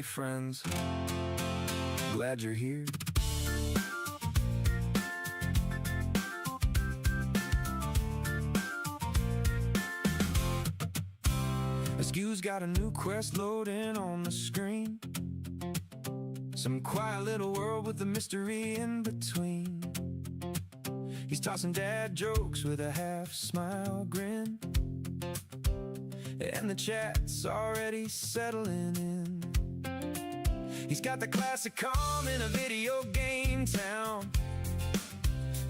Hey friends, glad you're here. Askew's got a new quest loading on the screen. Some quiet little world with a mystery in between. He's tossing dad jokes with a half-smile grin, and the chat's already settling in. He's got the classic calm in a video game town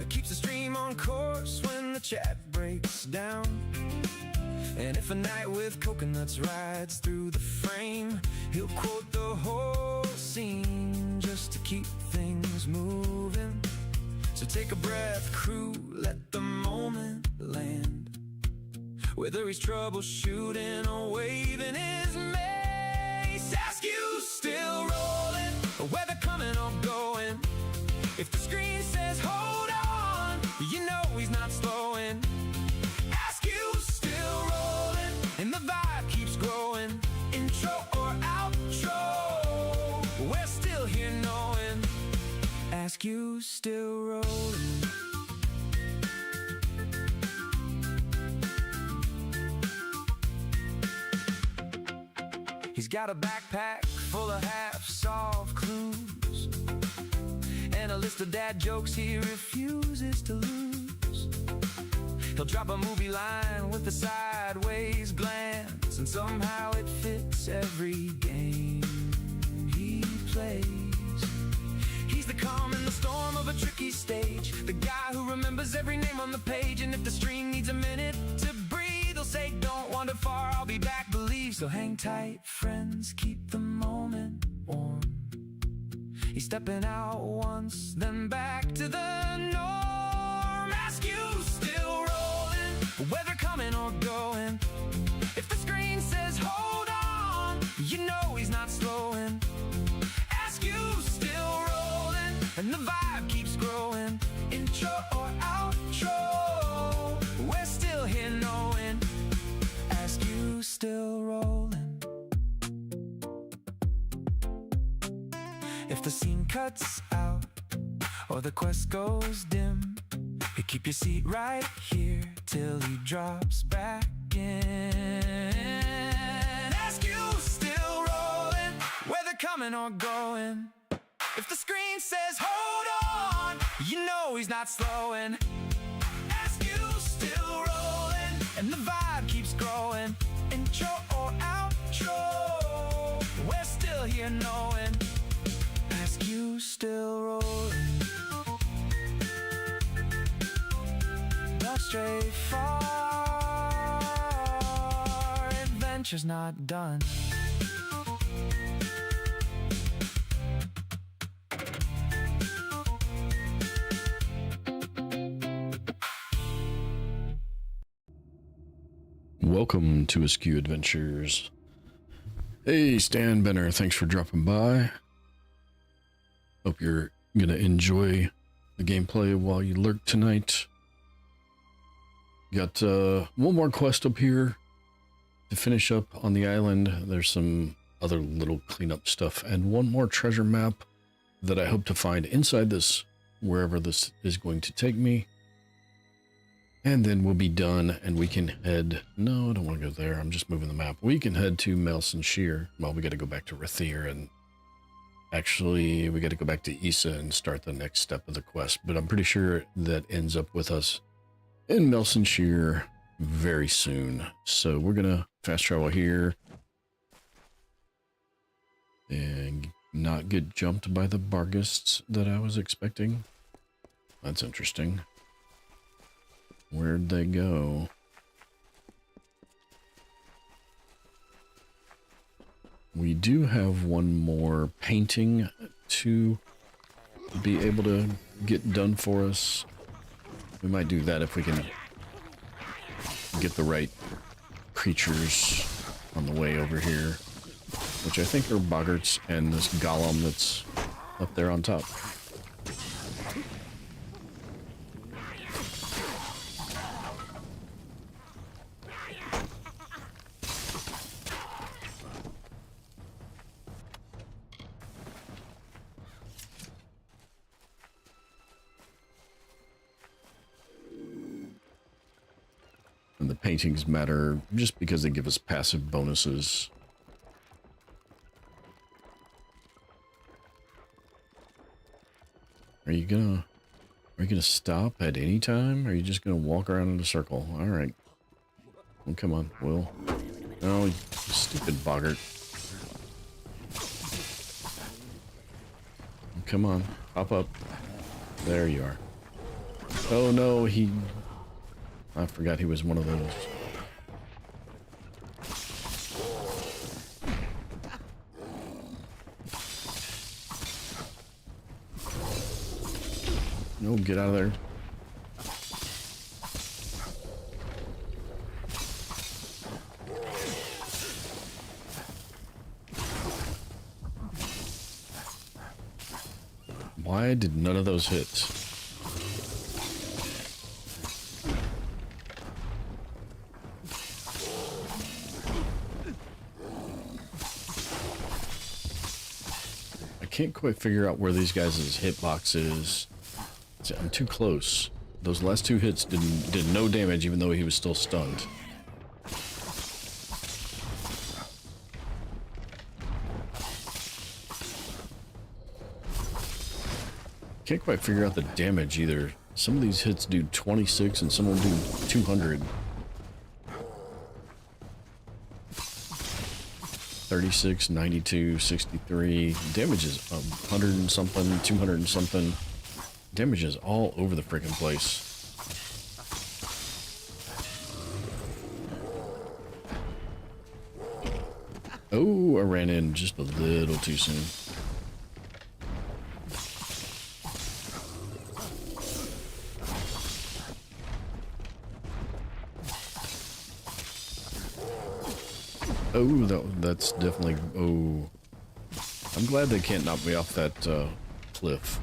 that keeps the stream on course when the chat breaks down. And if a night with coconuts rides through the frame, he'll quote the whole scene just to keep things moving. So take a breath, crew, let the moment land. Whether he's troubleshooting or waving his mace, Askew still rolling, weather coming or going. If the screen says hold on, you know he's not slowing. Askew's still rolling, and the vibe keeps growing. Intro or outro, we're still here knowing Askew's still rolling. He's got a backpack full of half-solved clues and a list of dad jokes he refuses to lose. He'll drop a movie line with a sideways glance, and somehow it fits every game he plays. He's the calm in the storm of a tricky stage, the guy who remembers every name on the page. And if the stream needs a minute to breathe, he'll say, don't wander far, I'll be back, believe. So hang tight, friends, keep the moment warm. He's stepping out once, then back to the norm. Askew's still rolling, weather coming or going. If the screen says hold on, you know he's not slowing. Askew's still rolling, and the vibe keeps growing. Intro or outro, we're still here knowing Askew's still rolling. If the scene cuts out or the quest goes dim, you keep your seat right here till he drops back in. Askew's still rolling, whether coming or going. If the screen says hold on, you know he's not slowing. Askew's still rolling, and the vibe keeps growing. Intro or outro, we're still here knowing Askew's still rolling. Not stray far, adventure's not done. Welcome to Askew Adventures. Hey, Stan Benner, thanks for dropping by. Hope you're gonna enjoy the gameplay while you lurk tonight. Got one more quest up here to finish up on the island. There's some other little cleanup stuff and one more treasure map that I hope to find inside this, wherever this is going to take me. And then we'll be done and we can head... No, I don't want to go there. I'm just moving the map. We can head to Melson Shear. Well, we got to go back to Rathir, and actually we got to go back to Issa and start the next step of the quest. But I'm pretty sure that ends up with us in Melson Shear very soon. So we're going to fast travel here and not get jumped by the Barghists that I was expecting. That's interesting. Where'd they go? We do have one more painting to be able to get done for us. We might do that if we can get the right creatures on the way over here, which I think are boggarts and this golem that's up there on top. And the paintings matter just because they give us passive bonuses. Are you gonna stop at any time? Or are you just gonna walk around in a circle? Alright. Well, come on, Will. Oh, you stupid boggart. Come on, pop up. There you are. Oh no, I forgot he was one of those. No, get out of there. Why did none of those hit? I can't quite figure out where these guys' hitbox is. I'm too close. Those last two hits did no damage even though he was still stunned. Can't quite figure out the damage either. Some of these hits do 26 and some of them do 200. 36, 92, 63. Damage is 100 and something, 200 and something. Damage is all over the freaking place. Oh, I ran in just a little too soon. Oh, that's definitely... Oh. I'm glad they can't knock me off that cliff.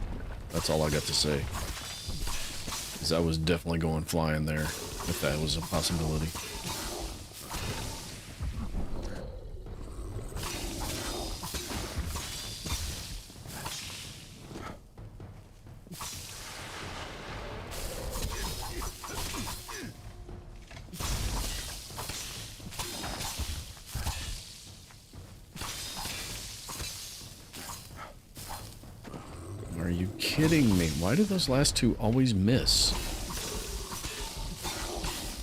That's all I got to say. Because I was definitely going flying there, if that was a possibility. Are you kidding me? Why do those last two always miss?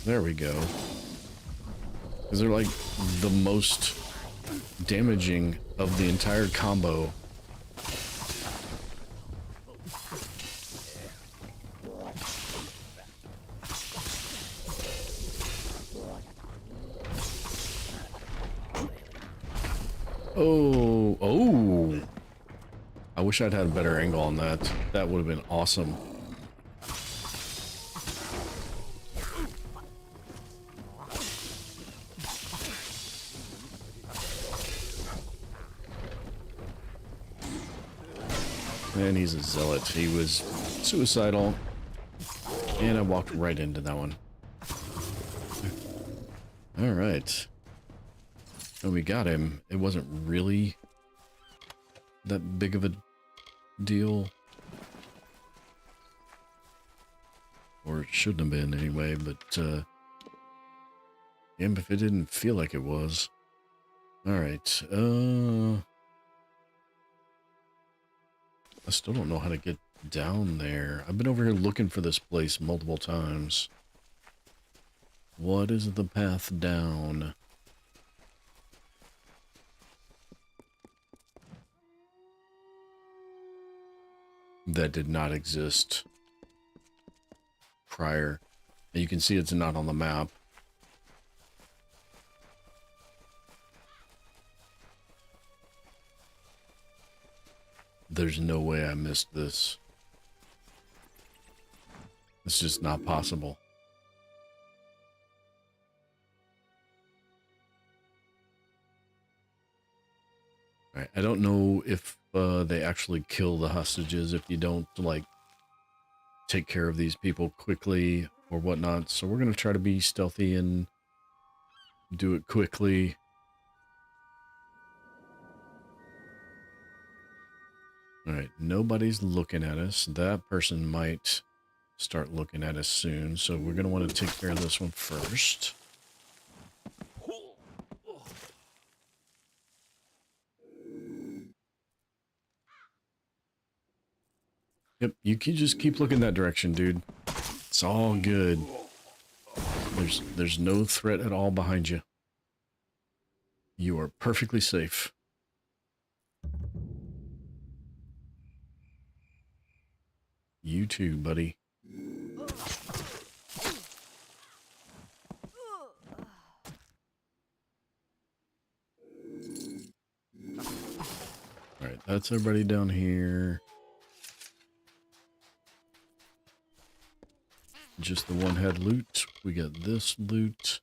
There we go. Because they're like the most damaging of the entire combo. Oh, oh. I wish I'd had a better angle on that. That would have been awesome. And he's a zealot. He was suicidal. And I walked right into that one. Alright. Oh, we got him. It wasn't really that big of a deal. Or it shouldn't have been anyway, but yeah, if it didn't feel like it was. Alright, I still don't know how to get down there. I've been over here looking for this place multiple times. What is the path down? That did not exist prior. And you can see it's not on the map. There's no way I missed this. It's just not possible. Right, I don't know if they actually kill the hostages if you don't, like, take care of these people quickly or whatnot. So we're going to try to be stealthy and do it quickly. All right, nobody's looking at us. That person might start looking at us soon. So we're going to want to take care of this one first. Yep, you can just keep looking that direction, dude. It's all good. There's no threat at all behind you. You are perfectly safe. You too, buddy. Alright, that's everybody down here. Just the one head loot. We got this loot.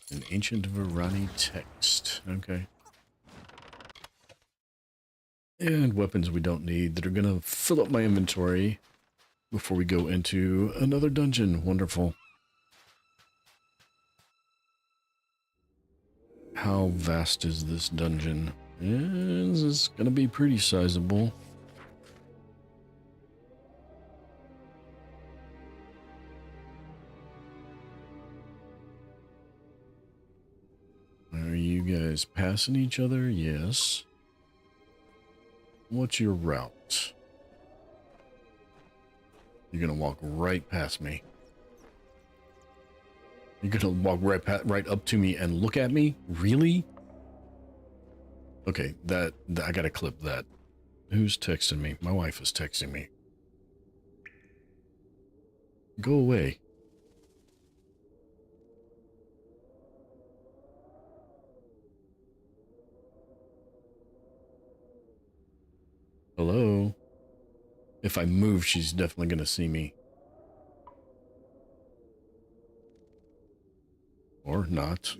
An ancient Varani text. Okay. And weapons we don't need that are going to fill up my inventory before we go into another dungeon. Wonderful. How vast is this dungeon? This is going to be pretty sizable. Are you guys passing each other? Yes. What's your route? You're gonna walk right past me. You're gonna walk right up to me and look at me? Really? Okay, that I gotta clip that. Who's texting me? My wife is texting me. Go away. Hello? If I move, she's definitely gonna see me. Or not.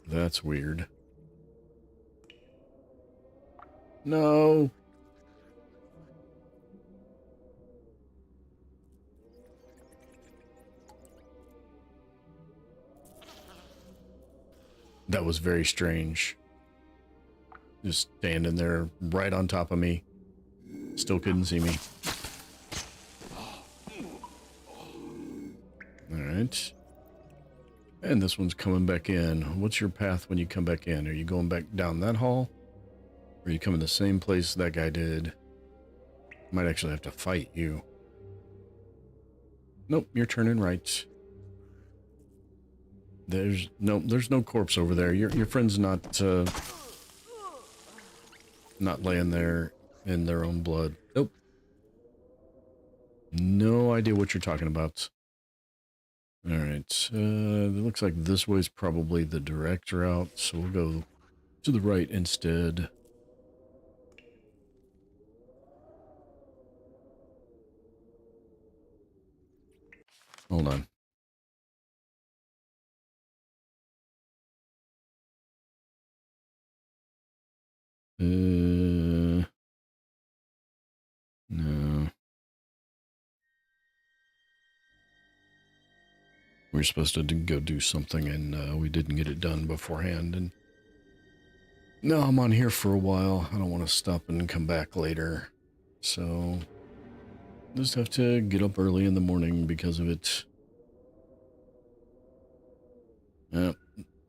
That's weird. No. That was very strange. Just standing there right on top of me. Still couldn't see me. Alright. And this one's coming back in. What's your path when you come back in? Are you going back down that hall? Or are you coming the same place that guy did? Might actually have to fight you. Nope, you're turning right. There's no corpse over there. Your friend's not laying there in their own blood. Nope. No idea what you're talking about. All right. It looks like this way is probably the direct route, so we'll go to the right instead. Hold on. No. We were supposed to go do something, and we didn't get it done beforehand. And now I'm on here for a while. I don't want to stop and come back later. So just have to get up early in the morning because of it.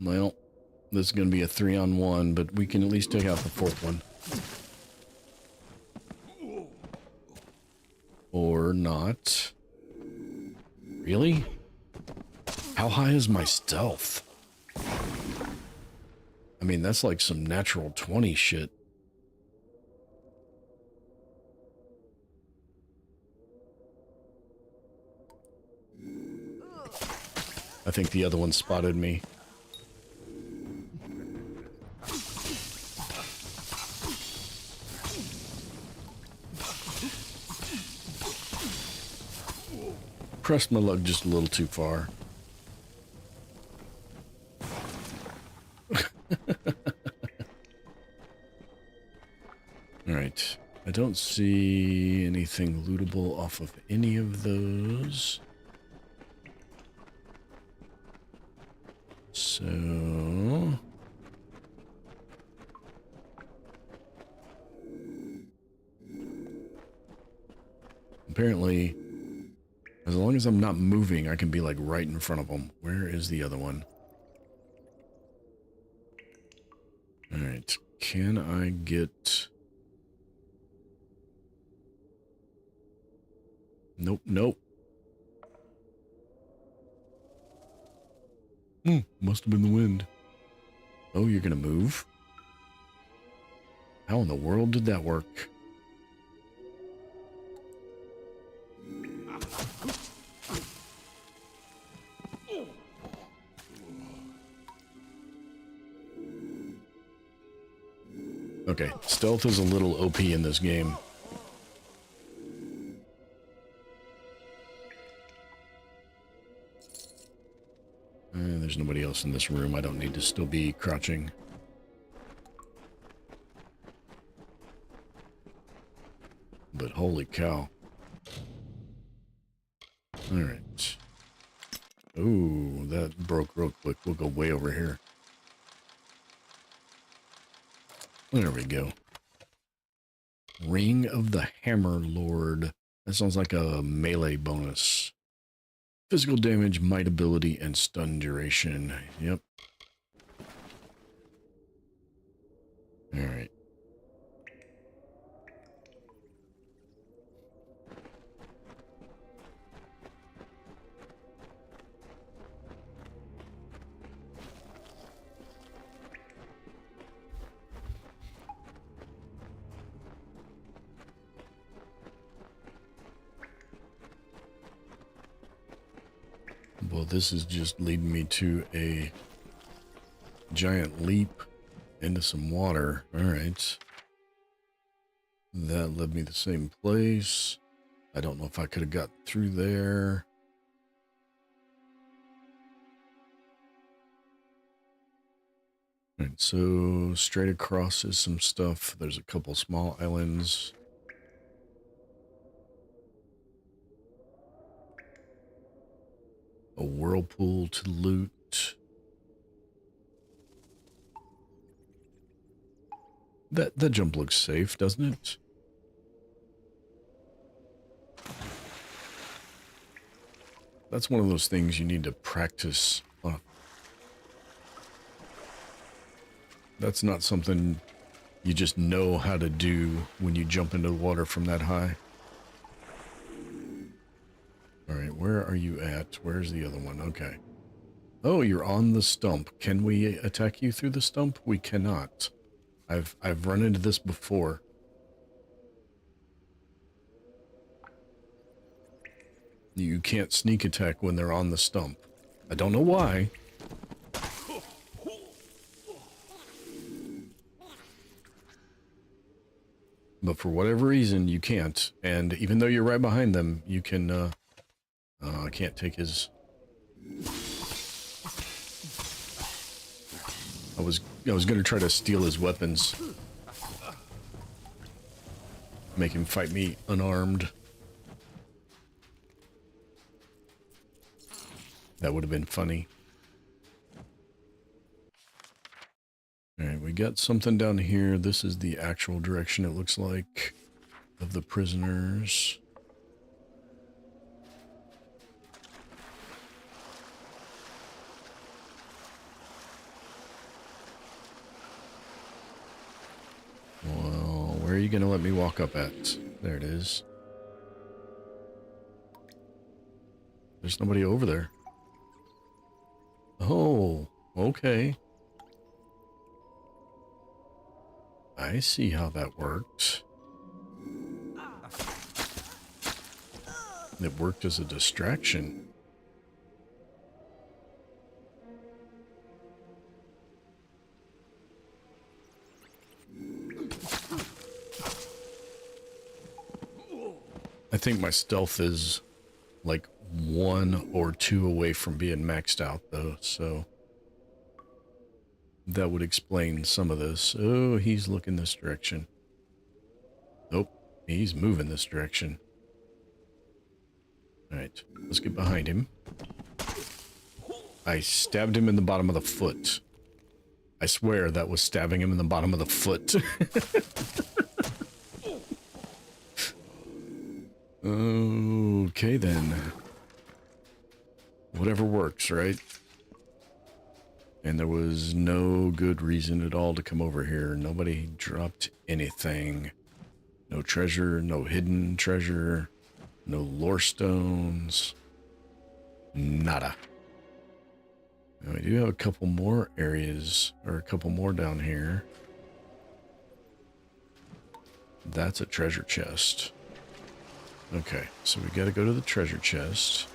Well, this is going to be a 3-on-1, but we can at least take out the 4th one. Or not. Really? How high is my stealth? I mean, that's like some natural 20 shit. I think the other one spotted me. Pressed my luck just a little too far. Alright. I don't see anything lootable off of any of those. So apparently, as long as I'm not moving, I can be like right in front of them. Where is the other one? Alright, can I get... Nope, nope. Must have been the wind. Oh, you're gonna move? How in the world did that work? Okay, stealth is a little OP in this game. There's nobody else in this room. I don't need to still be crouching. But holy cow. Alright. Ooh, that broke real quick. We'll go way over here. There we go. Ring of the Hammer Lord. That sounds like a melee bonus. Physical damage, might ability, and stun duration. Yep. Alright. Well, this is just leading me to a giant leap into some water. All right. That led me the same place. I don't know if I could have got through there. All right, so straight across is some stuff. There's a couple small islands. A whirlpool to loot. That jump looks safe, doesn't it? That's one of those things you need to practice on. That's not something you just know how to do when you jump into the water from that high. Alright, where are you at? Where's the other one? Okay. Oh, you're on the stump. Can we attack you through the stump? We cannot. I've run into this before. You can't sneak attack when they're on the stump. I don't know why. But for whatever reason, you can't. And even though you're right behind them, you can, I can't take his... I was going to try to steal his weapons. Make him fight me unarmed. That would have been funny. Alright, we got something down here. This is the actual direction, it looks like, of the prisoners. Well, where are you going to let me walk up at? There it is. There's nobody over there. Oh, okay. I see how that worked. It worked as a distraction. I think my stealth is like 1 or 2 away from being maxed out though, so that would explain some of this. Oh, he's looking this direction. Nope, he's moving this direction. Alright, let's get behind him. I stabbed him in the bottom of the foot. I swear that was stabbing him in the bottom of the foot. Okay, then. Whatever works, right? And there was no good reason at all to come over here. Nobody dropped anything. No treasure, no hidden treasure, no lore stones. Nada. Now we do have a couple more areas, or a couple more down here. That's a treasure chest. Okay, so we gotta go to the treasure chest.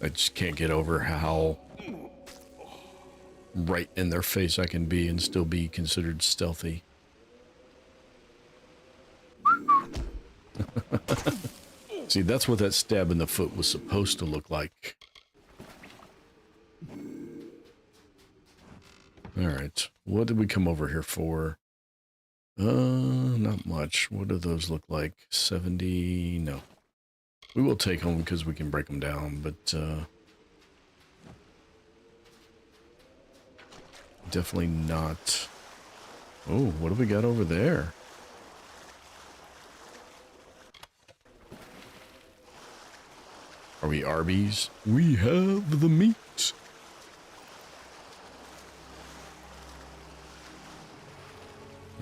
I just can't get over how right in their face I can be and still be considered stealthy. See, that's what that stab in the foot was supposed to look like. Alright, what did we come over here for? Not much. What do those look like? 70? No. We will take them because we can break them down, but definitely not. Oh, what do we got over there? Are we Arby's? We have the meat.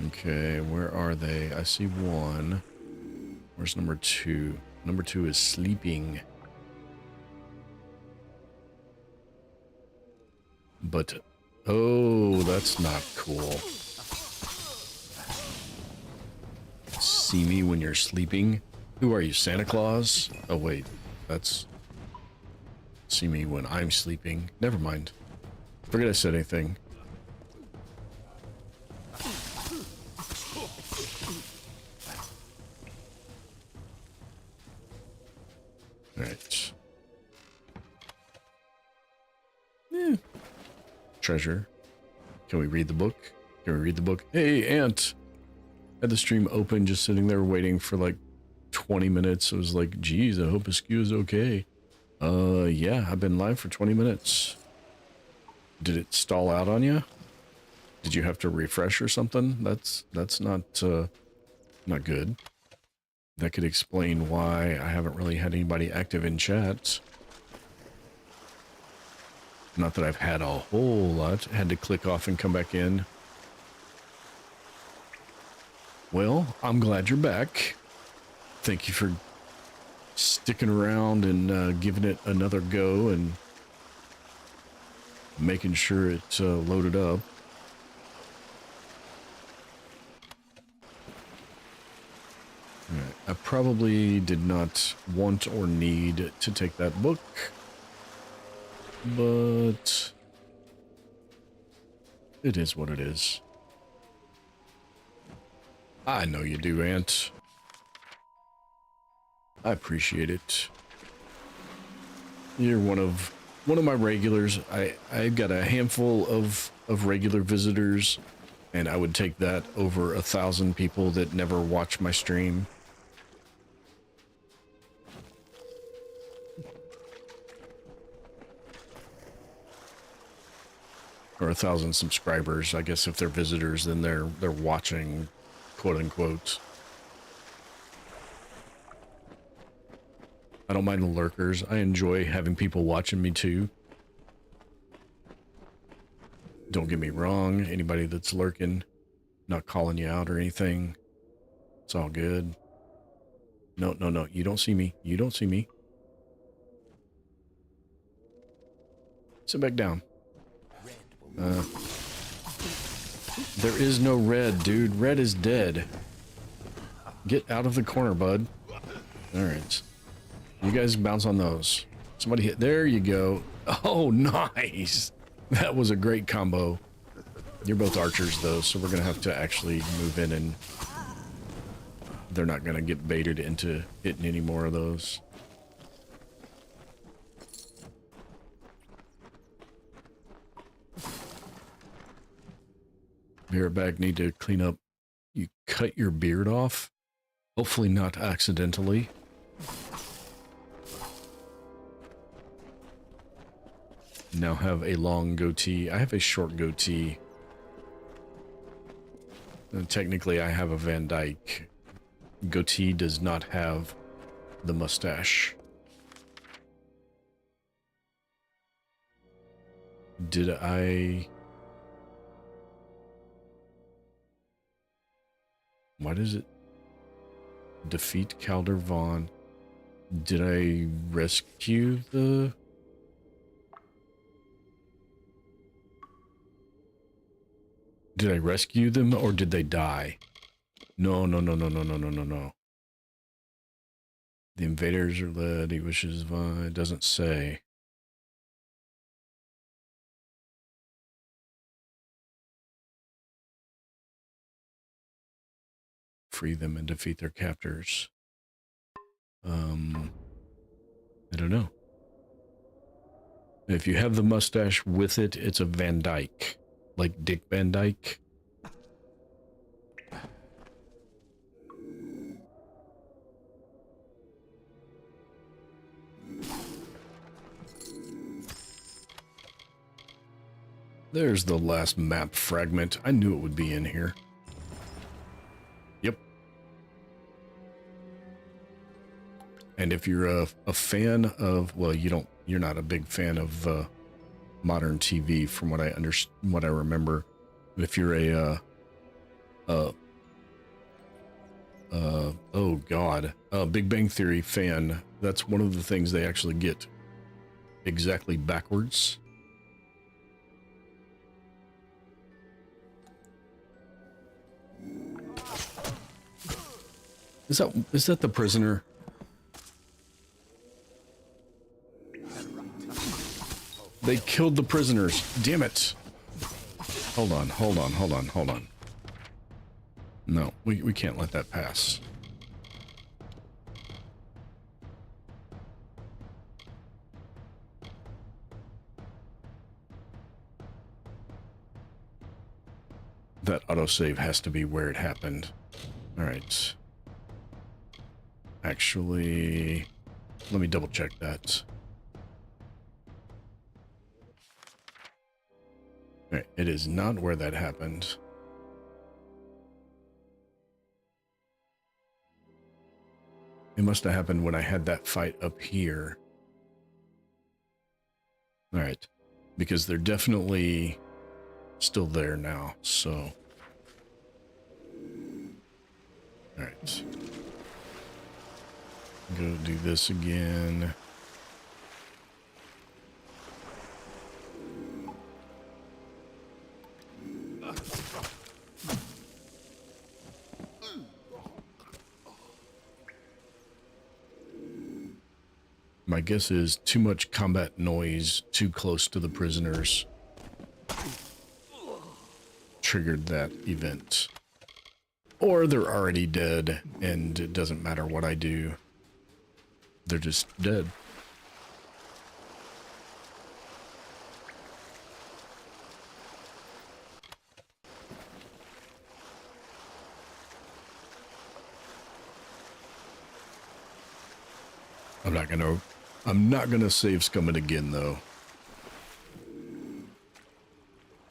Okay, where are they? I see one. Where's number 2? Number 2 is sleeping. But, oh, that's not cool. See me when you're sleeping? Who are you, Santa Claus? Oh, wait, that's... See me when I'm sleeping. Never mind. Forget I said anything. Alright. Yeah. Treasure. Can we read the book? Can we read the book? Hey, Ant! Had the stream open, just sitting there waiting for like 20 minutes. I was like, geez, I hope Askew is okay. Yeah, I've been live for 20 minutes. Did it stall out on you? Did you have to refresh or something? That's not not good. That could explain why I haven't really had anybody active in chat. Not that I've had a whole lot. Had to click off and come back in. Well, I'm glad you're back. Thank you for sticking around and giving it another go and making sure it loaded up. Right. I probably did not want or need to take that book, but it is what it is. I know you do, Ant. I appreciate it. You're one of my regulars. I've got a handful of regular visitors, and I would take that over 1,000 people that never watch my stream. Or 1,000 subscribers. I guess if they're visitors, then they're watching, quote unquote. I don't mind the lurkers. I enjoy having people watching me too. Don't get me wrong. Anybody that's lurking, not calling you out or anything. It's all good. No, no, no. You don't see me. You don't see me. Sit back down. There is no red, dude. Red is dead. Get out of the corner, bud. Alright. You guys bounce on those. Somebody hit. There you go. Oh, nice. That was a great combo. You're both archers, though, so we're going to have to actually move in, and they're not going to get baited into hitting any more of those. Bearbag need to clean up. You cut your beard off. Hopefully not accidentally. now have a long goatee. I have a short goatee. And technically, I have a Van Dyke. Goatee does not have the mustache. Did I... Why does it... Defeat Caldervon? Did I rescue the... Did I rescue them or did they die? No. The invaders are led, he wishes, it doesn't say. Free them and defeat their captors. I don't know. If you have the mustache with it, it's a Van Dyke. Like Dick Van Dyke. There's the last map fragment. I knew it would be in here. Yep. And if you're a fan of, well, you're not a big fan of modern TV, from what I remember. If you're a Big Bang Theory fan, that's one of the things they actually get exactly backwards. Is that the prisoner? They killed the prisoners. Damn it. Hold on. No, we can't let that pass. That autosave has to be where it happened. All right. Actually, let me double check that. Right, it is not where that happened. It must have happened when I had that fight up here. All right, because they're definitely still there now, so. All right. Go do this again. My guess is too much combat noise too close to the prisoners triggered that event. Or they're already dead and it doesn't matter what I do. They're just dead. I'm not gonna save Scummit again though.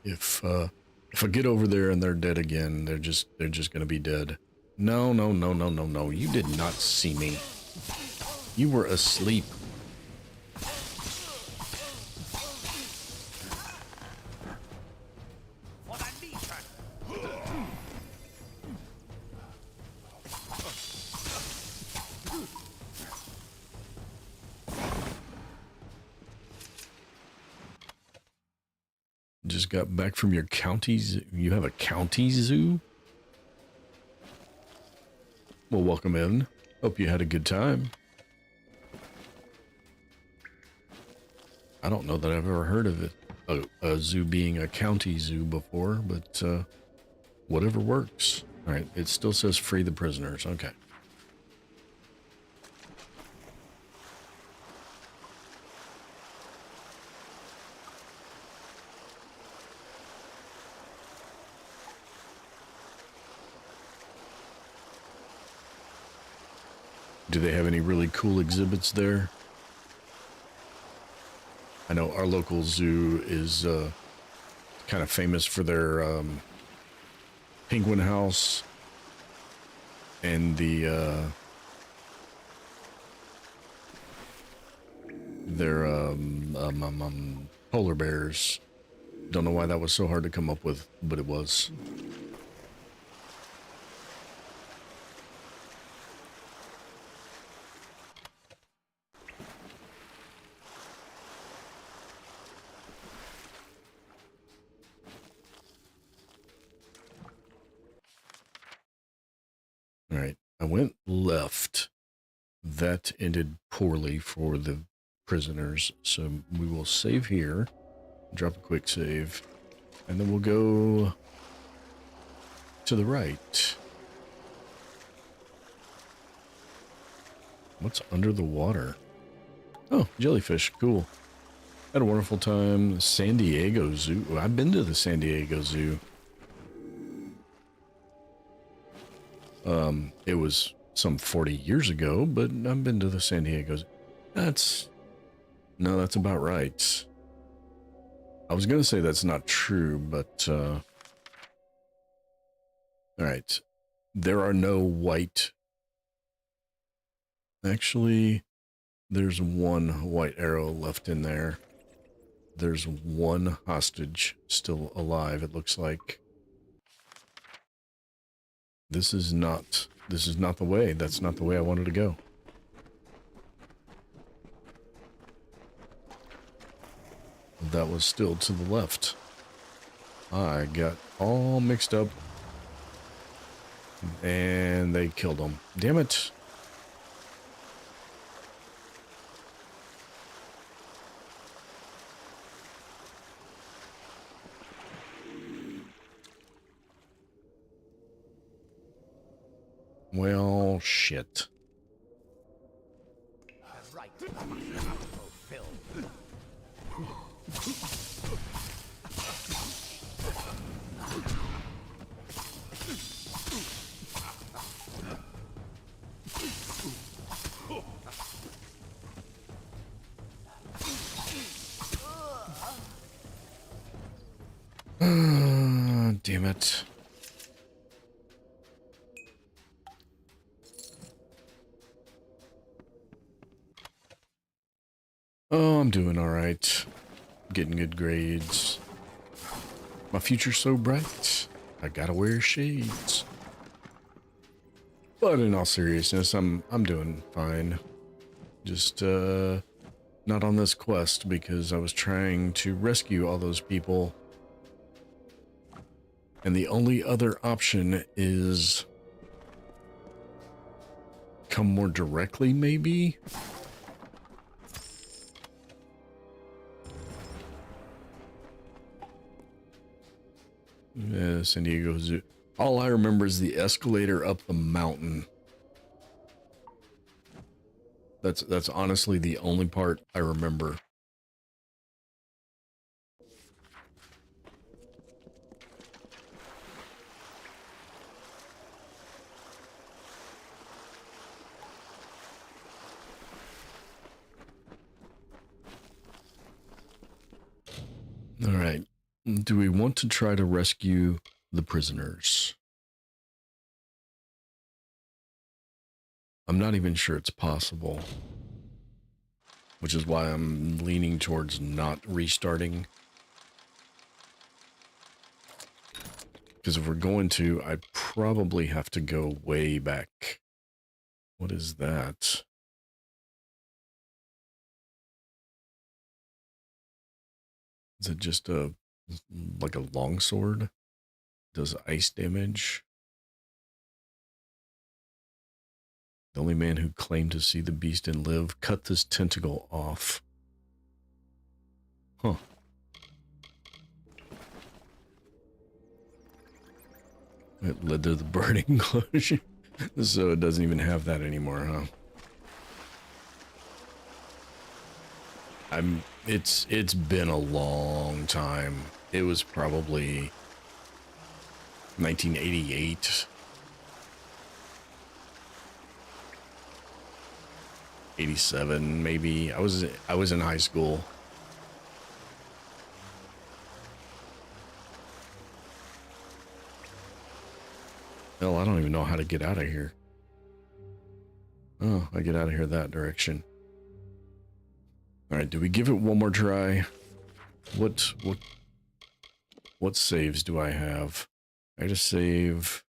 If I get over there and they're dead again, they're just gonna be dead. No. You did not see me. You were asleep. Just got back from your county zoo. You have a county zoo? Well, welcome in. Hope you had a good time. I don't know that I've ever heard of it, a zoo being a county zoo before, but whatever works. All right, it still says free the prisoners. Okay. Do they have any really cool exhibits there? I know our local zoo is kind of famous for their penguin house and their polar bears. Don't know why that was so hard to come up with, but it was. All right, I went left. That ended poorly for the prisoners, so we will save here, drop a quick save, and then we'll go to the right. What's under the water? Oh, jellyfish, cool. Had a wonderful time. San Diego Zoo. I've been to the San Diego Zoo. It was some 40 years ago, but I've been to the San Diego Zoo. That's about right. I was going to say that's not true, but, all right. There are no white. Actually, there's one white arrow left in there. There's one hostage still alive, it looks like. This is not the way. That's not the way I wanted to go. That was still to the left. I got all mixed up. And they killed him. Damn it. Well, shit. Right. Damn it. Oh, I'm doing all right. Getting good grades. My future's so bright. I gotta wear shades. But in all seriousness, I'm doing fine. Just not on this quest because I was trying to rescue all those people. And the only other option is come more directly, maybe? San Diego Zoo. All I remember is the escalator up the mountain. That's honestly the only part I remember. All right. Do we want to try to rescue the prisoners? I'm not even sure it's possible, which is why I'm leaning towards not restarting. Because if we're going to, I probably have to go way back. What is that? Is it just like a longsword? Does ice damage? The only man who claimed to see the beast and live cut this tentacle off. Huh. It led to the burning enclosure. So it doesn't even have that anymore, huh? It's been a long time. It was probably 1988. 87 maybe. I was in high school. Hell, I don't even know how to get out of here. Oh, I get out of here that direction. Alright, do we give it one more try? What saves do I have? I just save...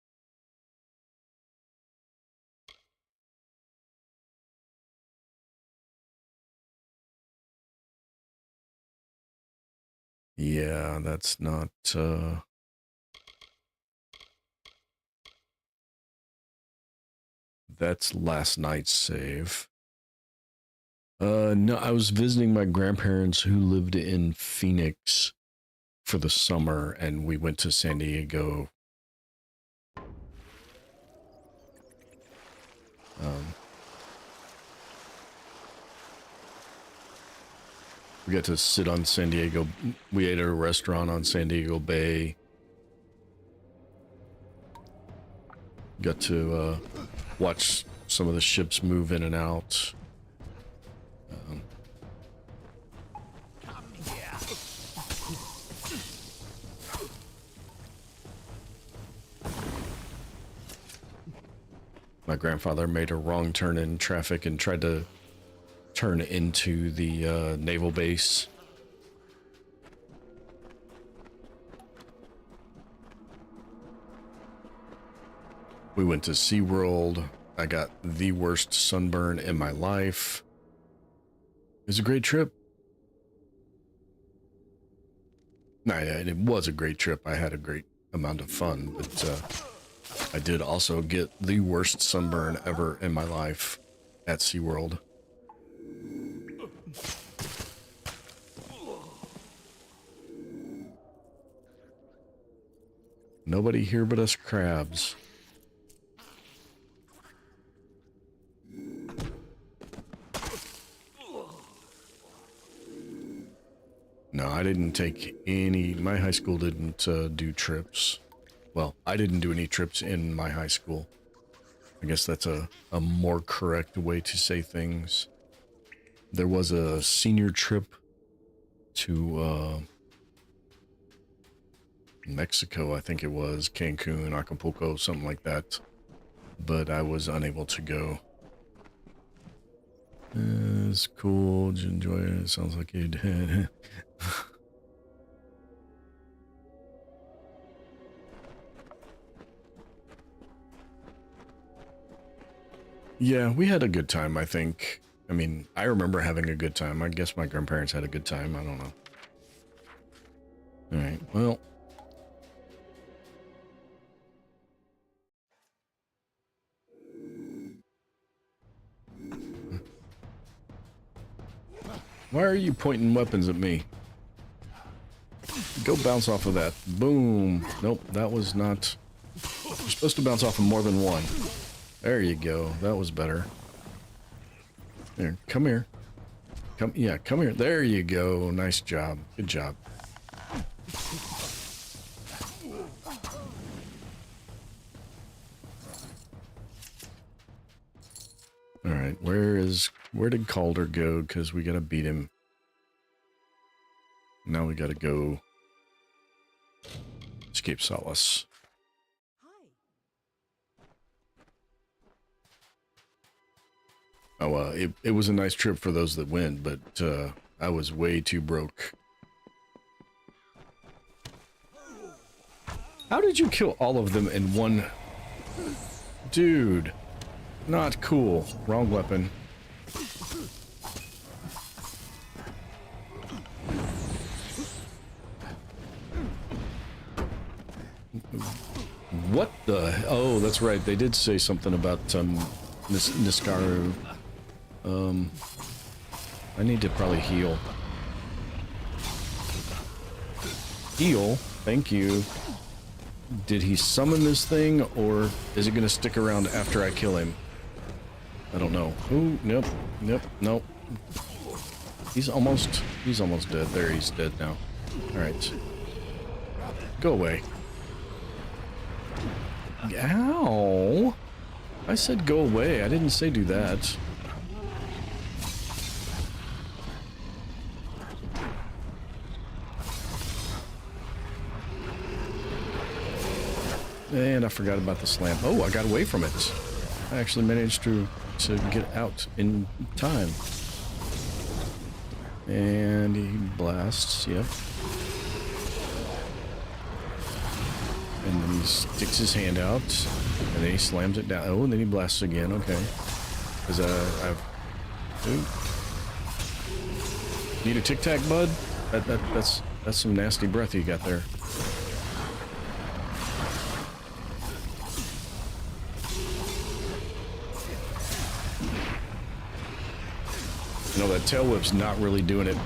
Yeah, that's not, that's last night's save. No, I was visiting my grandparents who lived in Phoenix for the summer, and we went to San Diego. We got to sit on San Diego. We ate at a restaurant on San Diego Bay. Got to watch some of the ships move in and out. My grandfather made a wrong turn in traffic and tried to turn into the naval base. We went to SeaWorld. I got the worst sunburn in my life. It was a great trip. No, it was a great trip. I had a great amount of fun, but I did also get the worst sunburn ever in my life at SeaWorld. Nobody here but us crabs. No, I didn't take any... My high school didn't do trips. Well, I didn't do any trips in my high school. I guess that's a more correct way to say things. There was a senior trip to Mexico, I think it was, Cancun, Acapulco, something like that. But I was unable to go. It's cool. Did you enjoy it? It sounds like you did. Yeah, we had a good time, I think. I mean, I remember having a good time. I guess my grandparents had a good time. I don't know. Alright, well. Why are you pointing weapons at me? Go bounce off of that. Boom. Nope, that was not... You're supposed to bounce off of more than one. There you go. That was better. There, come here. Come here. There you go. Nice job. Good job. Alright, where did Calder go? Because we gotta beat him. Now we gotta go escape Solace. Oh, it was a nice trip for those that win, but I was way too broke. How did you kill all of them in one... Dude, not cool. Wrong weapon. What the... Oh, that's right. They did say something about Niskaru. I need to probably heal. Heal? Thank you. Did he summon this thing, or is it going to stick around after I kill him? I don't know. Ooh, nope, nope. He's almost dead. There, he's dead now. Alright. Go away. Ow! I said go away. I didn't say do that. And I forgot about the slam. Oh, I got away from it. I actually managed to get out in time. And he blasts, yep. And then he sticks his hand out, and then he slams it down. Oh, and then he blasts again, okay. Because ooh. Need a tic-tac, bud? That's some nasty breath you got there. You know, that tail whip's not really doing it.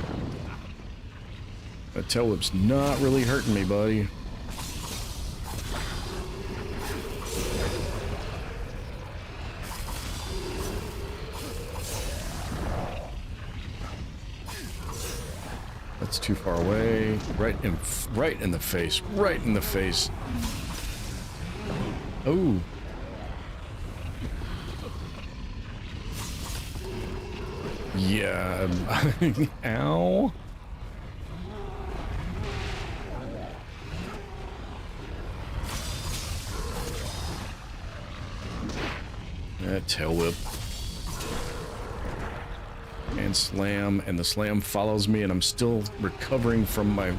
That tail whip's not really hurting me, buddy. That's too far away. Right in the face. Right in the face. Oh. Yeah. Ow. That tail whip. And slam, and the slam follows me, and I'm still recovering from my...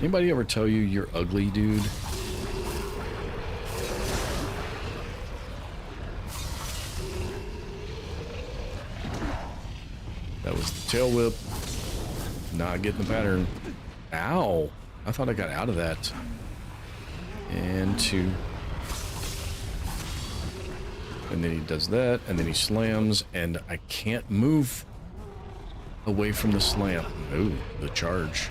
Anybody ever tell you you're ugly, dude? That was the tail whip. Not getting the pattern. Ow! I thought I got out of that. And two. And then he does that, and then he slams, and I can't move away from the slam. Ooh, the charge.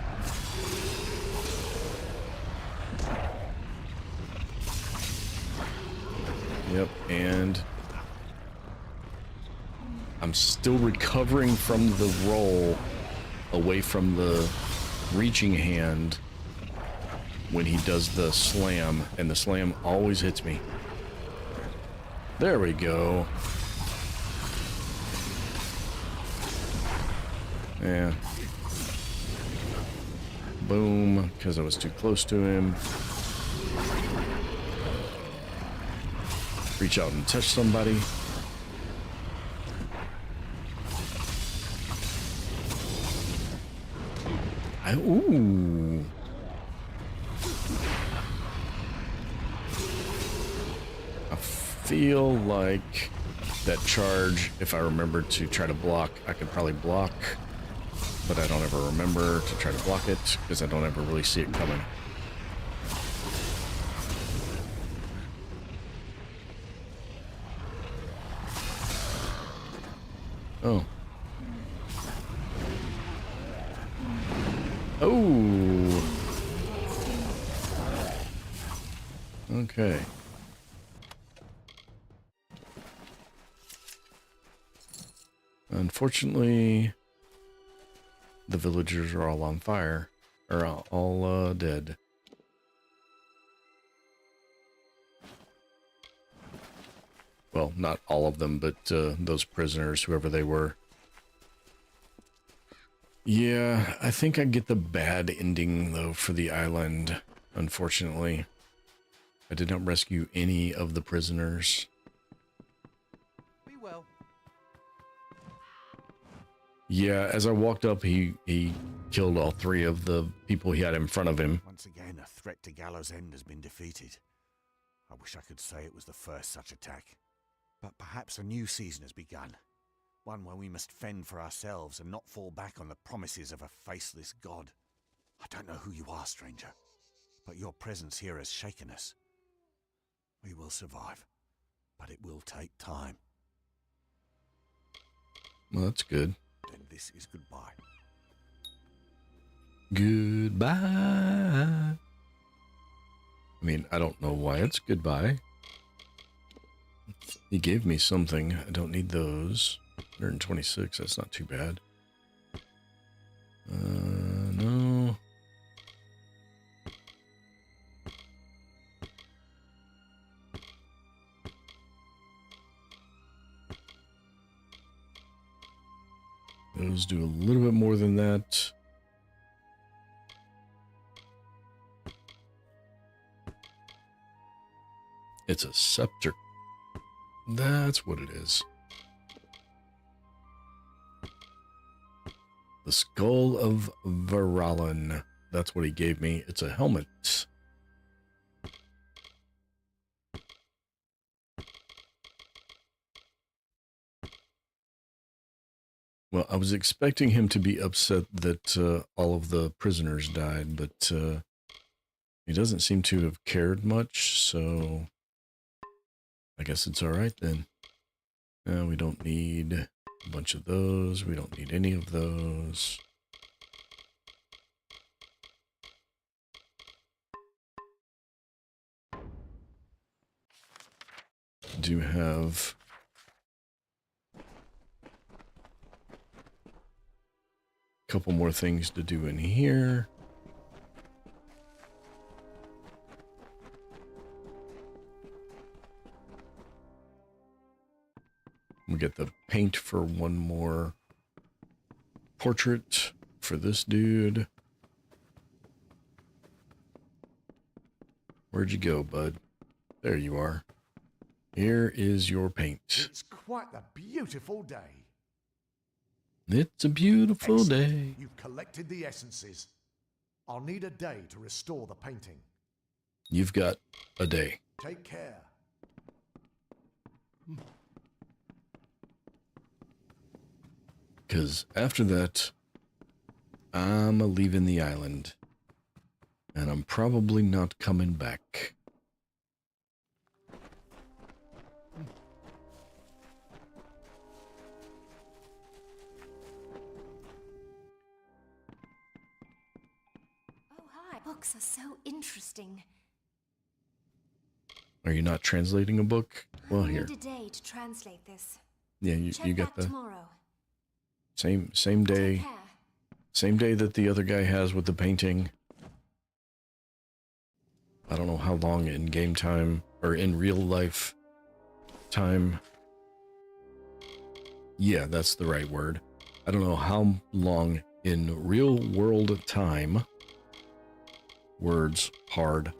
Yep, and I'm still recovering from the roll away from the reaching hand when he does the slam, and the slam always hits me. There we go. Yeah. Boom, because I was too close to him. Reach out and touch somebody. Ooh. I feel like that charge, if I remember to try to block, I could probably block, but I don't ever remember to try to block it because I don't ever really see it coming. Oh. Oh. Okay. Unfortunately, the villagers are all on fire, or all dead. Well, not all of them, but those prisoners, whoever they were. Yeah, I think I get the bad ending, though, for the island, unfortunately. I did not rescue any of the prisoners. Be well. Yeah, as I walked up, he killed all three of the people he had in front of him. Once again, a threat to Gallows End has been defeated. I wish I could say it was the first such attack. But perhaps a new season has begun. One where we must fend for ourselves and not fall back on the promises of a faceless god. I don't know who you are, stranger, but your presence here has shaken us. We will survive, but it will take time. Well, that's good. Then this is goodbye. Goodbye. I mean, I don't know why it's goodbye. He gave me something. I don't need those. 126, that's not too bad. No. Those do a little bit more than that. It's a scepter. That's what it is. The Skull of Varalan. That's what he gave me. It's a helmet. Well, I was expecting him to be upset that all of the prisoners died, but he doesn't seem to have cared much, so I guess it's all right then. We don't need a bunch of those. We don't need any of those. Do have a couple more things to do in here. We get the paint for one more portrait for this dude. Where'd you go, bud? There you are. Here is your paint. It's quite a beautiful day. It's a beautiful Excellent. day. You've collected the essences. I'll need a day to restore the painting. You've got a day. Take care. Because after that, I'm leaving the island. And I'm probably not coming back. Oh, hi. Books are so interesting. Are you not translating a book? Well, I here. need a day to translate this. Yeah, you Check got back the tomorrow. same Take day. care. Same day that the other guy has with the painting. I don't know how long in game time, or in real life time. Yeah, that's the right word. I don't know how long in real world time, words hard,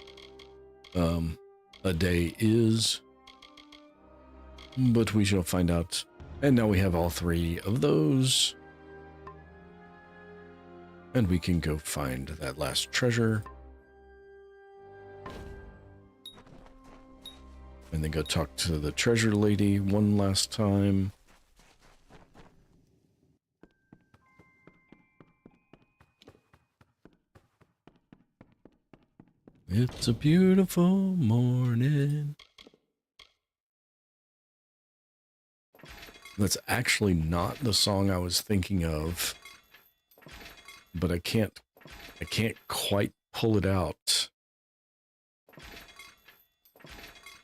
a day is, but we shall find out. And now we have all three of those. And we can go find that last treasure. And then go talk to the treasure lady one last time. It's a beautiful morning. That's actually not the song I was thinking of. But I can't quite pull it out.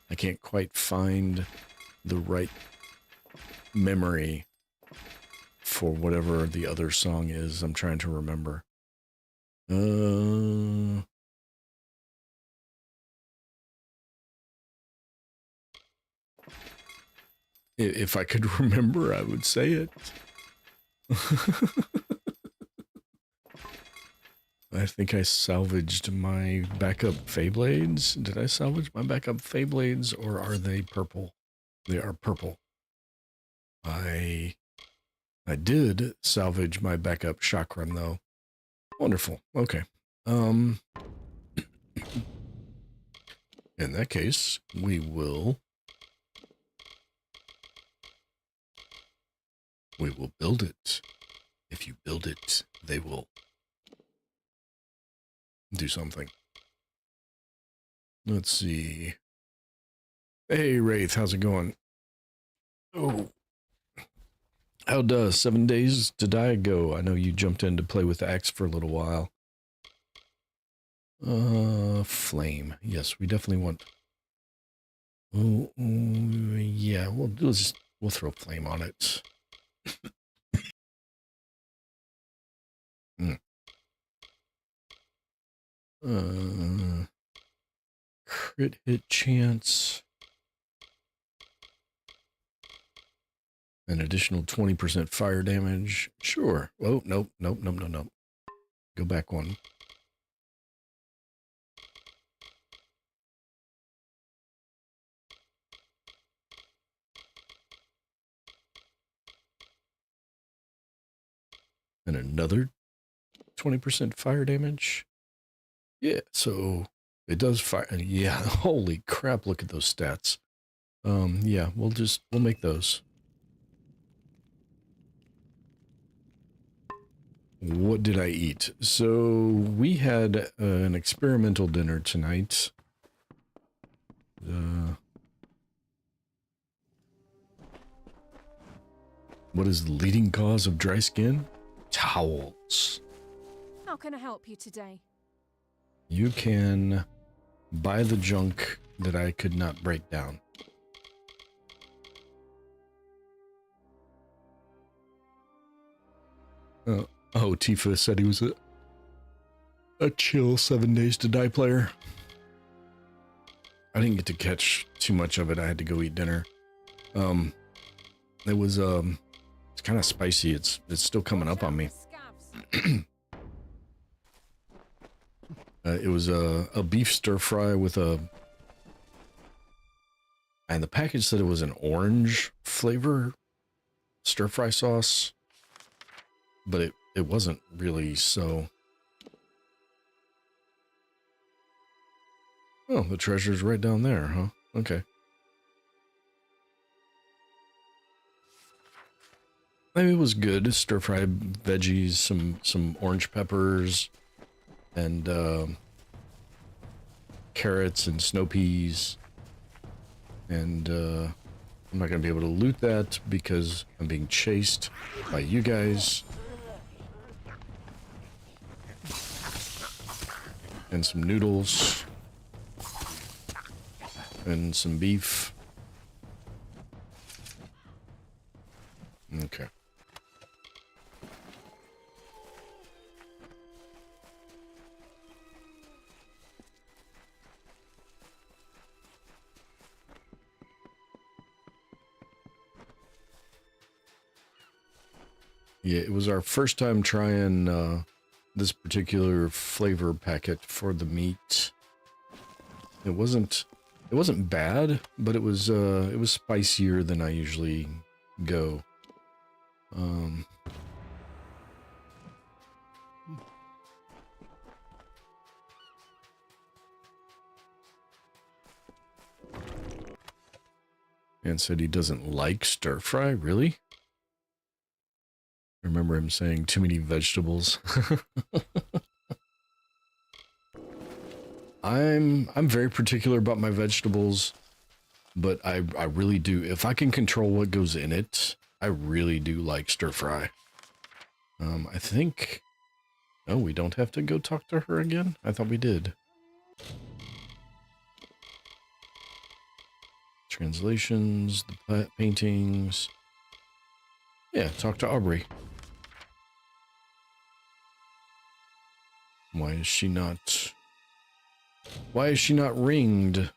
I can't quite find the right memory for whatever the other song is I'm trying to remember. If I could remember, I would say it. I think I salvaged my backup Feyblades. Did I salvage my backup Feyblades, or are they purple? They are purple. I did salvage my backup chakram, though. Wonderful. Okay. In that case, we will build it. If you build it, they will do something. Let's see. Hey, Wraith, how's it going? Oh. How'd 7 Days to Die go? I know you jumped in to play with the axe for a little while. Flame. Yes, we definitely want... Oh, yeah, we'll throw flame on it. Crit hit chance. An additional 20% fire damage. Sure. Oh, nope, nope, nope, nope, nope. Go back one. And another 20% fire damage. Yeah, so it does fire. Yeah, holy crap, look at those stats. Yeah, we'll make those. What did I eat? So we had an experimental dinner tonight. What is the leading cause of dry skin? Towels. How can I help you today? You can buy the junk that I could not break down. Oh, Tifa said he was a chill 7 Days to Die player. I didn't get to catch too much of it. I had to go eat dinner. It was it's kind of spicy. It's still coming up on me. It was a beef stir fry with and the package said it was an orange flavor stir fry sauce, but it wasn't really. So, oh, the treasure's right down there, huh? Okay. I mean, it was good. Stir fried veggies, some orange peppers, and carrots and snow peas. And I'm not gonna be able to loot that because I'm being chased by you guys. And some noodles. And some beef. Okay. Yeah, it was our first time trying this particular flavor packet for the meat. It wasn't bad, but it was spicier than I usually go. And said he doesn't like stir fry, really? I remember him saying too many vegetables. I'm very particular about my vegetables, but I really do. If I can control what goes in it, I really do like stir fry. I think... Oh, we don't have to go talk to her again? I thought we did. Translations, the paintings. Yeah, talk to Aubrey. Why is she not ringed?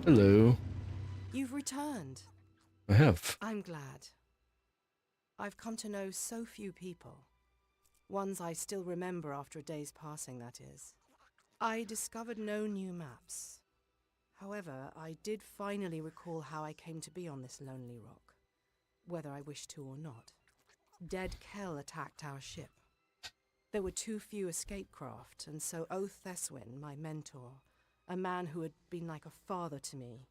Hello. You've returned. I have. I'm glad. I've come to know so few people. Ones I still remember after a day's passing, that is. I discovered no new maps. However, I did finally recall how I came to be on this lonely rock, whether I wished to or not. Dead Kell attacked our ship. There were too few escape craft, and so Theswin, my mentor, a man who had been like a father to me,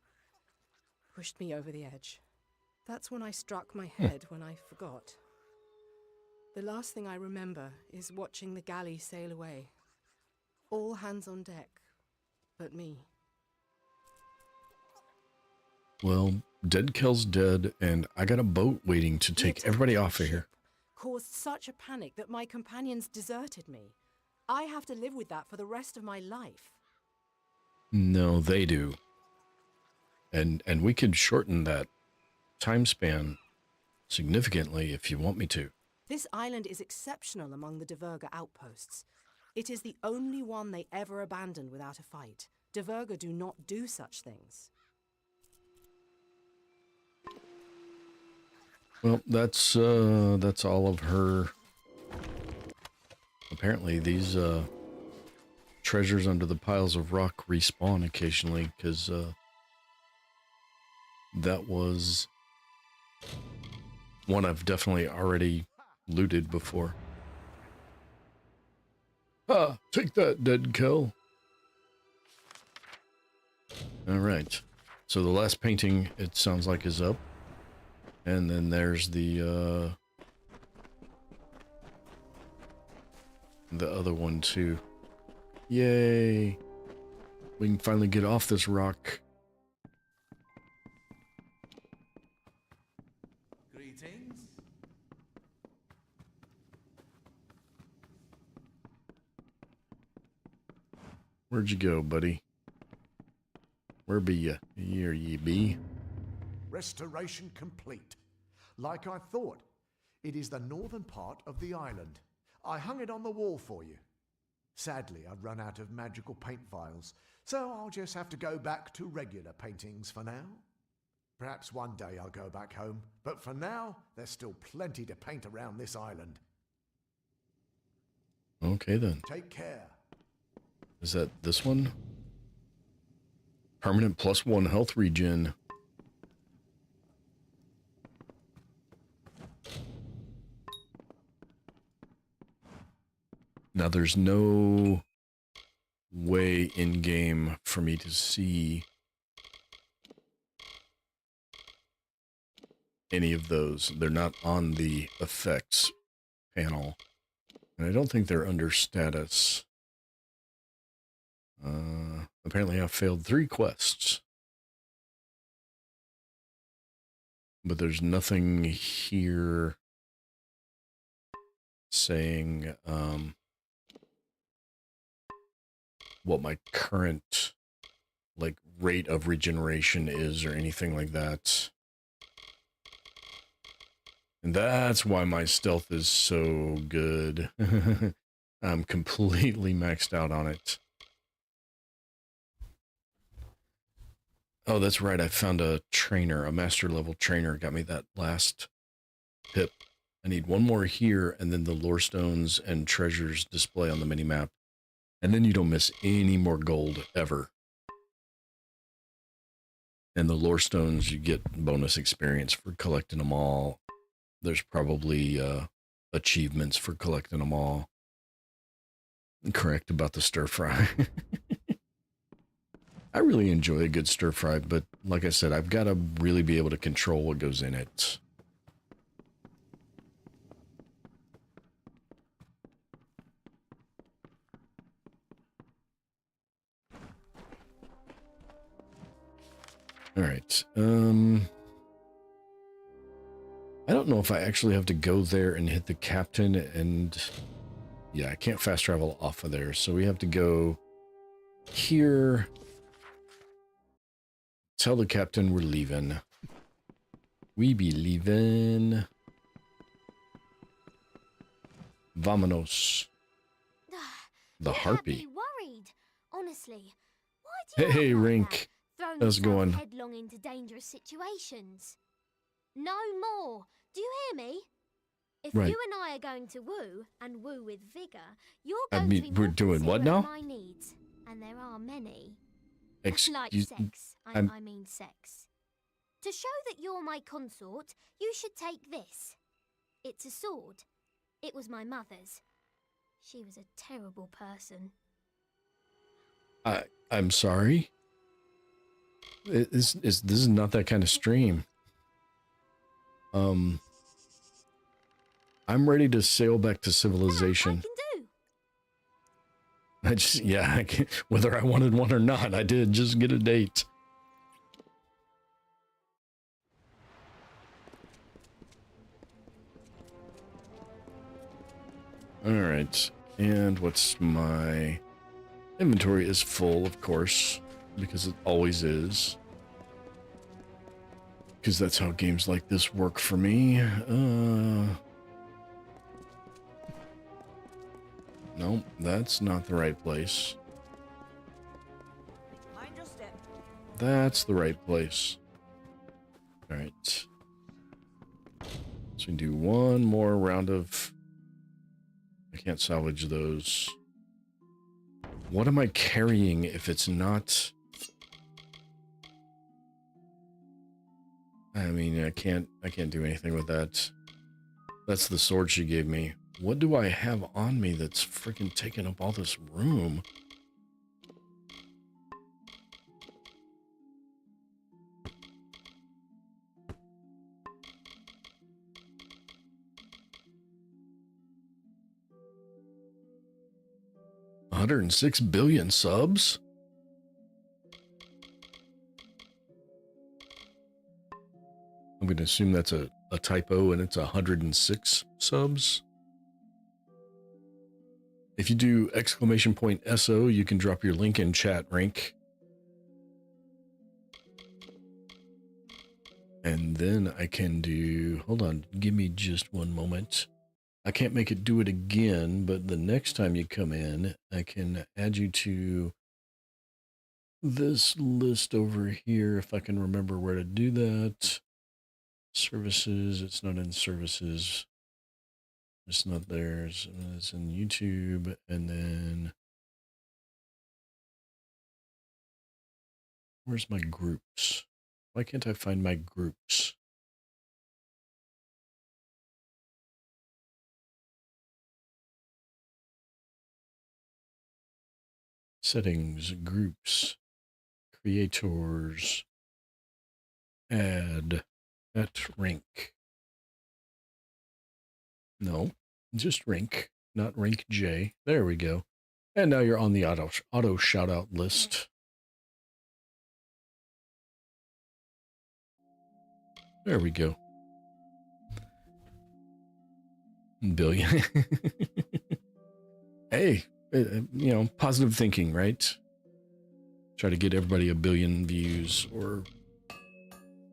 pushed me over the edge. That's when I struck my head when I forgot. The last thing I remember is watching the galley sail away. All hands on deck, but me. Well, Dead Kell's dead, and I got a boat waiting to take everybody off of here. Caused such a panic that my companions deserted me. I have to live with that for the rest of my life. No, they do. And we could shorten that time span significantly if you want me to. This island is exceptional among the Diverga outposts. It is the only one they ever abandoned without a fight. Diverga do not do such things. Well, that's all of her. Apparently, these treasures under the piles of rock respawn occasionally, because that was one I've definitely already looted before. Ah, take that, dead cow. Alright. So the last painting, it sounds like, is up. And then there's the other one, too. Yay! We can finally get off this rock. Greetings. Where'd you go, buddy? Where be ya? Here ye be. Restoration complete. Like I thought, it is the northern part of the island. I hung it on the wall for you. Sadly, I've run out of magical paint vials, so I'll just have to go back to regular paintings for now. Perhaps one day I'll go back home, but for now, there's still plenty to paint around this island. Okay, then. Take care. Is that this one? Permanent +1 health regen. Now there's no way in game for me to see any of those. They're not on the effects panel. And I don't think they're under status. Apparently I failed 3 quests. But there's nothing here saying what my current like rate of regeneration is or anything like that. And that's why my stealth is so good. I'm completely maxed out on it. Oh, that's right. I found a trainer, a master level trainer. Got me that last pip. I need one more here, and then the lore stones and treasures display on the minimap. And then you don't miss any more gold ever. And the lore stones, you get bonus experience for collecting them all. There's probably achievements for collecting them all. Correct about the stir fry. I really enjoy a good stir fry, but like I said, I've got to really be able to control what goes in it. All right. I don't know if I actually have to go there and hit the captain and yeah, I can't fast travel off of there. So we have to go here. Tell the captain we're leaving. We be leaving. Vamonos. The harpy. Be worried. Honestly, why do you Hey, act like Rink. that? Throwing How's it yourself going? headlong into dangerous situations. No more. Do you hear me? If Right. you and I are going to woo, and woo with vigor, you're I going mean, to be we're more doing what considerate of now? my needs, and there are many. Like Excuse sex. I'm- I mean sex. To show that you're my consort, you should take this. It's a sword. It was my mother's. She was a terrible person. I'm sorry. This is not that kind of stream. I'm ready to sail back to civilization. I can do. I just, yeah, I can't, whether I wanted one or not, I did just get a date. All right, and what's my inventory is full, of course, because it always is. Because that's how games like this work for me. Nope, that's not the right place. Mind your step. That's the right place. All right. Can do one more round of... I can't salvage those. What am I carrying if it's not... I mean, I can't do anything with that. That's the sword she gave me. What do I have on me that's freaking taking up all this room? $106 billion subs? I'm going to assume that's a typo and it's 106 subs. If you do !SO, you can drop your link in chat, Rank. And then I can do... Hold on, give me just one moment. I can't make it do it again, but the next time you come in, I can add you to this list over here if I can remember where to do that. Services, it's not in services. It's not there. It's in YouTube, and then where's my groups? Why can't I find my groups? Settings, groups, creators, add, at rank. No, just rank, not rank J. There we go. And now you're on the auto shout out list. There we go. Billion. Hey, you know, positive thinking, right? Try to get everybody a billion views or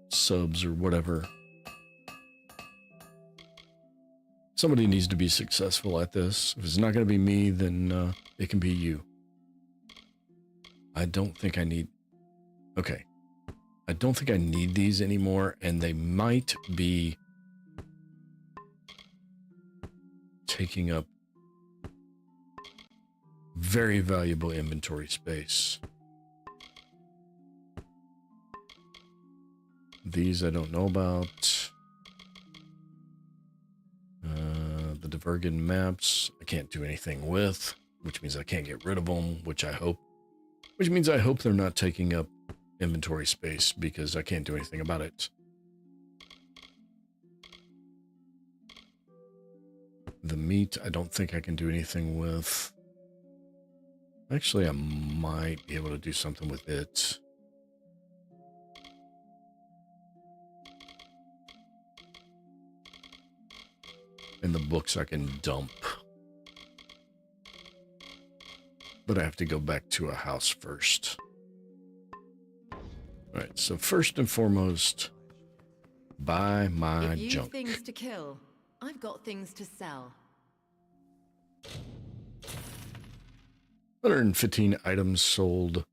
subs or whatever. Somebody needs to be successful at this. If it's not going to be me, then it can be you. I don't think I need... Okay. I don't think I need these anymore, and they might be taking up very valuable inventory space. These I don't know about. The Divergen maps I can't do anything with, which means I can't get rid of them, which means I hope they're not taking up inventory space because I can't do anything about it. The meat I don't think I can do anything with. Actually, I might be able to do something with it. And the books I can dump. But I have to go back to a house first. Alright, so first and foremost, buy my if you've junk. Things to kill, I've got things to sell. 115 items sold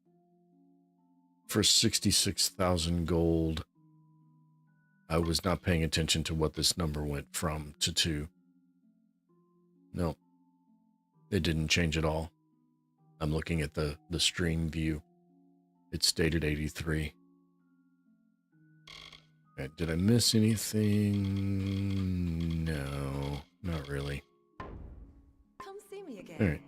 for 66,000 gold. I was not paying attention to what this number went from to. No, it didn't change at all. I'm looking at the stream view. It stayed at 83. Okay, did I miss anything? No, not really. Come see me again. All right.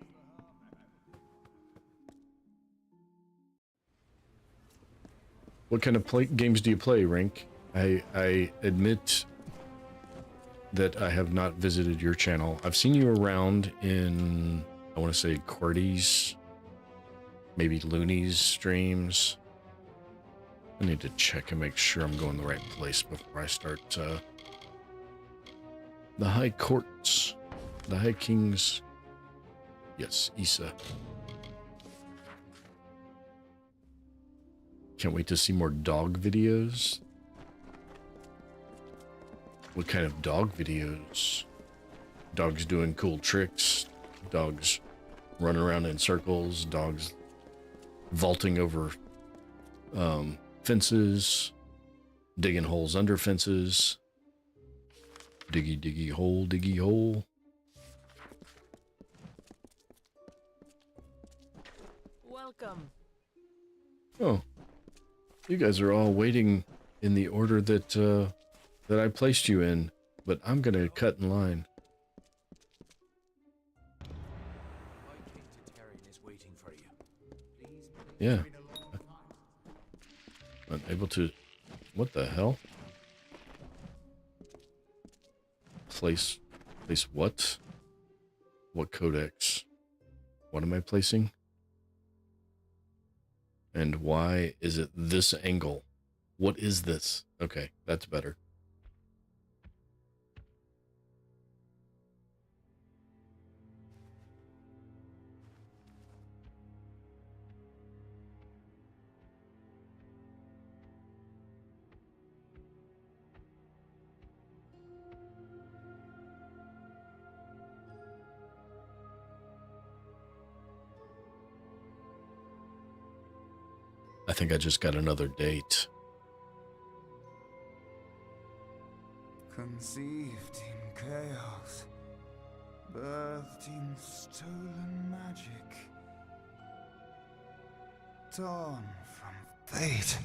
What kind of games do you play, Rink? I admit that I have not visited your channel. I've seen you around in, I want to say, QWERTY's, maybe Looney's streams. I need to check and make sure I'm going the right place before I start the High Courts, the High Kings. Yes, Issa. Can't wait to see more dog videos. What kind of dog videos? Dogs doing cool tricks, dogs running around in circles, dogs vaulting over fences, digging holes under fences. Diggy, diggy hole, diggy hole. Welcome. Oh, you guys are all waiting in the order that I placed you in, but I'm gonna cut in line. Yeah. Unable to... What the hell? Place what? What codex? What am I placing? And why is it this angle? What is this? Okay, that's better. I think I just got another date. Conceived in chaos, birthed in stolen magic, torn from fate,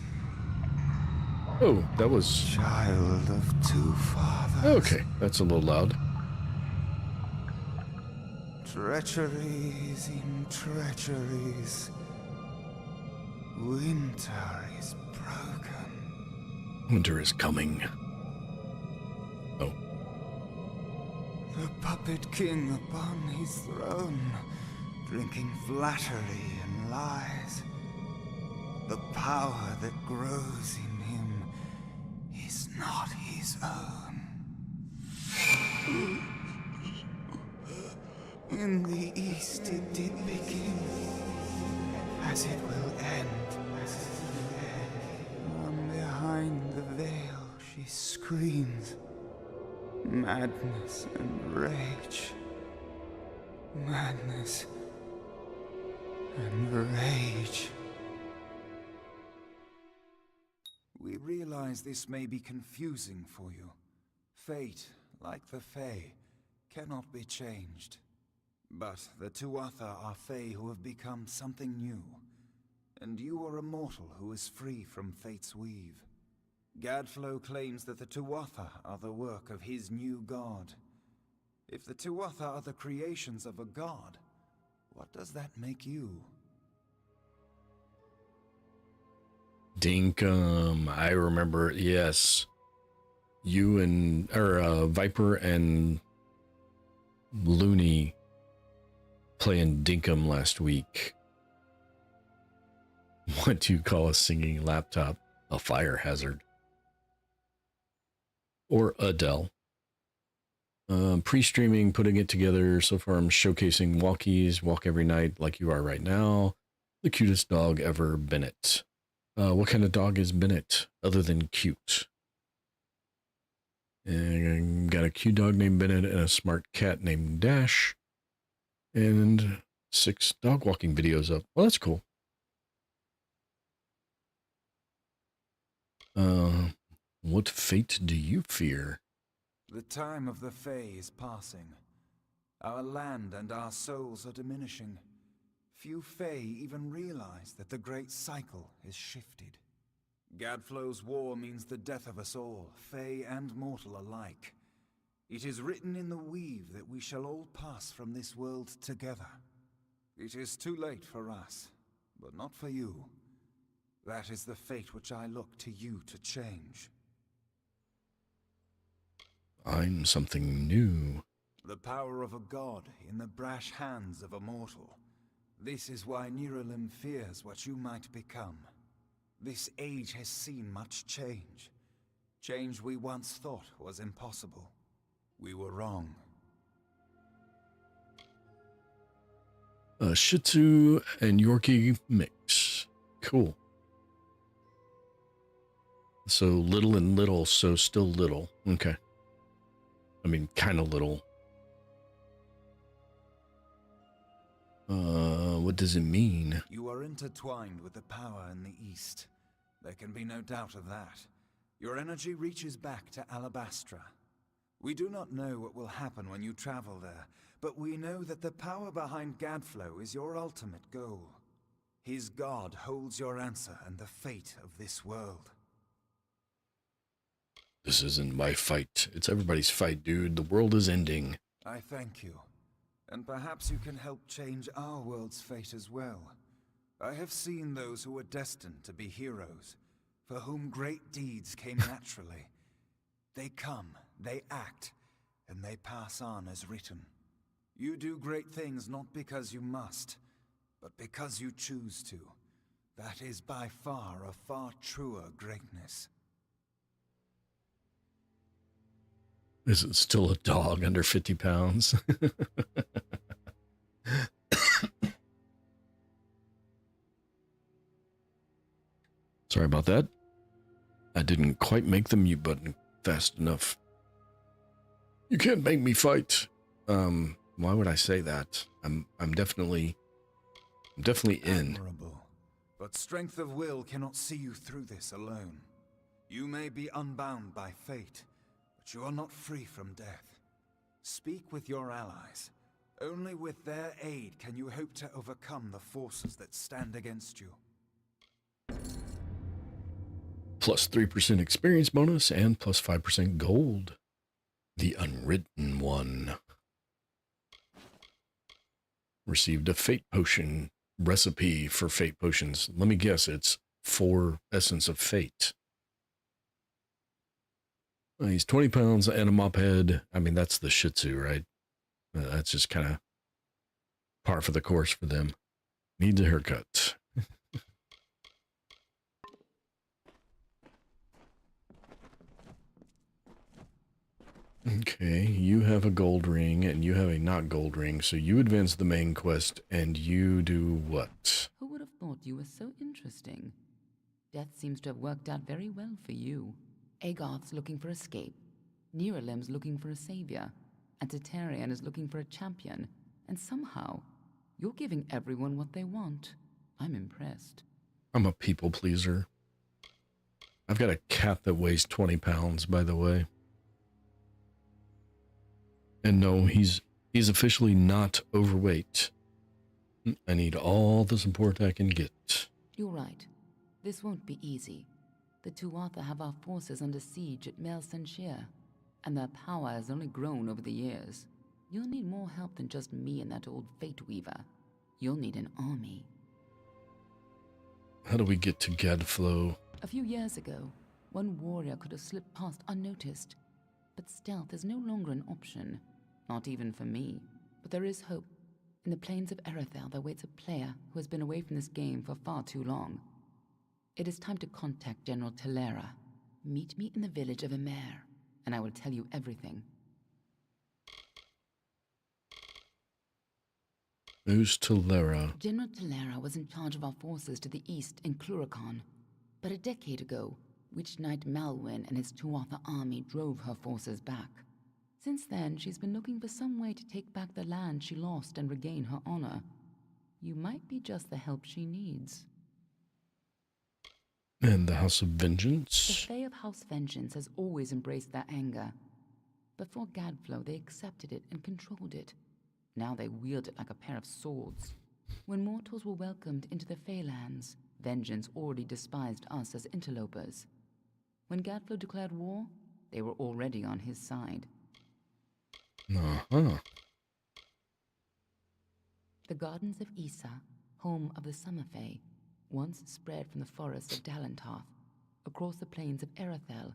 Oh, that was... child of two fathers. Okay, that's a little loud. Treacheries in treacheries. Winter is broken. Winter is coming. Oh. The puppet king upon his throne, drinking flattery and lies. The power that grows in him is not his own. In the east it did begin, as it will end. From behind the veil she screams, madness and rage. Madness and rage. We realize this may be confusing for you. Fate, like the Fae, cannot be changed. But the Tuatha are Fae who have become something new. And you are a mortal who is free from Fate's weave. Gadflow claims that the Tuatha are the work of his new god. If the Tuatha are the creations of a god, what does that make you? Dinkum. I remember, yes. You and, Viper and Looney playing Dinkum last week. What do you call a singing laptop? A fire hazard. Or Adele. Pre-streaming, putting it together. So far I'm showcasing walkies, walk every night like you are right now. The cutest dog ever, Bennett. What kind of dog is Bennett other than cute? And got a cute dog named Bennett and a smart cat named Dash. And 6 dog walking videos up. Well, that's cool. What fate do you fear? The time of the Fae is passing. Our land and our souls are diminishing. Few Fae even realize that the great cycle is shifted. Gadflow's war means the death of us all, Fae and mortal alike. It is written in the weave that we shall all pass from this world together. It is too late for us, but not for you. That is the fate which I look to you to change. I'm something new. The power of a god in the brash hands of a mortal. This is why Niralim fears what you might become. This age has seen much change. Change we once thought was impossible. We were wrong. A Shih Tzu and Yorkie mix. Cool. So little and little, so still little. Okay. I mean, kind of little. What does it mean? You are intertwined with the power in the East. There can be no doubt of that. Your energy reaches back to Alabastra. We do not know what will happen when you travel there, but we know that the power behind Gadflow is your ultimate goal. His god holds your answer and the fate of this world. This isn't my fight. It's everybody's fight, dude. The world is ending. I thank you. And perhaps you can help change our world's fate as well. I have seen those who were destined to be heroes, for whom great deeds came naturally. They come, they act, and they pass on as written. You do great things not because you must, but because you choose to. That is by far a far truer greatness. Is it still a dog under 50 pounds? Sorry about that. I didn't quite make the mute button fast enough. You can't make me fight. Why would I say that? I'm definitely in. Admirable. But strength of will cannot see you through this alone. You may be unbound by fate, but you are not free from death. Speak with your allies. Only with their aid can you hope to overcome the forces that stand against you. Plus 3% experience bonus and plus 5% gold. The Unwritten One. Received a fate potion recipe for fate potions. Let me guess, it's 4 Essence of Fate. He's 20 pounds and a mop head. I mean, that's the Shih Tzu, right? That's just kind of par for the course for them. Needs a haircut. Okay, you have a gold ring and you have a not gold ring, so you advance the main quest and you do what? Who would have thought you were so interesting? Death seems to have worked out very well for you. Agarth's looking for escape, Neuralim's looking for a savior, and Tatarian is looking for a champion, and somehow, you're giving everyone what they want. I'm impressed. I'm a people pleaser. I've got a cat that weighs 20 pounds, by the way. And no, he's officially not overweight. I need all the support I can get. You're right. This won't be easy. The Tuatha have our forces under siege at Mel Senshir, and their power has only grown over the years. You'll need more help than just me and that old Fate Weaver. You'll need an army. How do we get to Gadflow? A few years ago, one warrior could have slipped past unnoticed, but stealth is no longer an option. Not even for me. But there is hope. In the plains of Erethel, there waits a player who has been away from this game for far too long. It is time to contact General Telera. Meet me in the village of Emer, and I will tell you everything. Who's Telera? General Telera was in charge of our forces to the east in Cluracan. But a decade ago, Witch Knight Malwyn and his Tuatha army drove her forces back. Since then, she's been looking for some way to take back the land she lost and regain her honor. You might be just the help she needs. And the House of The Vengeance? Fae of House Vengeance has always embraced their anger. Before Gadflow, they accepted it and controlled it. Now they wield it like a pair of swords. When mortals were welcomed into the Faelands, Vengeance already despised us as interlopers. When Gadflow declared war, they were already on his side. Uh-huh. The Gardens of Issa, home of the Summer Fae, once spread from the forests of Dalentarth, across the plains of Erethel,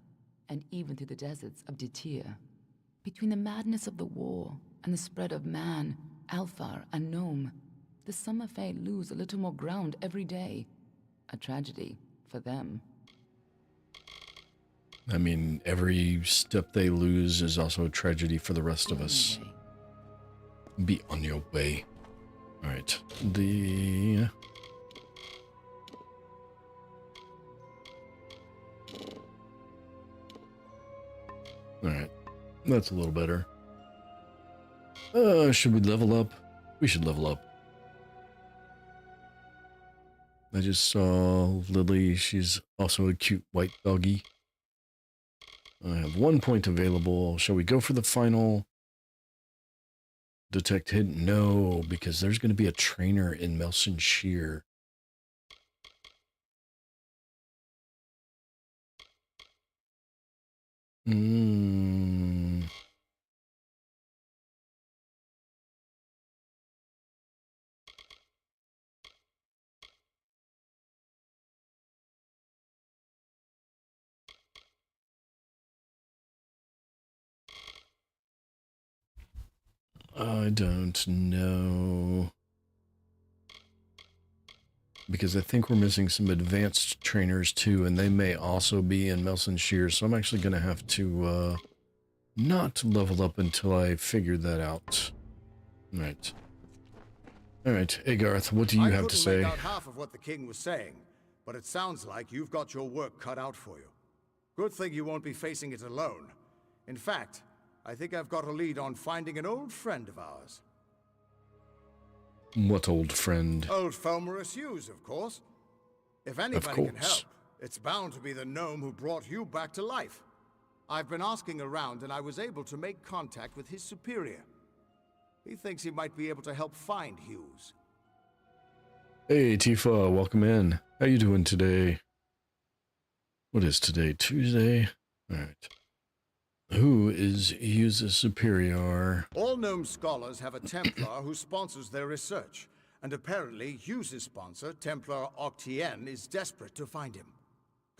and even through the deserts of Ditir. Between the madness of the war and the spread of man, Alfar, and Gnome, the Summer Fae lose a little more ground every day. A tragedy for them. I mean, every step they lose is also a tragedy for the rest of us. Anyway, Be on your way. Alright. Alright. That's a little better. Should we level up? We should level up. I just saw Lily. She's also a cute white doggy. I have 1 point available. Shall we go for the final? Detect hidden? No, because there's going to be a trainer in Melson Shear. I don't know. Because I think we're missing some advanced trainers too, and they may also be in Melson Shear, so I'm actually going to have to not level up until I figure that out. Right. Alright, hey Garth, what do you have to say? I couldn't make out half of what the king was saying, but it sounds like you've got your work cut out for you. Good thing you won't be facing it alone. In fact, I think I've got a lead on finding an old friend of ours. What old friend? Old Fomorous Hughes, of course. If anybody can help, it's bound to be the gnome who brought you back to life. I've been asking around and I was able to make contact with his superior. He thinks he might be able to help find Hughes. Hey Tifa, welcome in. How you doing today? What is today? Tuesday? Alright. Who is Hughes' superior? All gnome scholars have a Templar who sponsors their research, and apparently Hughes' sponsor, Templar Octien, is desperate to find him.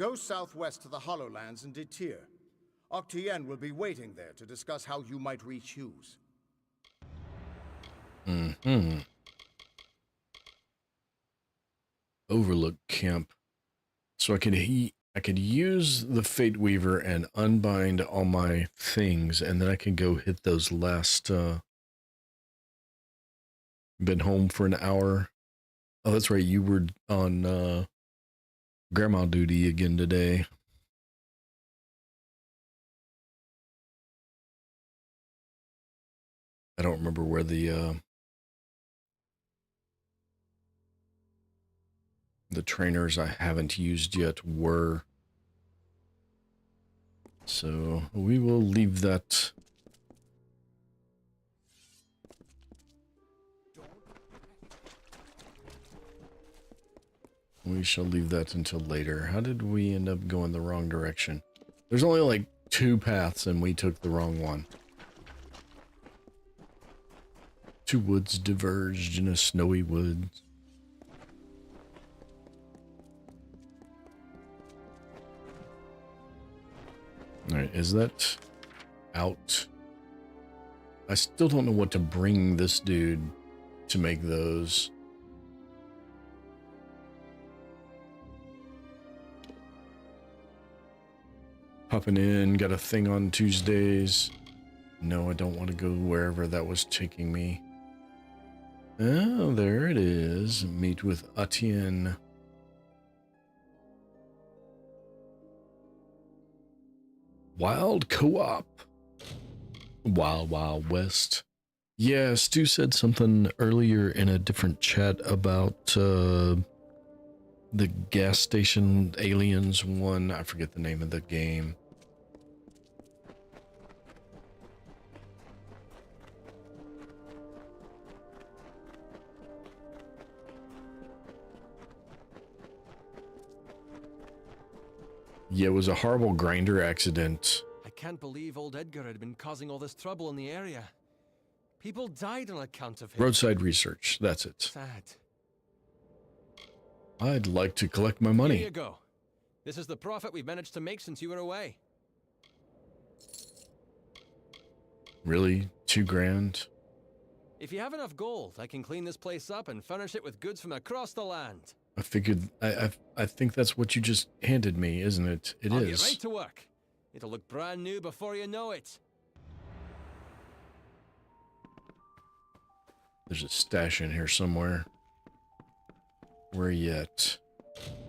Go southwest to the Hollowlands and Detir. Octien will be waiting there to discuss how you might reach Hughes. Overlook camp. So I could use the Fate Weaver and unbind all my things, and then I can go hit those last, been home for an hour. Oh, that's right, you were on, grandma duty again today. I don't remember where the trainers I haven't used yet were. So we will leave that. We shall leave that until later. How did we end up going the wrong direction? There's only like 2 paths and we took the wrong one. 2 woods diverged in a snowy woods. Alright, is that out? I still don't know what to bring this dude to make those. Popping in, got a thing on Tuesdays. No, I don't want to go wherever that was taking me. Oh, there it is. Meet with Atienne. Wild co-op. Wild Wild West. Yeah, Stu said something earlier in a different chat about the gas station aliens one. I forget the name of the game. Yeah, it was a horrible grinder accident. I can't believe old Edgar had been causing all this trouble in the area. People died on account of him. Roadside research, that's it. Sad. I'd like to collect my money. Here you go. This is the profit we've managed to make since you were away. Really? 2 grand? If you have enough gold, I can clean this place up and furnish it with goods from across the land. I figured, I think that's what you just handed me, isn't it? I'll get right to work. It'll look brand new before you know it. There's a stash in here somewhere. Where yet?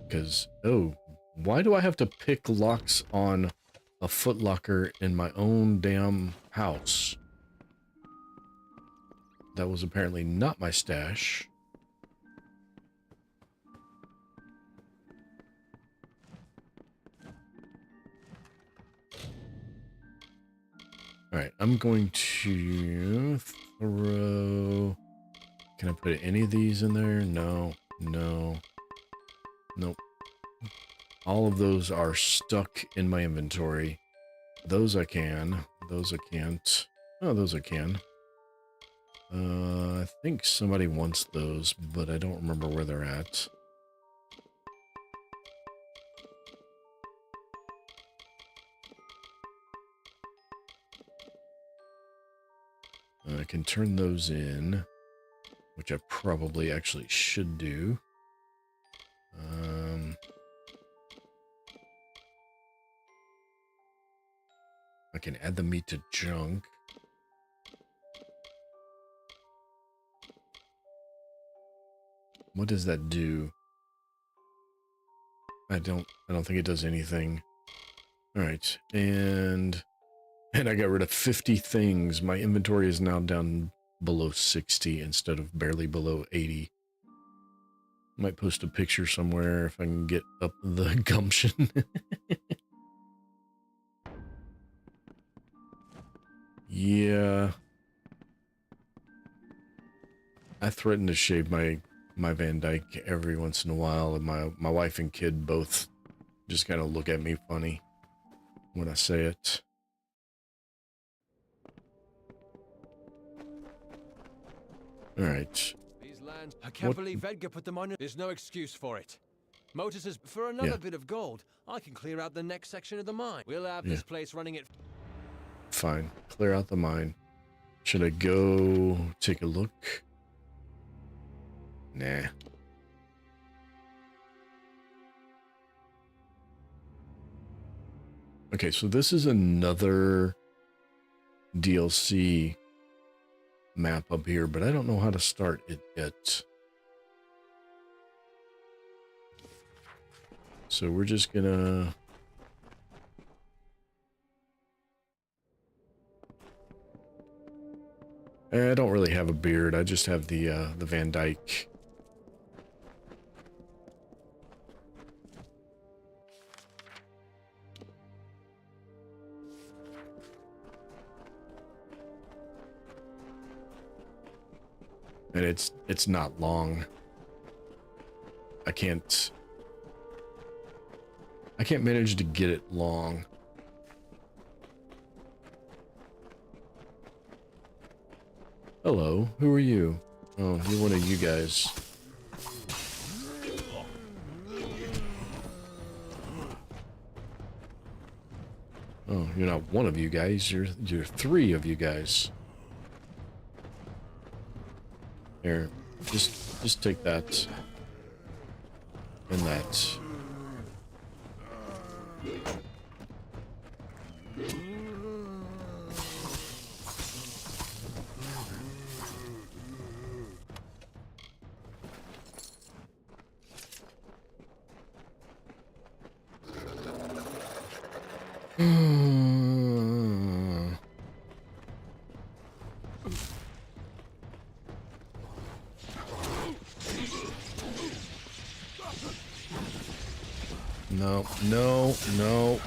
Because, oh, why do I have to pick locks on a footlocker in my own damn house? That was apparently not my stash. Alright, I'm going to throw... Can I put any of these in there? No, no, nope. All of those are stuck in my inventory. Those I can. Those I can't. Oh, those I can. I think somebody wants those, but I don't remember where they're at. I can turn those in, which I probably actually should do. I can add the meat to junk. What does that do? I don't think it does anything. All right, and I got rid of 50 things. My inventory is now down below 60 instead of barely below 80. Might post a picture somewhere if I can get up the gumption. Yeah. I threaten to shave my Van Dyke every once in a while, and my wife and kid both just kind of look at me funny when I say it. Alright. These lands, I can't believe Edgar put them on. There's no excuse for it. Motus says, for another bit of gold, I can clear out the next section of the mine. We'll have this place running it. Fine. Clear out the mine. Should I go take a look? Nah. Okay, so this is another DLC map up here, but I don't know how to start it yet. So we're just gonna... I don't really have a beard, I just have the Van Dyke. And it's not long. I can't manage to get it long. Hello, who are you? Oh, you're one of you guys. Oh, you're not one of you guys, you're three of you guys. Here, just take that. And that. No, no, no.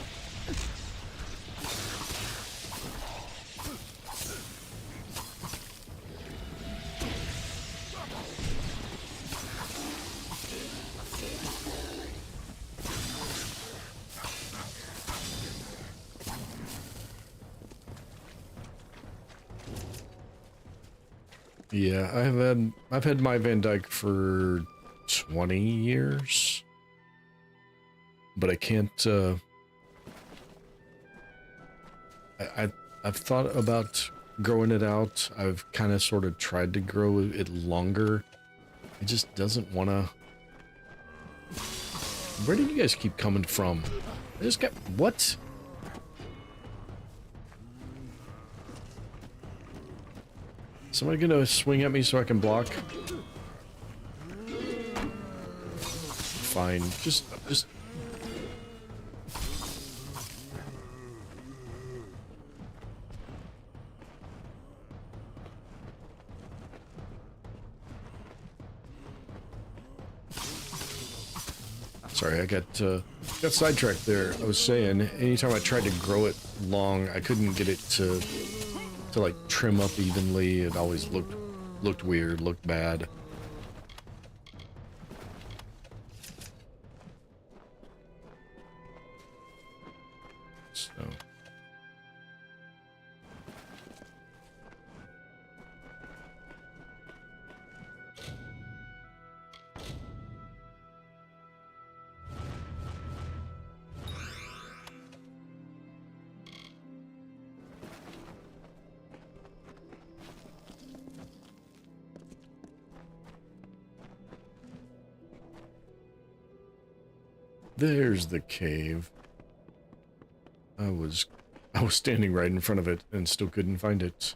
Yeah, I've had my Van Dyke for 20 years. But I can't, I've thought about growing it out. I've kind of sort of tried to grow it longer. It just doesn't want to... Where did you guys keep coming from? I just got... What? Somebody gonna swing at me so I can block? Fine, just... Sorry, I got sidetracked there. I was saying, anytime I tried to grow it long, I couldn't get it to to like trim up evenly. It always looked weird, looked bad. So there's the cave. I was standing right in front of it and still couldn't find it.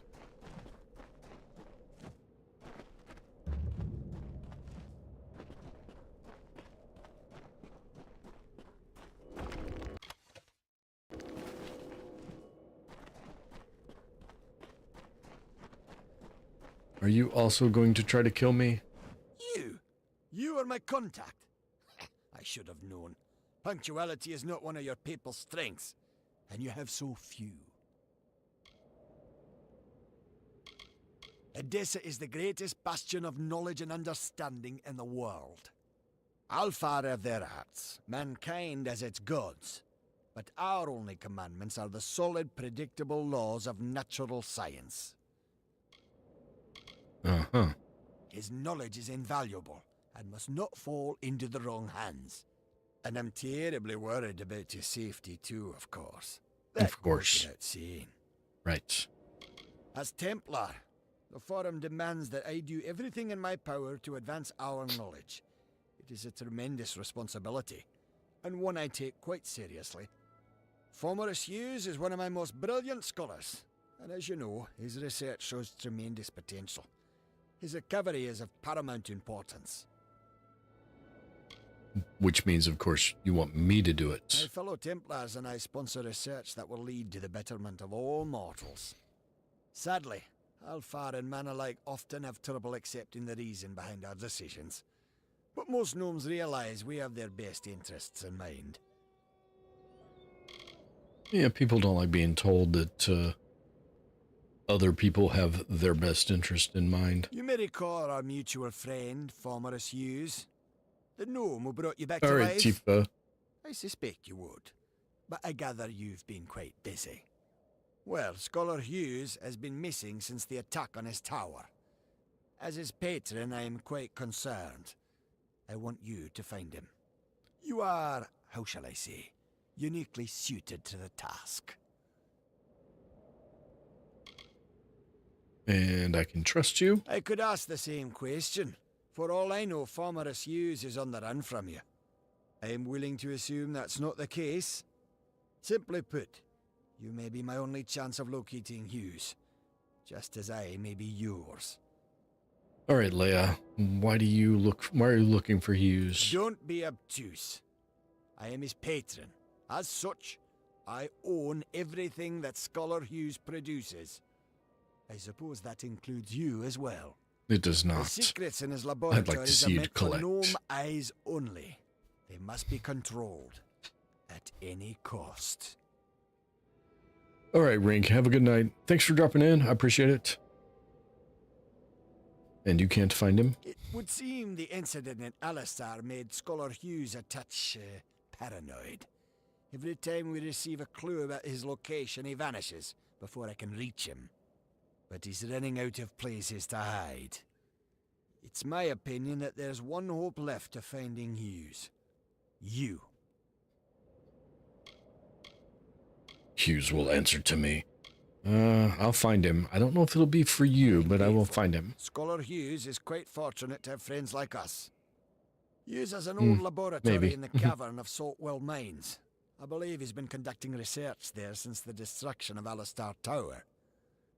Are you also going to try to kill me? You are my contact. I should have known. Punctuality is not one of your people's strengths, and you have so few. Edessa is the greatest bastion of knowledge and understanding in the world. Alfar have their arts, mankind has its gods, but our only commandments are the solid, predictable laws of natural science. Uh-huh. His knowledge is invaluable, and must not fall into the wrong hands. And I'm terribly worried about your safety too, of course. That Of course. goes without saying. Right. As Templar, the Forum demands that I do everything in my power to advance our knowledge. It is a tremendous responsibility, and one I take quite seriously. Formerus Hughes is one of my most brilliant scholars, and as you know, his research shows tremendous potential. His recovery is of paramount importance. Which means, of course, you want me to do My it. fellow Templars and I sponsor research that will lead to the betterment of all mortals. Sadly, Alfar and man alike often have trouble accepting the reason behind our decisions. But most gnomes realize we have their best interests in mind. Yeah, people don't like being told that other people have their best interest in mind. You may recall our mutual friend, Formerus Hughes. The gnome who brought you back All to right, life? Tifa. I suspect you would, but I gather you've been quite busy. Well, Scholar Hughes has been missing since the attack on his tower. As his patron, I am quite concerned. I want you to find him. You are, how shall I say, uniquely suited to the task. And I can trust you? I could ask the same question. For all I know, Formerus Hughes is on the run from you. I am willing to assume that's not the case. Simply put, you may be my only chance of locating Hughes, just as I may be yours. All right, Leia. Why are you looking for Hughes? Don't be obtuse. I am his patron. As such, I own everything that Scholar Hughes produces. I suppose that includes you as well. It does The not. secrets in his I'd like to laboratories see are you meant for collect. gnome eyes only. They must be controlled at any cost. All right, Rink. Have a good night. Thanks for dropping in. I appreciate it. And you can't find him? It would seem the incident in Alistar made Scholar Hughes a touch paranoid. Every time we receive a clue about his location, he vanishes before I can reach him. But he's running out of places to hide. It's my opinion that there's one hope left of finding Hughes. You. Hughes will answer to me. I'll find him. I don't know if it'll be for you, but I will find him. Scholar Hughes is quite fortunate to have friends like us. Hughes has an old laboratory maybe. in the cavern of Saltwell Mines. I believe he's been conducting research there since the destruction of Alistar Tower.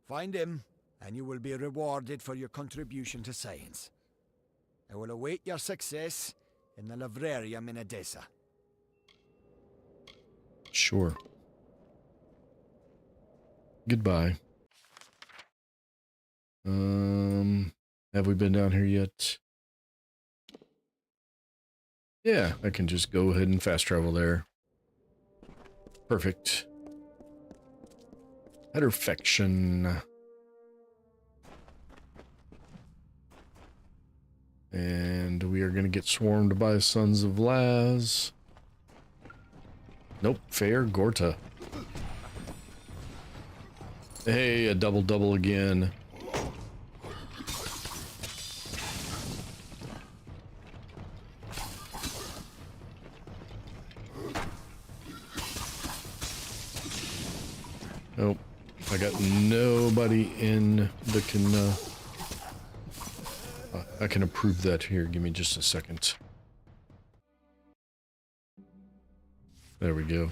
Find him, and you will be rewarded for your contribution to science. I will await your success in the Librarium in Edessa. Sure. Goodbye. Have we been down here yet? Yeah, I can just go ahead and fast travel there. Perfect. Perfection. And we are going to get swarmed by Sons of Laz. Nope, Fair Gorta. Hey, a double again. Nope, I got nobody in that I can approve that here. Give me just a second. There we go.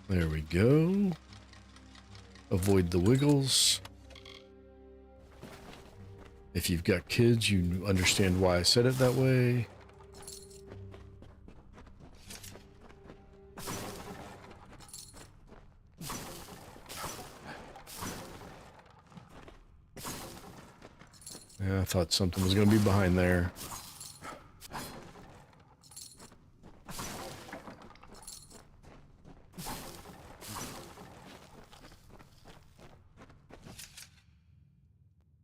There we go. Avoid the wiggles. If you've got kids, you understand why I said it that way. Yeah, I thought something was going to be behind there.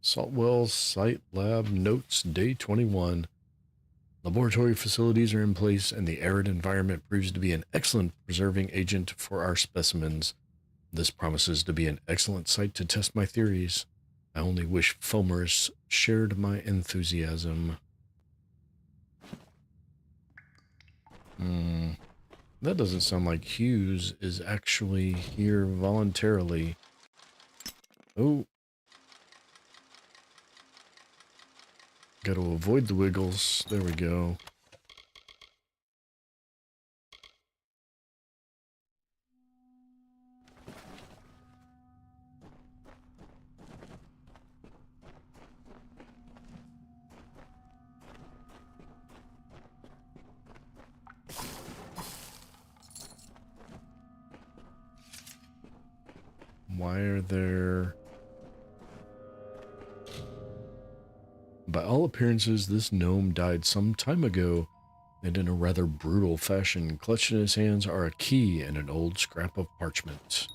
Saltwell Site Lab Notes Day 21. Laboratory facilities are in place and the arid environment proves to be an excellent preserving agent for our specimens. This promises to be an excellent site to test my theories. I only wish Fomers shared my enthusiasm. That doesn't sound like Hughes is actually here voluntarily. Oh. Got to avoid the wiggles. There we go. Why are there... By all appearances, this gnome died some time ago, and in a rather brutal fashion. Clutched in his hands are a key and an old scrap of parchment.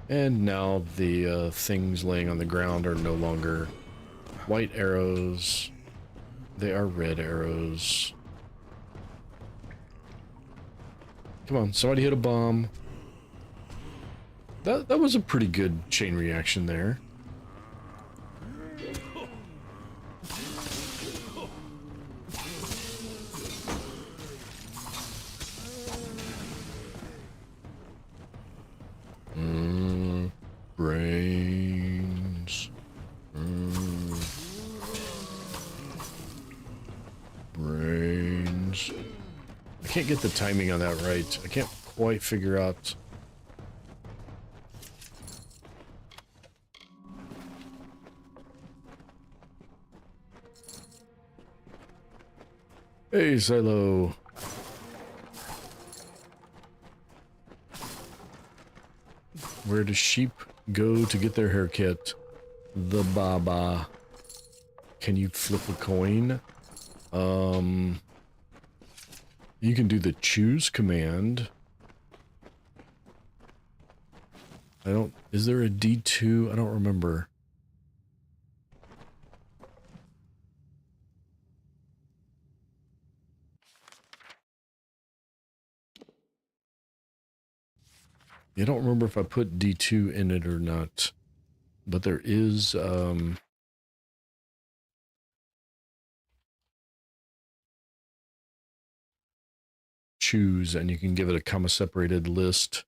And now the things laying on the ground are no longer white arrows. They are red arrows. Come on, somebody hit a bomb. That was a pretty good chain reaction there. Brains. Brains. I can't get the timing on that right. I can't quite figure out. Hey, Silo. Where do sheep go to get their haircut? The Baba. Can you flip a coin? You can do the choose command. Is there a D2? I don't remember. I don't remember if I put D2 in it or not, but there is, choose, and you can give it a comma-separated list.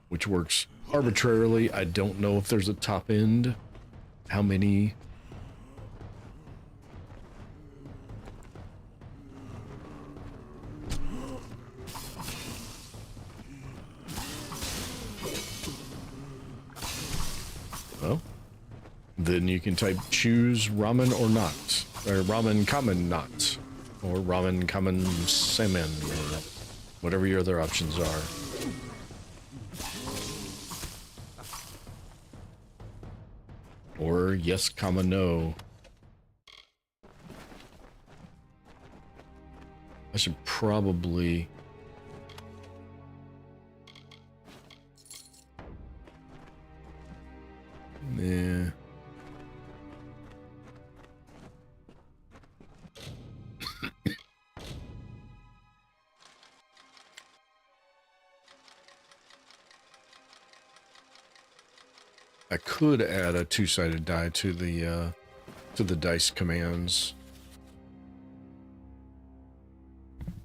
Which works arbitrarily. I don't know if there's a top end. How many? then you can type choose ramen or not, or ramen common not, or ramen common salmon, or whatever your other options are. Or yes, comma no. I should probably... Nah. I could add a two-sided die to the dice commands.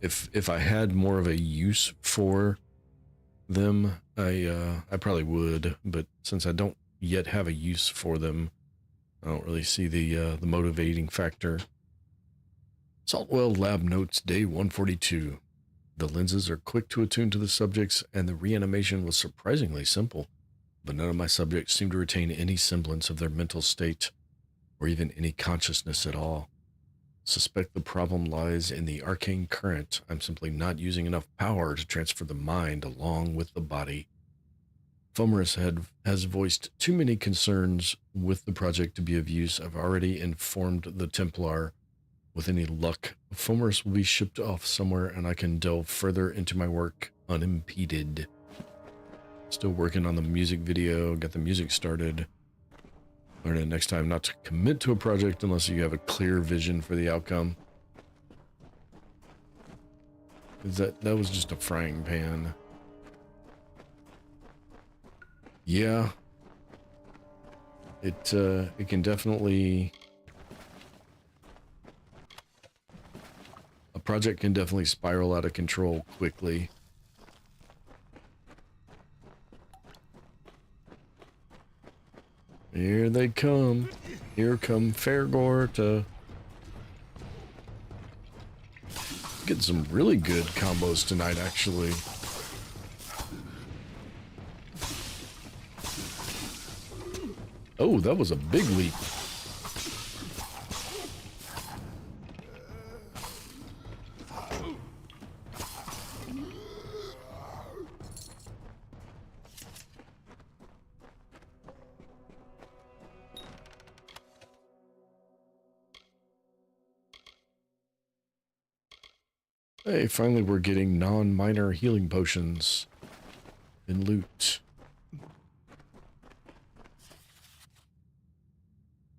If I had more of a use for them, I probably would, but since I don't yet have a use for them, I don't really see the motivating factor. Saltwell Lab Notes, Day 142. The lenses are quick to attune to the subjects, and the reanimation was surprisingly simple, but none of my subjects seemed to retain any semblance of their mental state, or even any consciousness at all. Suspect the problem lies in the arcane current. I'm simply not using enough power to transfer the mind along with the body. Fomorus has voiced too many concerns with the project to be of use. I've already informed the Templar. With any luck, Fomorus will be shipped off somewhere and I can delve further into my work unimpeded. Still working on the music video, got the music started. Learn next time not to commit to a project unless you have a clear vision for the outcome. That was just a frying pan. Yeah. It can definitely... A project can definitely spiral out of control quickly. Here they come. Here come Fairgore to get some really good combos tonight, actually. Oh, that was a big leap. Hey, finally we're getting non-minor healing potions in loot.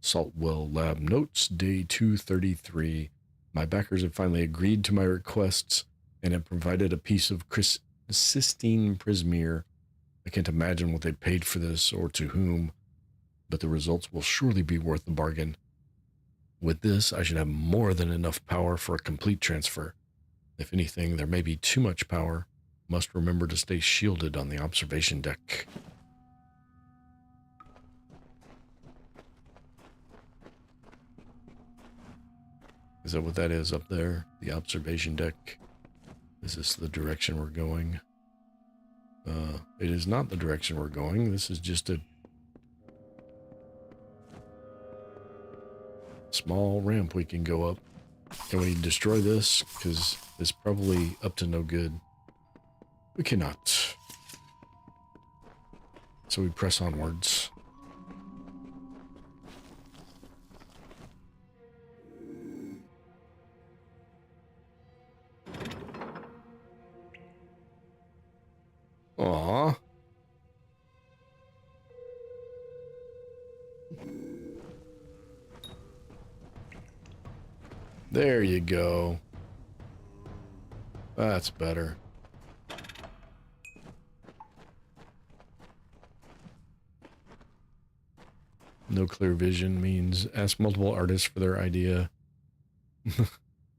Saltwell Lab Notes, Day 233. My backers have finally agreed to my requests and have provided a piece of Sistine Prismere. I can't imagine what they paid for this or to whom, but the results will surely be worth the bargain. With this, I should have more than enough power for a complete transfer. If anything, there may be too much power. Must remember to stay shielded on the observation deck. Is that what that is up there? The observation deck? Is this the direction we're going? It is not the direction we're going. This is just a small ramp we can go up. Can we destroy this? Because it's probably up to no good. We cannot. So we press onwards. Aww. There you go. That's better. No clear vision means ask multiple artists for their idea.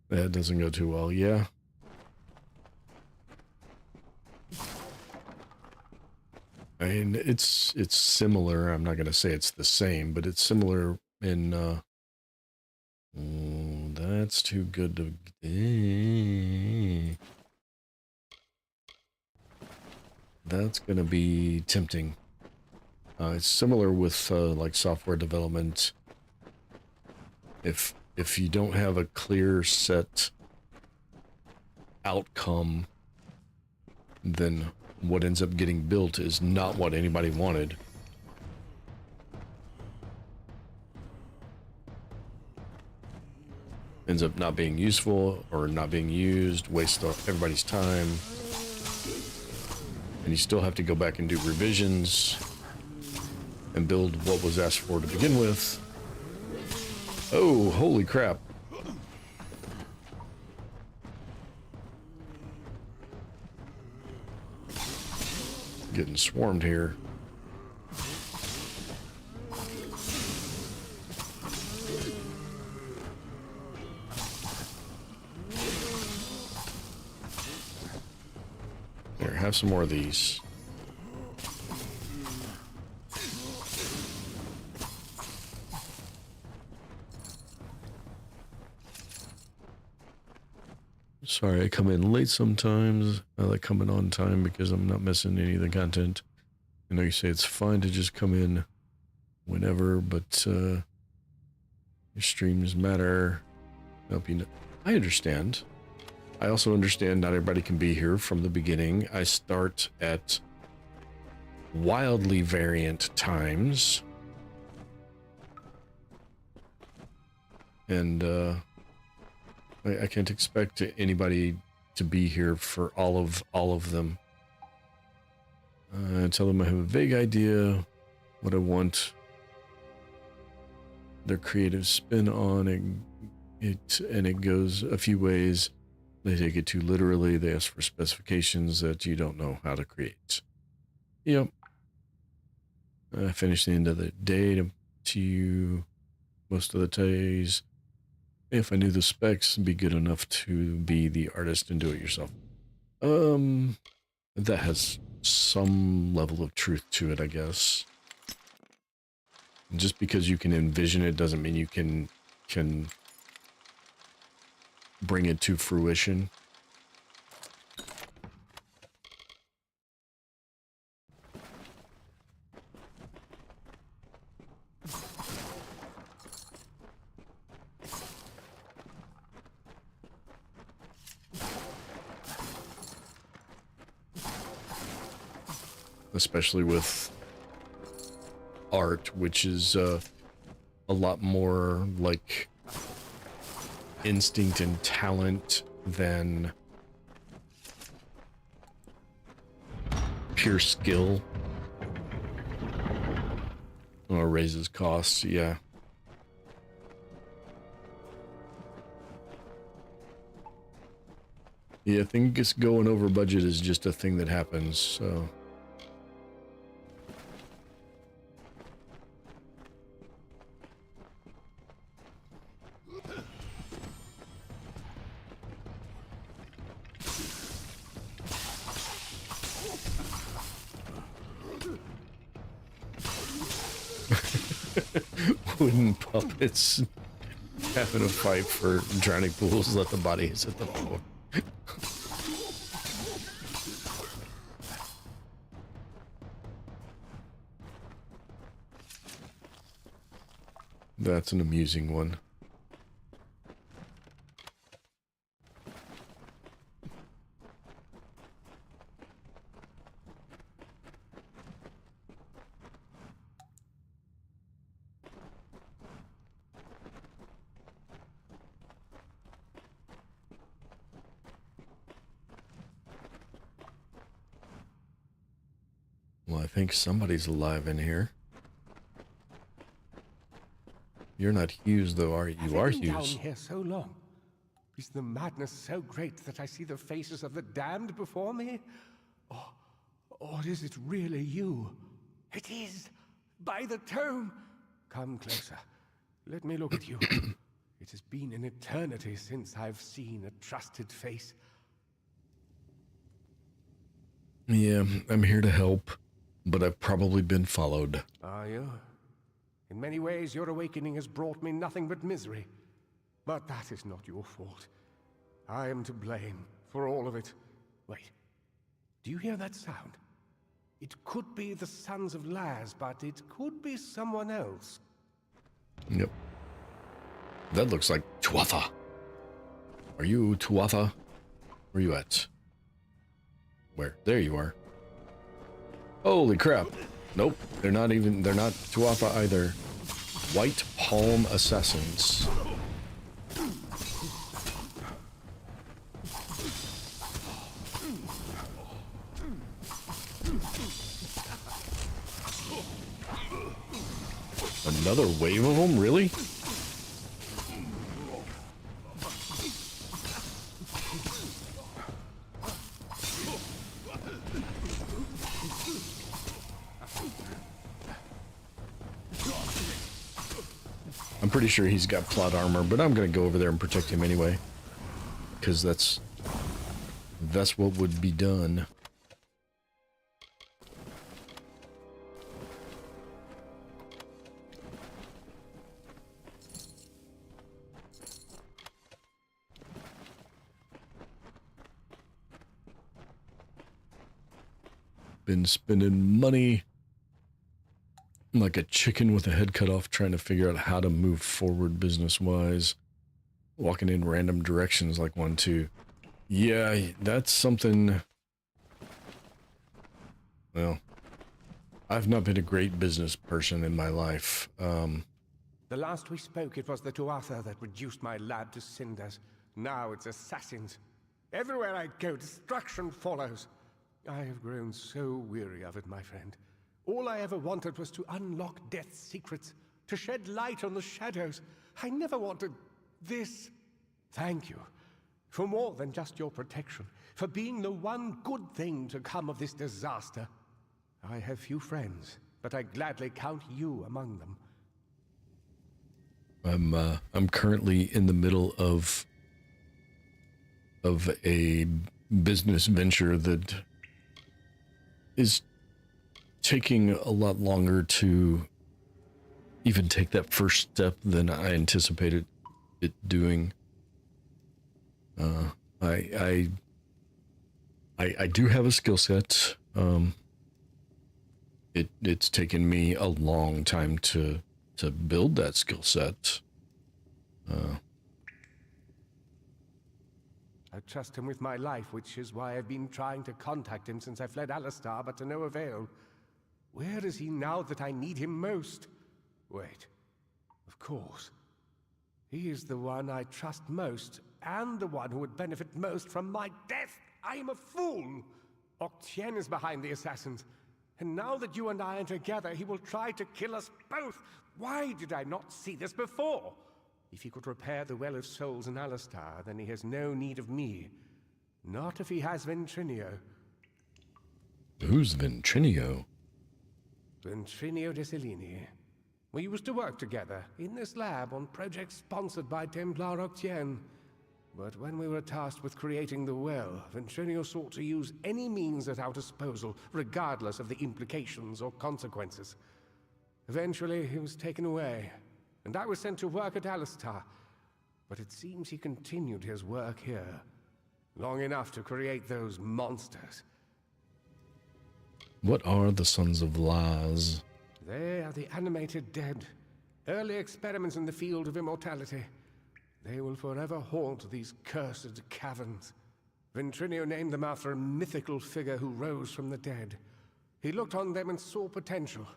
That doesn't go too well, yeah. I mean, it's similar. I'm not going to say it's the same, but it's similar in, that's too good to... That's going to be tempting. It's similar with like software development. If you don't have a clear set outcome, then what ends up getting built is not what anybody wanted. Ends up not being useful or not being used, waste everybody's time. And you still have to go back and do revisions and build what was asked for to begin with. Oh, holy crap. Getting swarmed here. There, have some more of these. Sorry, I come in late sometimes. I like coming on time because I'm not missing any of the content. I know you say it's fine to just come in whenever, but your streams matter. Help you know. I understand. I also understand not everybody can be here from the beginning. I start at wildly variant times. And I can't expect anybody to be here for all of them. Tell them I have a vague idea what I want their creative spin on it, and it goes a few ways. They take it too literally. They ask for specifications that you don't know how to create. Yep. I finish the end of the day to you most of the days. If I knew the specs, it'd be good enough to be the artist and do it yourself. That has some level of truth to it, I guess. Just because you can envision it doesn't mean you can bring it to fruition. Especially with art, which is a lot more like instinct and talent than pure skill. Oh, raises costs, yeah. Yeah, I think it's going over budget is just a thing that happens, so... Wooden puppets having a fight for drowning pools, let the bodies hit the floor. That's an amusing one. Well, I think somebody's alive in here. You're not Hughes, though, are you? You are Have I been Hughes. down here so long? Is the madness so great that I see the faces of the damned before me? Or is it really you? It is! By the tome! Come closer. Let me look at you. It has been an eternity since I've seen a trusted face. Yeah, I'm here to help, but I've probably been followed. Are you? In many ways, your awakening has brought me nothing but misery. But that is not your fault. I am to blame for all of it. Wait, do you hear that sound? It could be the Sons of Laz, but it could be someone else. Yep. That looks like Tuatha. Are you Tuatha? Where are you at? Where? There you are. Holy crap. Nope. They're not Tuatha either. White Palm Assassins. Another wave of them? Really? I'm pretty sure he's got plot armor, but I'm gonna go over there and protect him anyway. Because that's what would be done. Been spending money like a chicken with a head cut off, trying to figure out how to move forward business-wise. Walking in random directions like 1-2. Yeah, that's something... Well, I've not been a great business person in my life. The last we spoke, it was the Tuatha that reduced my lab to cinders. Now it's assassins. Everywhere I go, destruction follows. I have grown so weary of it, my friend. All I ever wanted was to unlock death's secrets, to shed light on the shadows. I never wanted this. Thank you for more than just your protection, for being the one good thing to come of this disaster. I have few friends, but I gladly count you among them. I'm currently in the middle of a business venture that is taking a lot longer to even take that first step than I anticipated it doing. I do have a skill set. It's taken me a long time to build that skill set. I trust him with my life, which is why I've been trying to contact him since I fled Alistar, but to no avail. Where is he now that I need him most? Wait, of course. He is the one I trust most, and the one who would benefit most from my death. I am a fool! Octien is behind the assassins, and now that you and I are together, he will try to kill us both. Why did I not see this before? If he could repair the Well of Souls in Alistar, then he has no need of me. Not if he has Ventrinio. Who's Ventrinio? Ventrinio de Cellini. We used to work together in this lab on projects sponsored by Templar Octien. But when we were tasked with creating the well, Ventrinio sought to use any means at our disposal, regardless of the implications or consequences. Eventually, he was taken away, and I was sent to work at Alistar. But it seems he continued his work here, long enough to create those monsters. What are the Sons of Laz? They are the animated dead. Early experiments in the field of immortality. They will forever haunt these cursed caverns. Ventrinio named them after a mythical figure who rose from the dead. He looked on them and saw potential.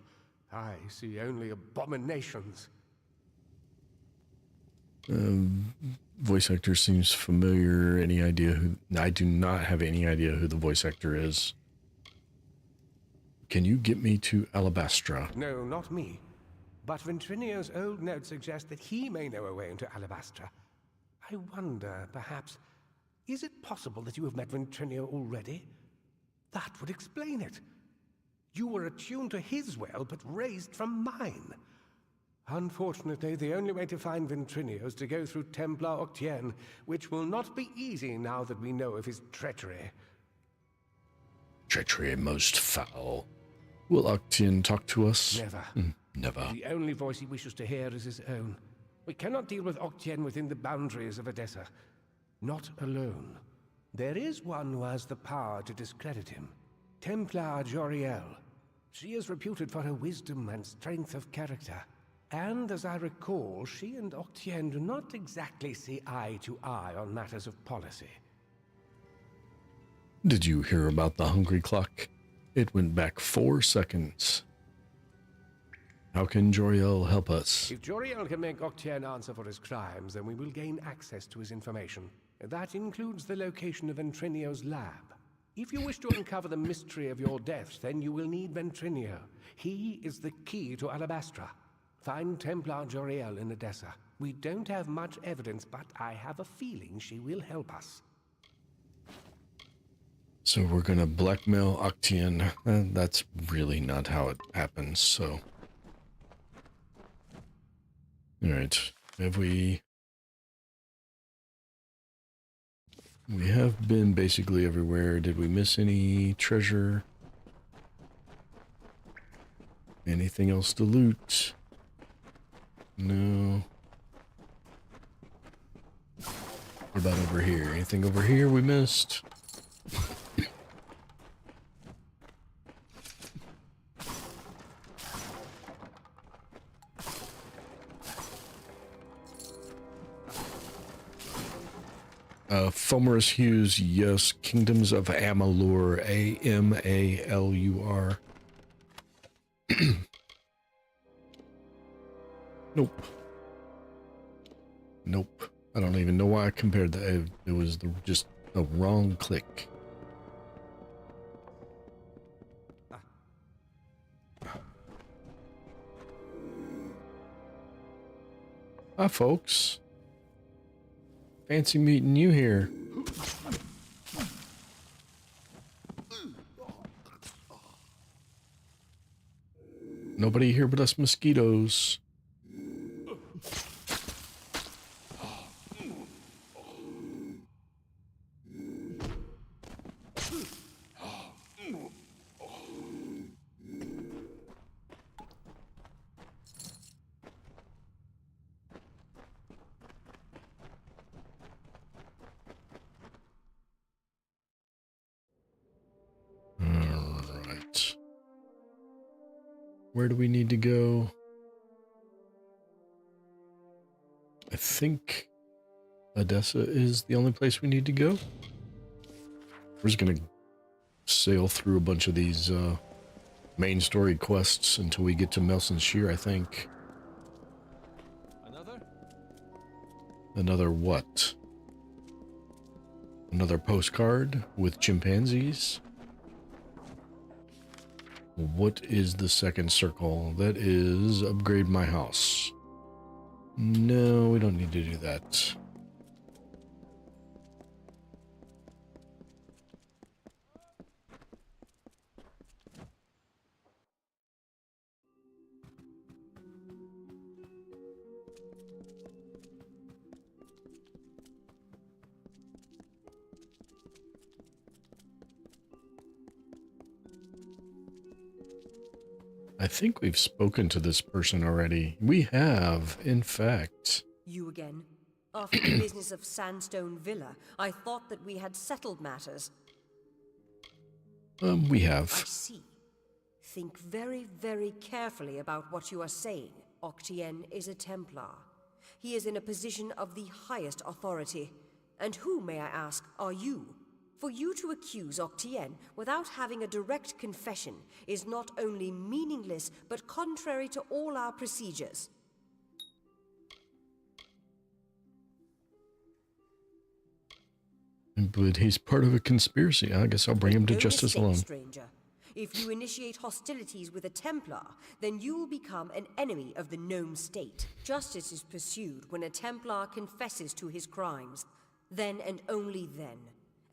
I see only abominations. Voice actor seems familiar. Any idea who? I do not have any idea who the voice actor is. Can you get me to Alabastra? No, not me. But Ventrinio's old notes suggest that he may know a way into Alabastra. I wonder, perhaps, is it possible that you have met Ventrinio already? That would explain it. You were attuned to his well, but raised from mine. Unfortunately, the only way to find Ventrinio is to go through Templar Octien, which will not be easy now that we know of his treachery. Treachery most foul. Will Octien talk to us? Never. Never. The only voice he wishes to hear is his own. We cannot deal with Octien within the boundaries of Edessa. Not alone. There is one who has the power to discredit him. Templar Joriel. She is reputed for her wisdom and strength of character. And as I recall, she and Octien do not exactly see eye to eye on matters of policy. Did you hear about the hungry clock? It went back 4 seconds. How can Joriel help us? If Joriel can make Octien answer for his crimes, then we will gain access to his information. That includes the location of Ventrinio's lab. If you wish to uncover the mystery of your deaths, then you will need Ventrinio. He is the key to Alabastra. Find Templar Joriel in Edessa. We don't have much evidence, but I have a feeling she will help us. So we're gonna blackmail Octien. That's really not how it happens, so... Alright, have we... We have been basically everywhere. Did we miss any treasure? Anything else to loot? No. What about over here? Anything over here we missed? Fulmerus Hughes, yes. Kingdoms of Amalur, A-M-A-L-U-R. Nope. Nope. I don't even know why I compared that. It was just a wrong click. Hi, folks. Fancy meeting you here. Nobody here but us mosquitoes. Where do we need to go? I think Edessa is the only place we need to go. We're just gonna sail through a bunch of these main story quests until we get to Melson's Shear, I think. Another what? Another postcard with chimpanzees? What is the second circle? That is upgrade my house. No, we don't need to do that. I think we've spoken to this person already. We have, in fact. You again? After the business of Sandstone Villa, I thought that we had settled matters. We have. I see. Think very, very carefully about what you are saying. Octien is a Templar. He is in a position of the highest authority. And who, may I ask, are you? For you to accuse Octien without having a direct confession is not only meaningless, but contrary to all our procedures. But he's part of a conspiracy. I guess I'll bring him to justice alone. Stranger. If you initiate hostilities with a Templar, then you will become an enemy of the Gnome state. Justice is pursued when a Templar confesses to his crimes. Then and only then.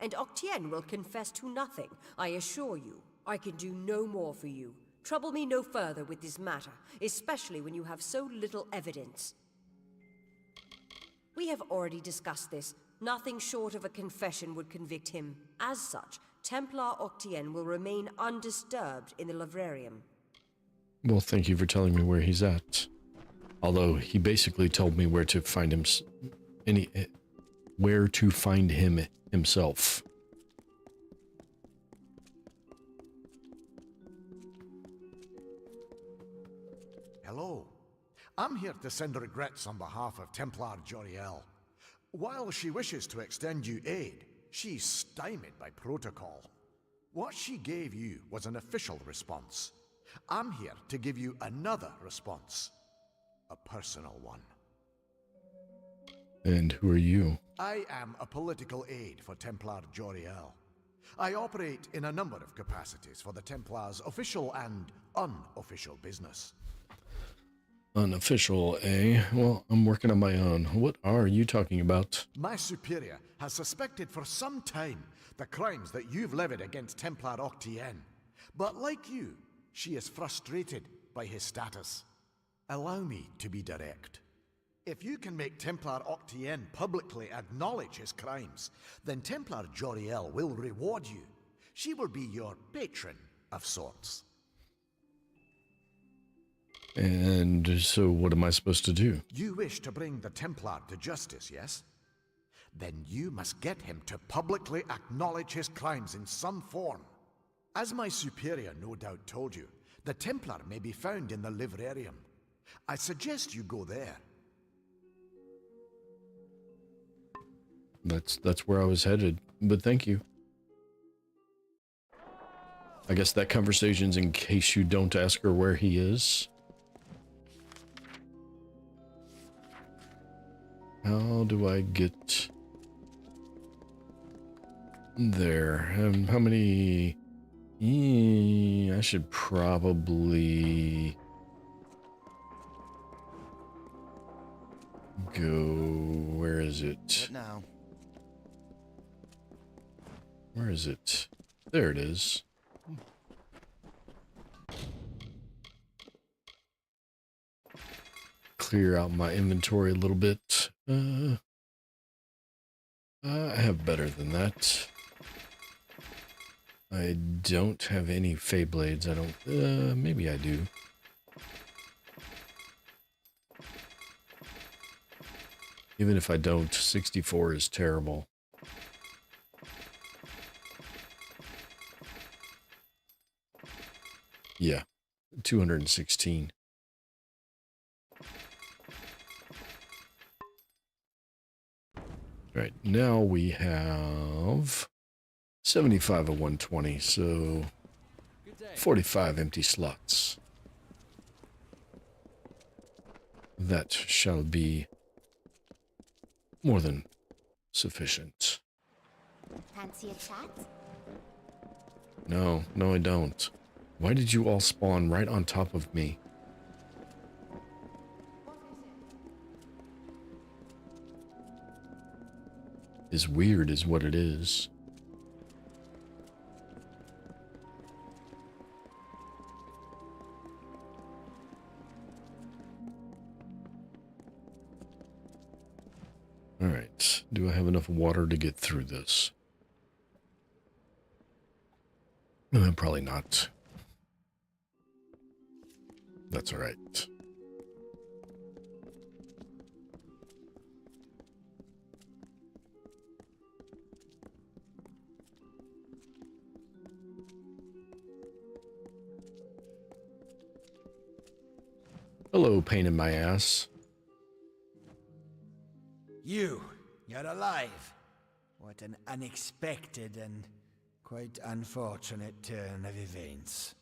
And Octien will confess to nothing, I assure you. I can do no more for you. Trouble me no further with this matter, especially when you have so little evidence. We have already discussed this. Nothing short of a confession would convict him. As such, Templar Octien will remain undisturbed in the Livrarium. Well, thank you for telling me where he's at. Although he basically told me where to find him, where to find him himself. I'm here to send regrets on behalf of Templar Joriel. While she wishes to extend you aid, she's stymied by protocol. What she gave you was an official response. I'm here to give you another response. A personal one. And who are you? I am a political aide for Templar Joriel. I operate in a number of capacities for the Templars' official and unofficial business. Unofficial, eh? Well, I'm working on my own. What are you talking about? My superior has suspected for some time the crimes that you've levied against Templar Octien. But like you, she is frustrated by his status. Allow me to be direct. If you can make Templar Octien publicly acknowledge his crimes, then Templar Joriel will reward you. She will be your patron of sorts. And so what am I supposed to do? You wish to bring the Templar to justice, yes? Then you must get him to publicly acknowledge his crimes in some form. As my superior no doubt told you, the Templar may be found in the Livrarium. I suggest you go there. That's where I was headed, but thank you. I guess that conversation's in case you don't ask her where he is. How do I get there? How many? I should probably go. Where is it? What now? Where is it? There it is. Clear out my inventory a little bit. I have better than that. I don't have any Fey Blades. I don't. Maybe I do. Even if I don't, 64 is terrible. Yeah, 216. Right, now we have 75 of 120, so 45 empty slots. That shall be more than sufficient. Fancy a chat? No, I don't. Why did you all spawn right on top of me? Is weird is what it is. All right, do I have enough water to get through this? Probably not. That's all right. Hello, pain in my ass. You're alive. What an unexpected and quite unfortunate turn of events.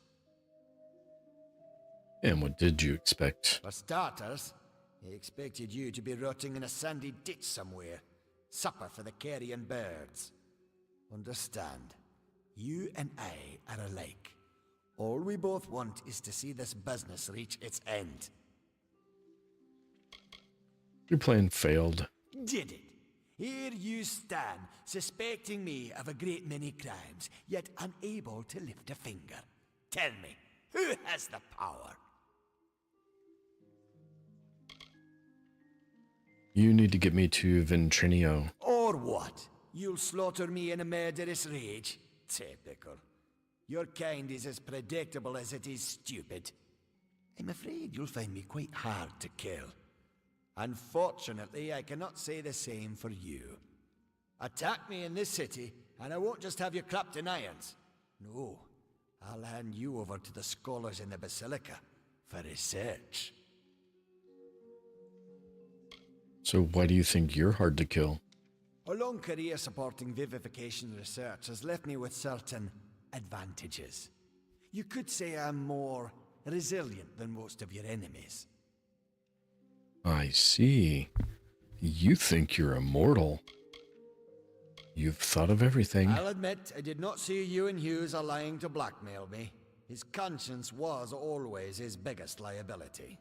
And what did you expect? For starters, I expected you to be rotting in a sandy ditch somewhere. Supper for the carrion birds. Understand, you and I are alike. All we both want is to see this business reach its end. Your plan failed. Did it? Here you stand, suspecting me of a great many crimes, yet unable to lift a finger. Tell me, who has the power? You need to get me to Ventrinio. Or what? You'll slaughter me in a murderous rage? Typical. Your kind is as predictable as it is stupid. I'm afraid you'll find me quite hard to kill. Unfortunately, I cannot say the same for you. Attack me in this city, and I won't just have you clapped in irons. No, I'll hand you over to the scholars in the Basilica for research. So why do you think you're hard to kill? A long career supporting vivification research has left me with certain advantages. You could say I'm more resilient than most of your enemies. I see. You think you're immortal. You've thought of everything. I'll admit, I did not see Ewan Hughes lying to blackmail me. His conscience was always his biggest liability.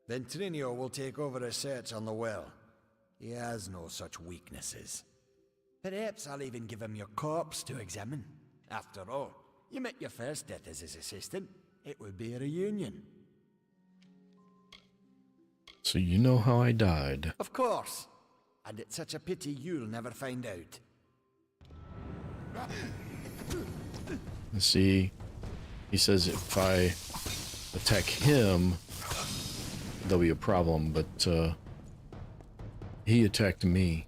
Then Trinio will take over research on the well. He has no such weaknesses. Perhaps I'll even give him your corpse to examine. After all, you met your first death as his assistant. It would be a reunion. So you know how I died. Of course. And it's such a pity you'll never find out. See, he says if I attack him, there'll be a problem, but he attacked me.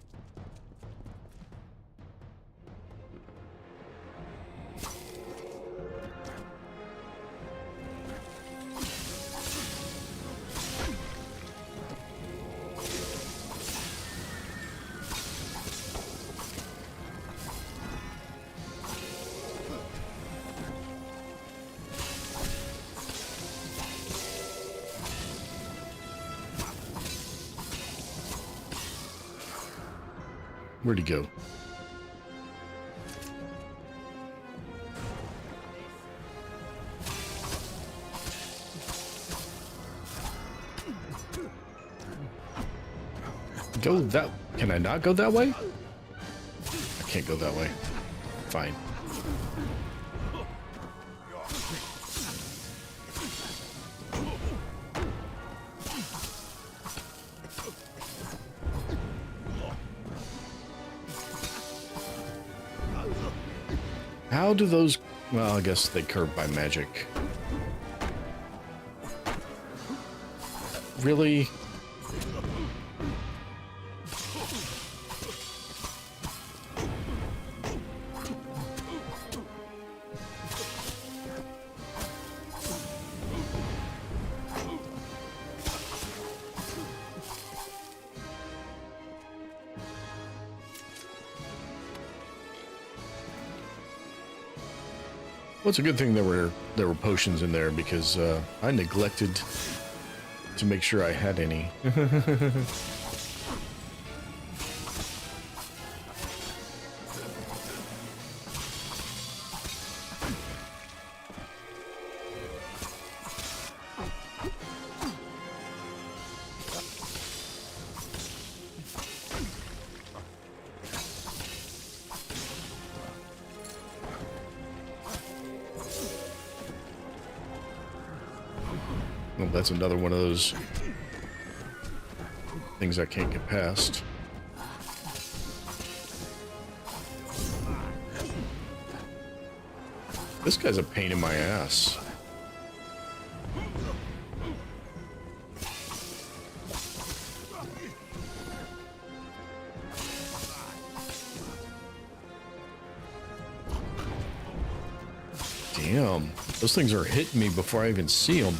Where'd he go? Go that... Can I not go that way? I can't go that way. Fine. How do those... Well, I guess they curve by magic. Really? Well, it's a good thing there were potions in there because I neglected to make sure I had any. Well, that's another one of those things I can't get past. This guy's a pain in my ass. Damn, those things are hitting me before I even see them.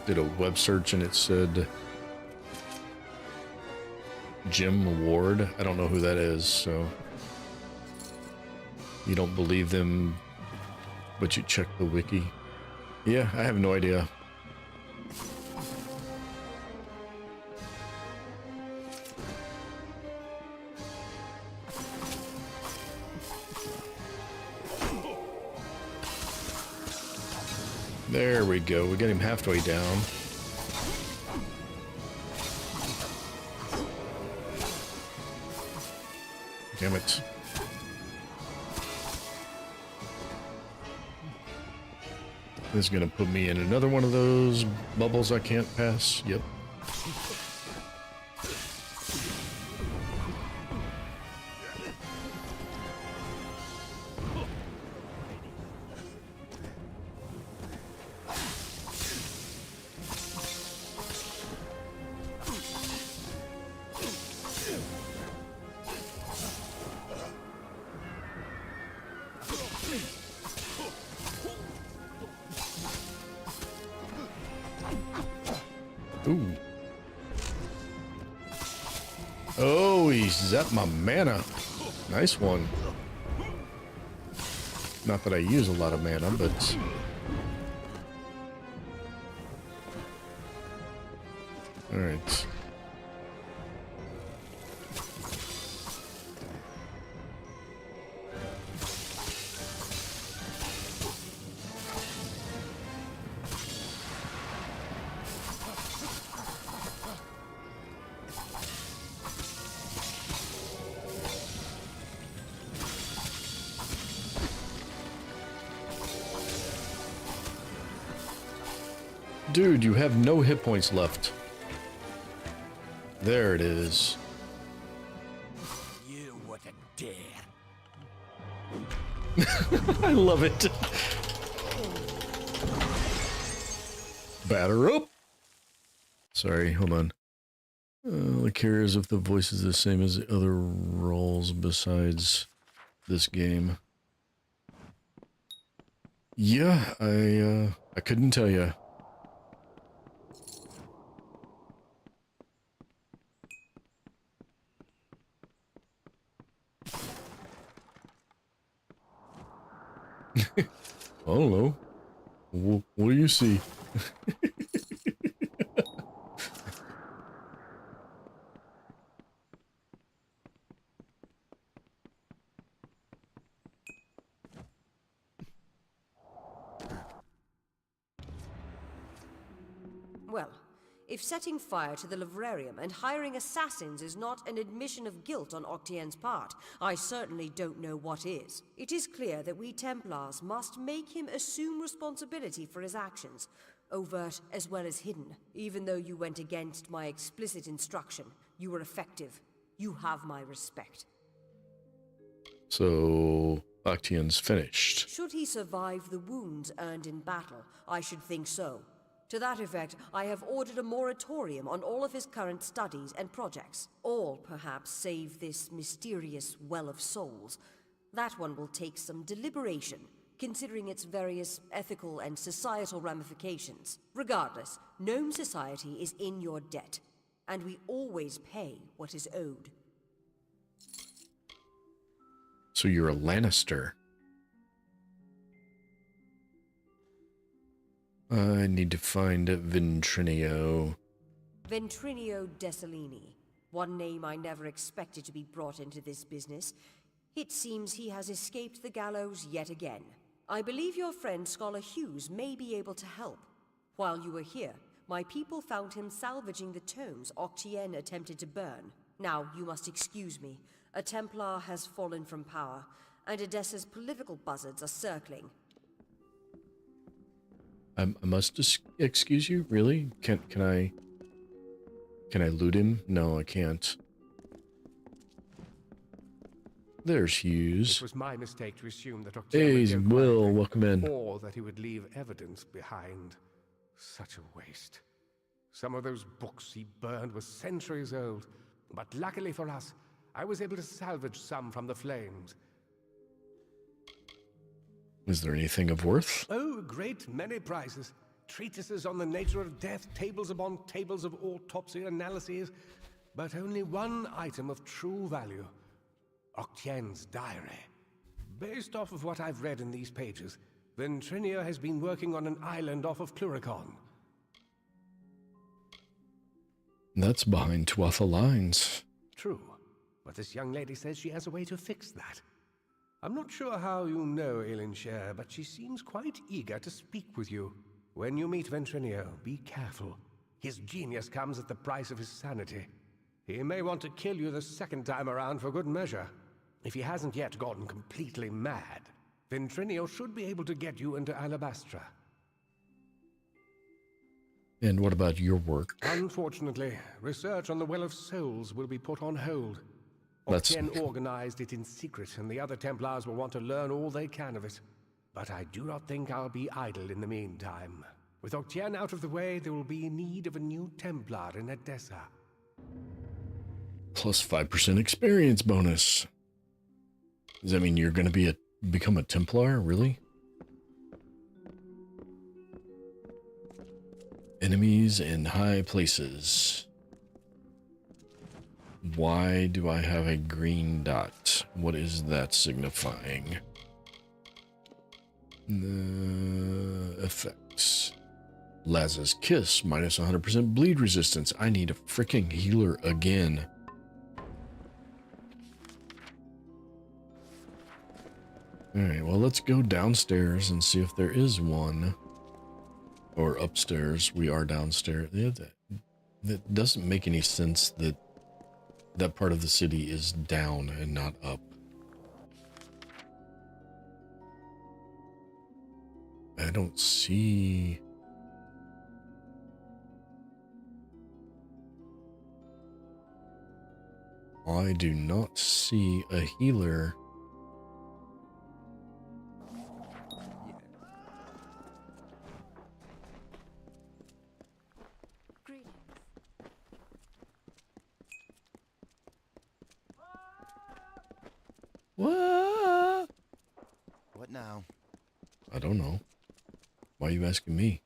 Did a web search and it said Jim Ward. I don't know who that is, so you don't believe them, but you check the wiki. Yeah, I have no idea. There we go. We got him halfway down. Damn it. This is going to put me in another one of those bubbles I can't pass. Yep. Ooh. Oh, he zapped my mana. Nice one. Not that I use a lot of mana, but... Alright. Dude, you have no hit points left. There it is. You wouldn't dare. I love it. Batter up. Sorry, hold on. Like curious if the voice is the same as the other roles besides this game. Yeah, I couldn't tell you. I don't know. What do you see? Well, if setting fire to the livrarium and hiring assassins is not an admission of guilt on Octien's part, I certainly don't know what is. It is clear that we Templars must make him assume responsibility for his actions, overt as well as hidden. Even though you went against my explicit instruction, you were effective. You have my respect. So, Octien's finished. Should he survive the wounds earned in battle, I should think so. To that effect, I have ordered a moratorium on all of his current studies and projects. All, perhaps, save this mysterious Well of Souls. That one will take some deliberation, considering its various ethical and societal ramifications. Regardless, Gnome Society is in your debt, and we always pay what is owed. So you're a Lannister. I need to find Ventrinio. Ventrinio Desalini. One name I never expected to be brought into this business. It seems he has escaped the gallows yet again. I believe your friend Scholar Hughes may be able to help. While you were here, my people found him salvaging the tomes Octien attempted to burn. Now, you must excuse me. A Templar has fallen from power, and Edessa's political buzzards are circling. I must excuse you? Really? Can I loot him? No, I can't. There's Hughes. It was my mistake to assume that Hey, Will, welcome in. Or that he would leave evidence behind. Such a waste. Some of those books he burned were centuries old, but luckily for us, I was able to salvage some from the flames. Is there anything of worth? Oh, a great many prizes. Treatises on the nature of death, tables upon tables of autopsy analyses, but only one item of true value. Octien's diary. Based off of what I've read in these pages, Ventrinio has been working on an island off of Cluricon. That's behind Tuatha lines. True, but this young lady says she has a way to fix that. I'm not sure how you know Elinshire, but she seems quite eager to speak with you. When you meet Ventrinio, be careful. His genius comes at the price of his sanity. He may want to kill you the second time around for good measure. If he hasn't yet gotten completely mad, Ventrinio should be able to get you into Alabastra. And what about your work? Unfortunately, research on the Well of Souls will be put on hold. That's... Octien organized it in secret, and the other Templars will want to learn all they can of it. But I do not think I'll be idle in the meantime. With Octien out of the way, there will be need of a new Templar in Edessa. Plus 5% experience bonus. Does that mean you're going to become a Templar? Really? Enemies in high places. Why do I have a green dot? What is that signifying? The effects. Laz's Kiss, minus 100% bleed resistance. I need a freaking healer again. Alright, well, let's go downstairs and see if there is one. Or upstairs. We are downstairs. That doesn't make any sense that that part of the city is down and not up. I don't see... I do not see a healer. What? What now? I don't know. Why are you asking me?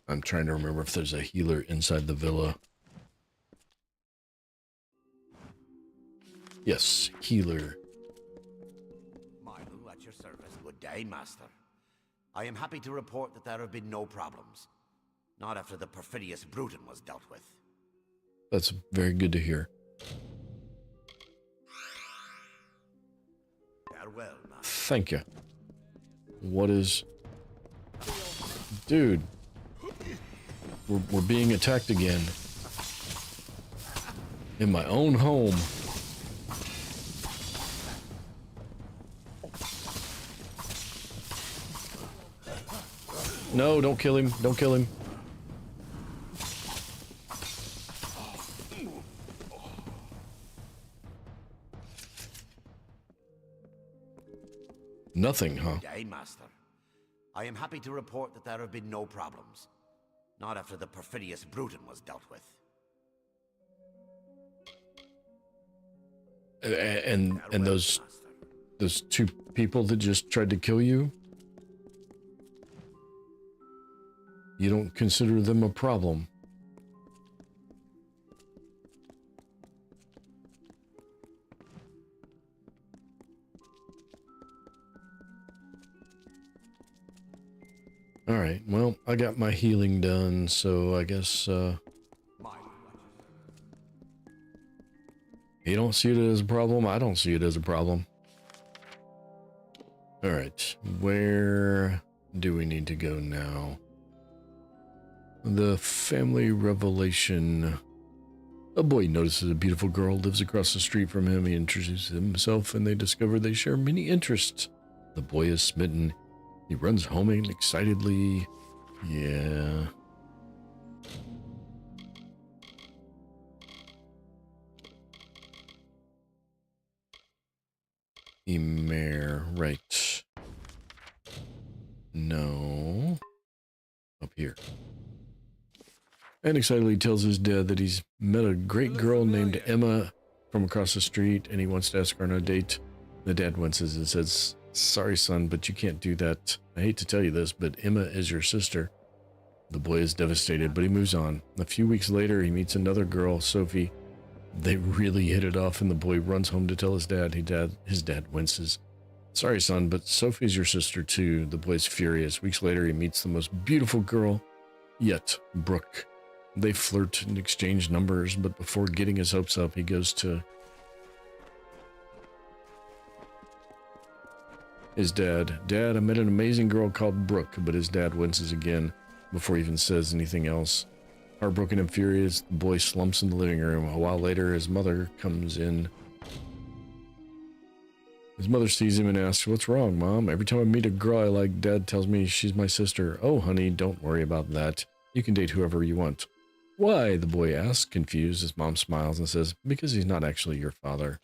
I'm trying to remember if there's a healer inside the villa. Yes, healer. Milo, at your service. Good day, Master. I am happy to report that there have been no problems. Not after the perfidious Bruton was dealt with. That's very good to hear. Farewell, Master. Thank you. What is... Dude. We're being attacked again. In my own home. No, don't kill him. Don't kill him. Nothing, huh? Good day, Master. I am happy to report that there have been no problems. Not after the perfidious Bruton was dealt with. And those two people that just tried to kill you? You don't consider them a problem? Alright, well, I got my healing done, so I guess, you don't see it as a problem? I don't see it as a problem. Alright, where do we need to go now? The family revelation. A boy notices a beautiful girl lives across the street from him. He introduces himself and they discover they share many interests. The boy is smitten. He runs home excitedly. Yeah. Emer, right. No. Up here. And excitedly tells his dad that he's met a great girl named Emma from across the street and he wants to ask her on a date. The dad winces and says, "Sorry, son, but you can't do that. I hate to tell you this, but Emma is your sister." The boy is devastated, but he moves on. A few weeks later, he meets another girl, Sophie. They really hit it off, and the boy runs home to tell his dad. His dad winces. "Sorry, son, but Sophie's your sister, too." The boy's furious. Weeks later, he meets the most beautiful girl yet, Brooke. They flirt and exchange numbers, but before getting his hopes up, he goes to his dad. "Dad, I met an amazing girl called Brooke," but his dad winces again before he even says anything else. Heartbroken and furious, the boy slumps in the living room. A while later, his mother comes in. His mother sees him and asks, "What's wrong, Mom? Every time I meet a girl I like, Dad tells me she's my sister." "Oh, honey, don't worry about that. You can date whoever you want." "Why?" the boy asks, confused. His mom smiles and says, "Because he's not actually your father."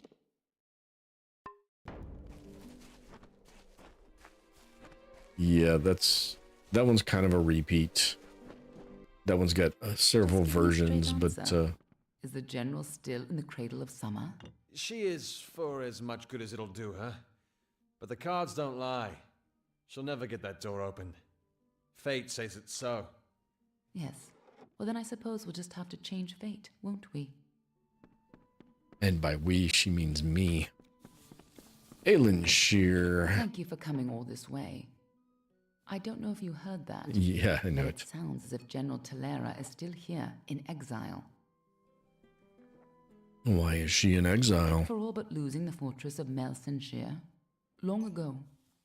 Yeah, that one's kind of a repeat. That one's got several versions, but Is the general still in the cradle of summer? She is for as much good as it'll do her. But the cards don't lie. She'll never get that door open. Fate says it's so. Yes. Well, then I suppose we'll just have to change fate, won't we? And by we, she means me. Shear. Thank you for coming all this way. I don't know if you heard that. Yeah, I know but it. It sounds as if General Talera is still here, in exile. Why is she in exile? For all but losing the fortress of Melsenshire. Long ago,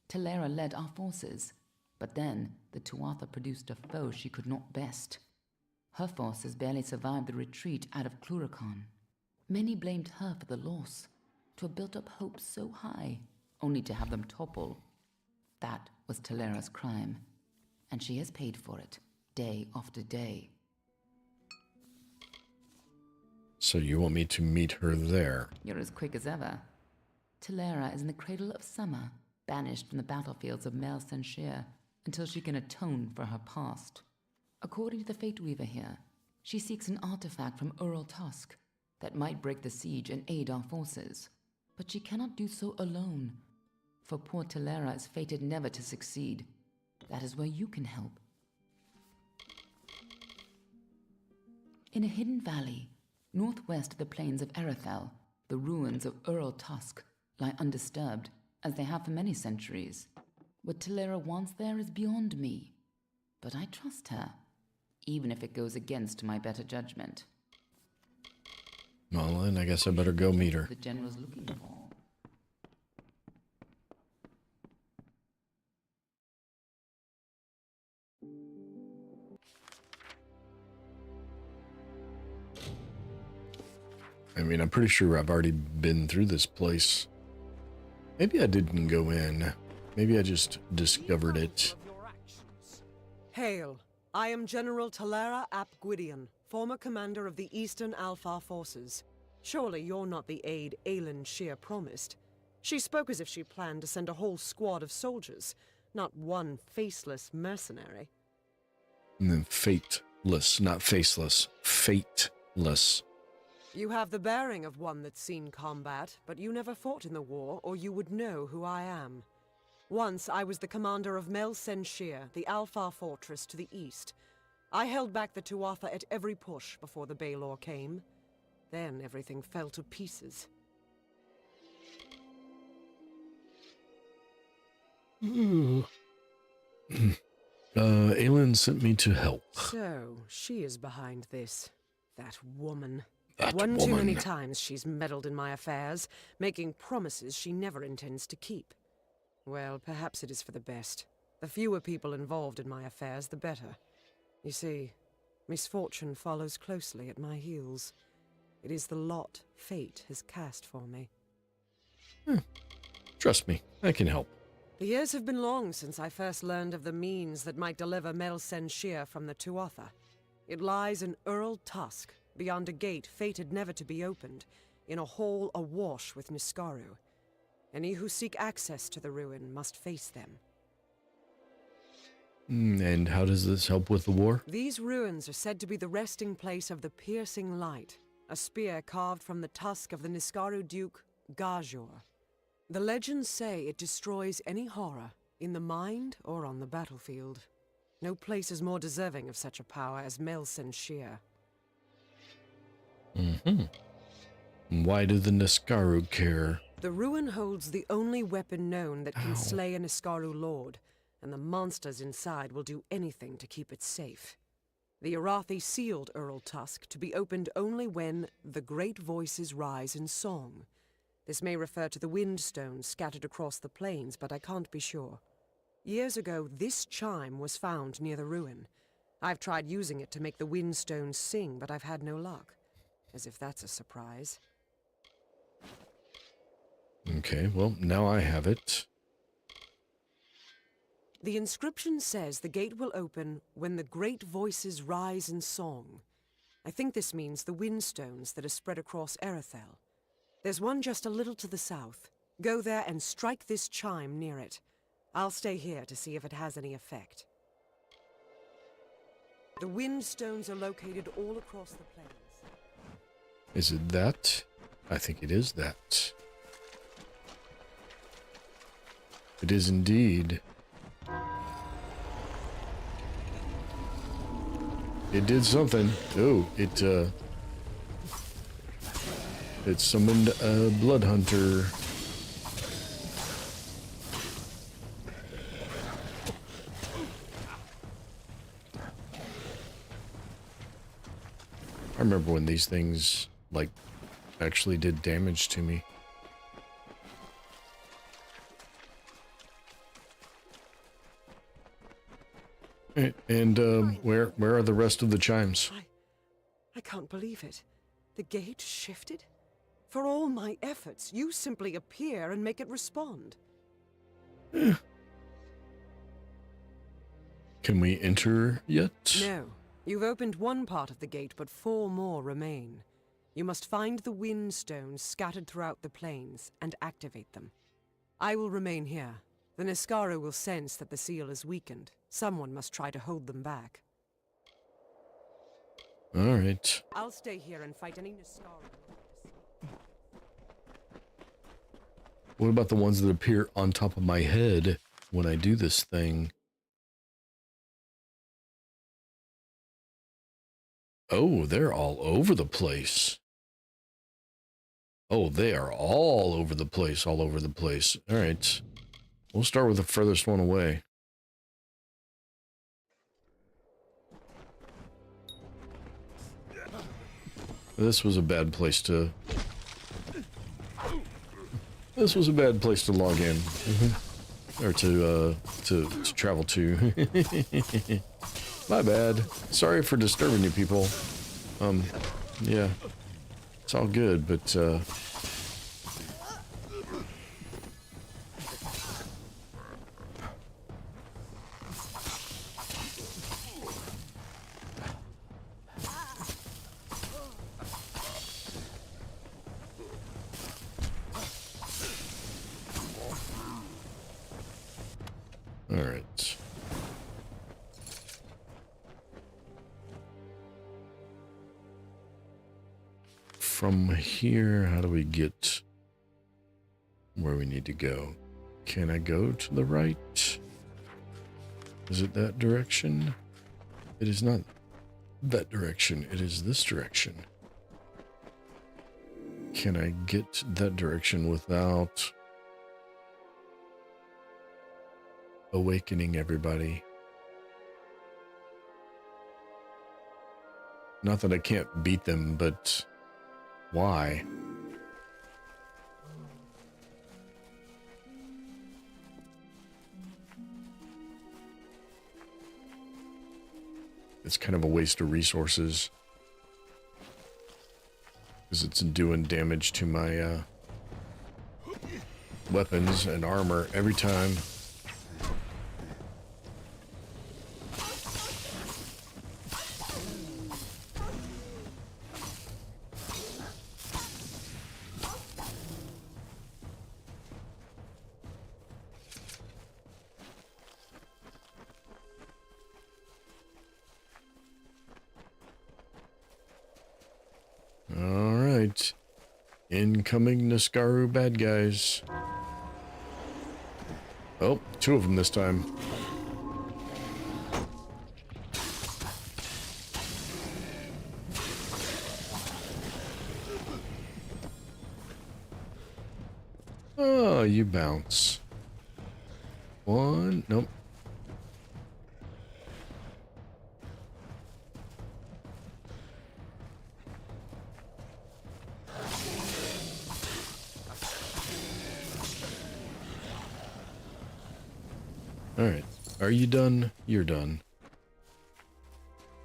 Talera led our forces, but then the Tuatha produced a foe she could not best. Her forces barely survived the retreat out of Cluracan. Many blamed her for the loss, to have built up hopes so high, only to have them topple. That was Talera's crime, and she has paid for it, day after day. So you want me to meet her there? You're as quick as ever. Talera is in the cradle of summer, banished from the battlefields of Melsenshire until she can atone for her past. According to the Fate Weaver here, she seeks an artifact from Ural Tusk that might break the siege and aid our forces. But she cannot do so alone, for poor Talera is fated never to succeed. That is where you can help. In a hidden valley, northwest of the plains of Erethel, the ruins of Ural Tusk lie undisturbed, as they have for many centuries. What Talera wants there is beyond me, but I trust her, even if it goes against my better judgment. Well, then I guess I better go meet her. The general's looking for. I mean, I'm pretty sure I've already been through this place. Maybe I didn't go in. Maybe I just discovered it. Hail. I am General Talera ap Gwydion, former commander of the Eastern Alfar forces. Surely you're not the aide Aelin Shear promised. She spoke as if she planned to send a whole squad of soldiers, not one faceless mercenary. And then fateless, not faceless. Fateless. You have the bearing of one that's seen combat, but you never fought in the war, or you would know who I am. Once I was the commander of Melsenshire, the Alfar fortress to the east. I held back the Tuatha at every push before the Baelor came. Then everything fell to pieces. Aelin sent me to help. So, she is behind this. That woman. That One woman. too many times she's meddled in my affairs, making promises she never intends to keep. Well, perhaps it is for the best. The fewer people involved in my affairs, the better. You see, misfortune follows closely at my heels. It is the lot fate has cast for me. Trust me, I can help. The years have been long since I first learned of the means that might deliver Melsenshire from the Tuatha. It lies in Ural Tusk, beyond a gate fated never to be opened, in a hall awash with Niskaru. Any who seek access to the ruin must face them. And how does this help with the war? These ruins are said to be the resting place of the Piercing Light, a spear carved from the tusk of the Niskaru Duke, Gajor. The legends say it destroys any horror, in the mind or on the battlefield. No place is more deserving of such a power as Melsenshire. Why do the Niskaru care? The ruin holds the only weapon known that can slay a Niskaru lord, and the monsters inside will do anything to keep it safe. The Arathi sealed Ural Tusk to be opened only when the great voices rise in song. This may refer to the windstones scattered across the plains, but I can't be sure. Years ago, this chime was found near the ruin. I've tried using it to make the windstones sing, but I've had no luck. As if that's a surprise. Okay, well, now I have it. The inscription says the gate will open when the great voices rise in song. I think this means the windstones that are spread across Erethel. There's one just a little to the south. Go there and strike this chime near it. I'll stay here to see if it has any effect. The windstones are located all across the plains. Is it that? I think it is that. It is indeed. It did something. Oh, it summoned a blood hunter. I remember when these things, like, actually did damage to me. And where are the rest of the chimes? I can't believe it. The gate shifted? For all my efforts, you simply appear and make it respond. Can we enter yet? No. You've opened one part of the gate, but 4 more remain. You must find the wind stones scattered throughout the plains and activate them. I will remain here. The Niskaru will sense that the seal is weakened. Someone must try to hold them back. All right. I'll stay here and fight any Niskaru. What about the ones that appear on top of my head when I do this thing? Oh, they're all over the place. Oh, they are all over the place, all over the place. All right. We'll start with the furthest one away. This was a bad place to... This was a bad place to log in. Or to travel to. My bad. Sorry for disturbing you people. Yeah. It's all good, but, all right. From here, how do we get where we need to go? Can I go to the right? Is it that direction? It is not that direction. It is this direction. Can I get that direction without awakening everybody? Not that I can't beat them, but why? It's kind of a waste of resources, because it's doing damage to my weapons and armor every time. Alright. Incoming Niskaru bad guys. Oh, 2 of them this time. Oh, you bounce. 1, nope. Alright, are you done? You're done.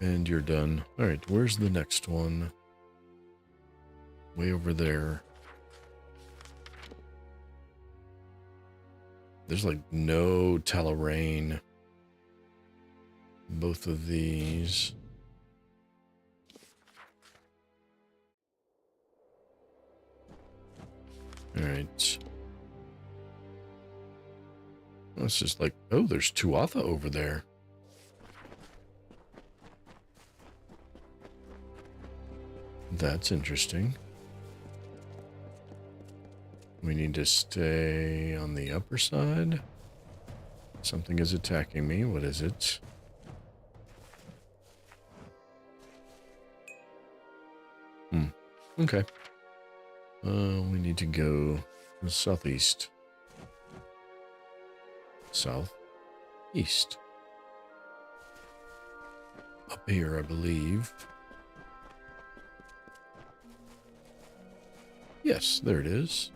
And you're done. Alright, where's the next one? Way over there. There's like no Talarain. Both of these. Alright. It's just like, oh, there's Tuatha over there. That's interesting. We need to stay on the upper side Something is attacking me. What is it? Okay. We need to go southeast. Southeast. Up here, I believe. Yes, there it is.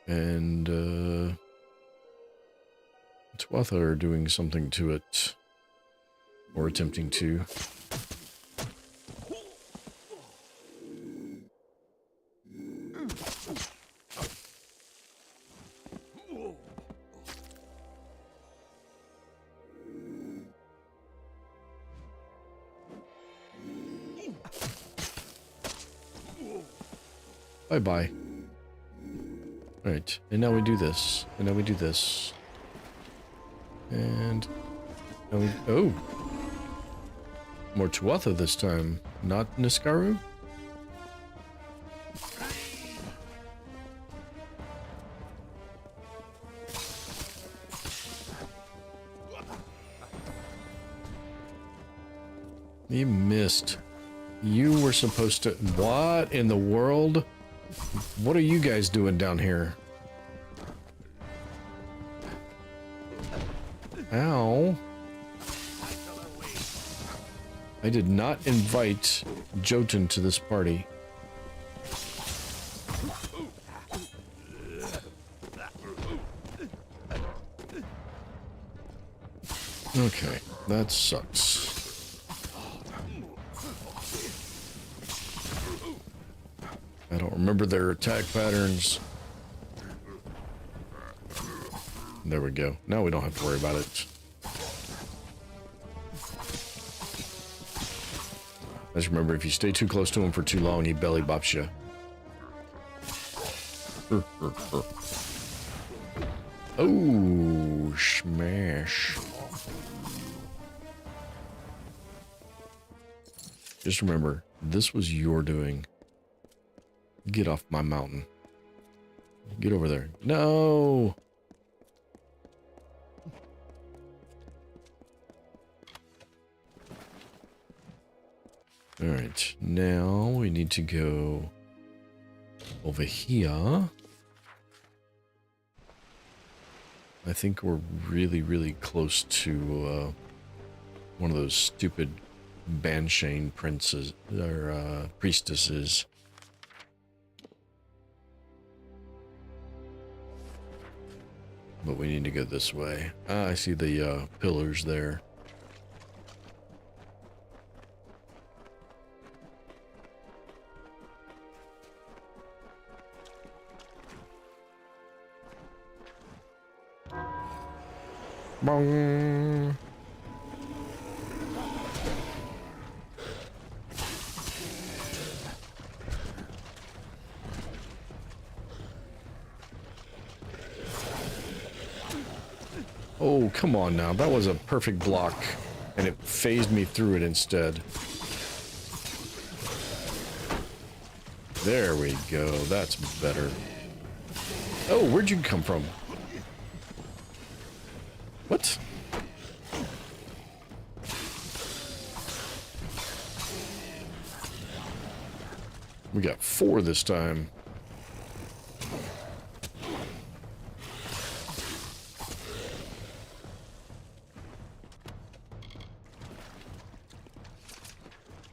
And, Tuatha are doing something to it. Or attempting to. Bye-bye. Alright, and now we do this. And now we do this. And now we... Oh! More Tuatha this time, not Niskaru? You missed. You were supposed to... What in the world? What are you guys doing down here? Ow. I did not invite Jotun to this party. Okay, that sucks. I don't remember their attack patterns. There we go. Now we don't have to worry about it. Just remember, if you stay too close to him for too long, he belly bops you. Oh, smash. Just remember, this was your doing. Get off my mountain. Get over there. No! Alright, now we need to go over here. I think we're really, really close to one of those stupid Banshane princes, or priestesses. But we need to go this way. Ah, I see the pillars there. Bong. Oh, come on now. That was a perfect block, and it phased me through it instead. There we go. That's better. Oh, where'd you come from? What? We got 4 this time.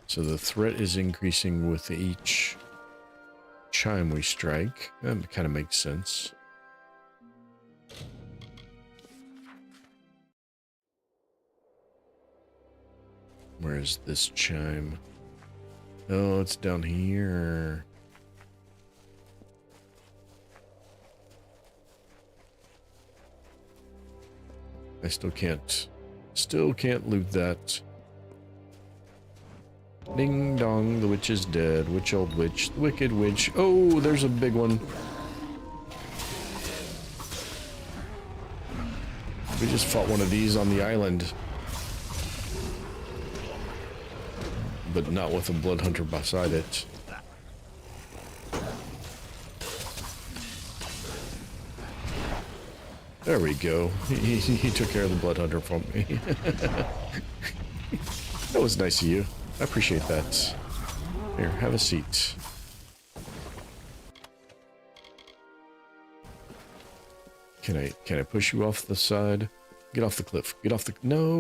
So the threat is increasing with each chime we strike. That kind of makes sense. Where is this chime? Oh, it's down here. I still can't loot that. Ding dong, the witch is dead. Witch old witch, the wicked witch. Oh, there's a big one. We just fought one of these on the island. But not with a blood hunter beside it. There we go. He took care of the blood hunter for me. That was nice of you. I appreciate that. Here, have a seat. Can I push you off the side? Get off the cliff. Get off the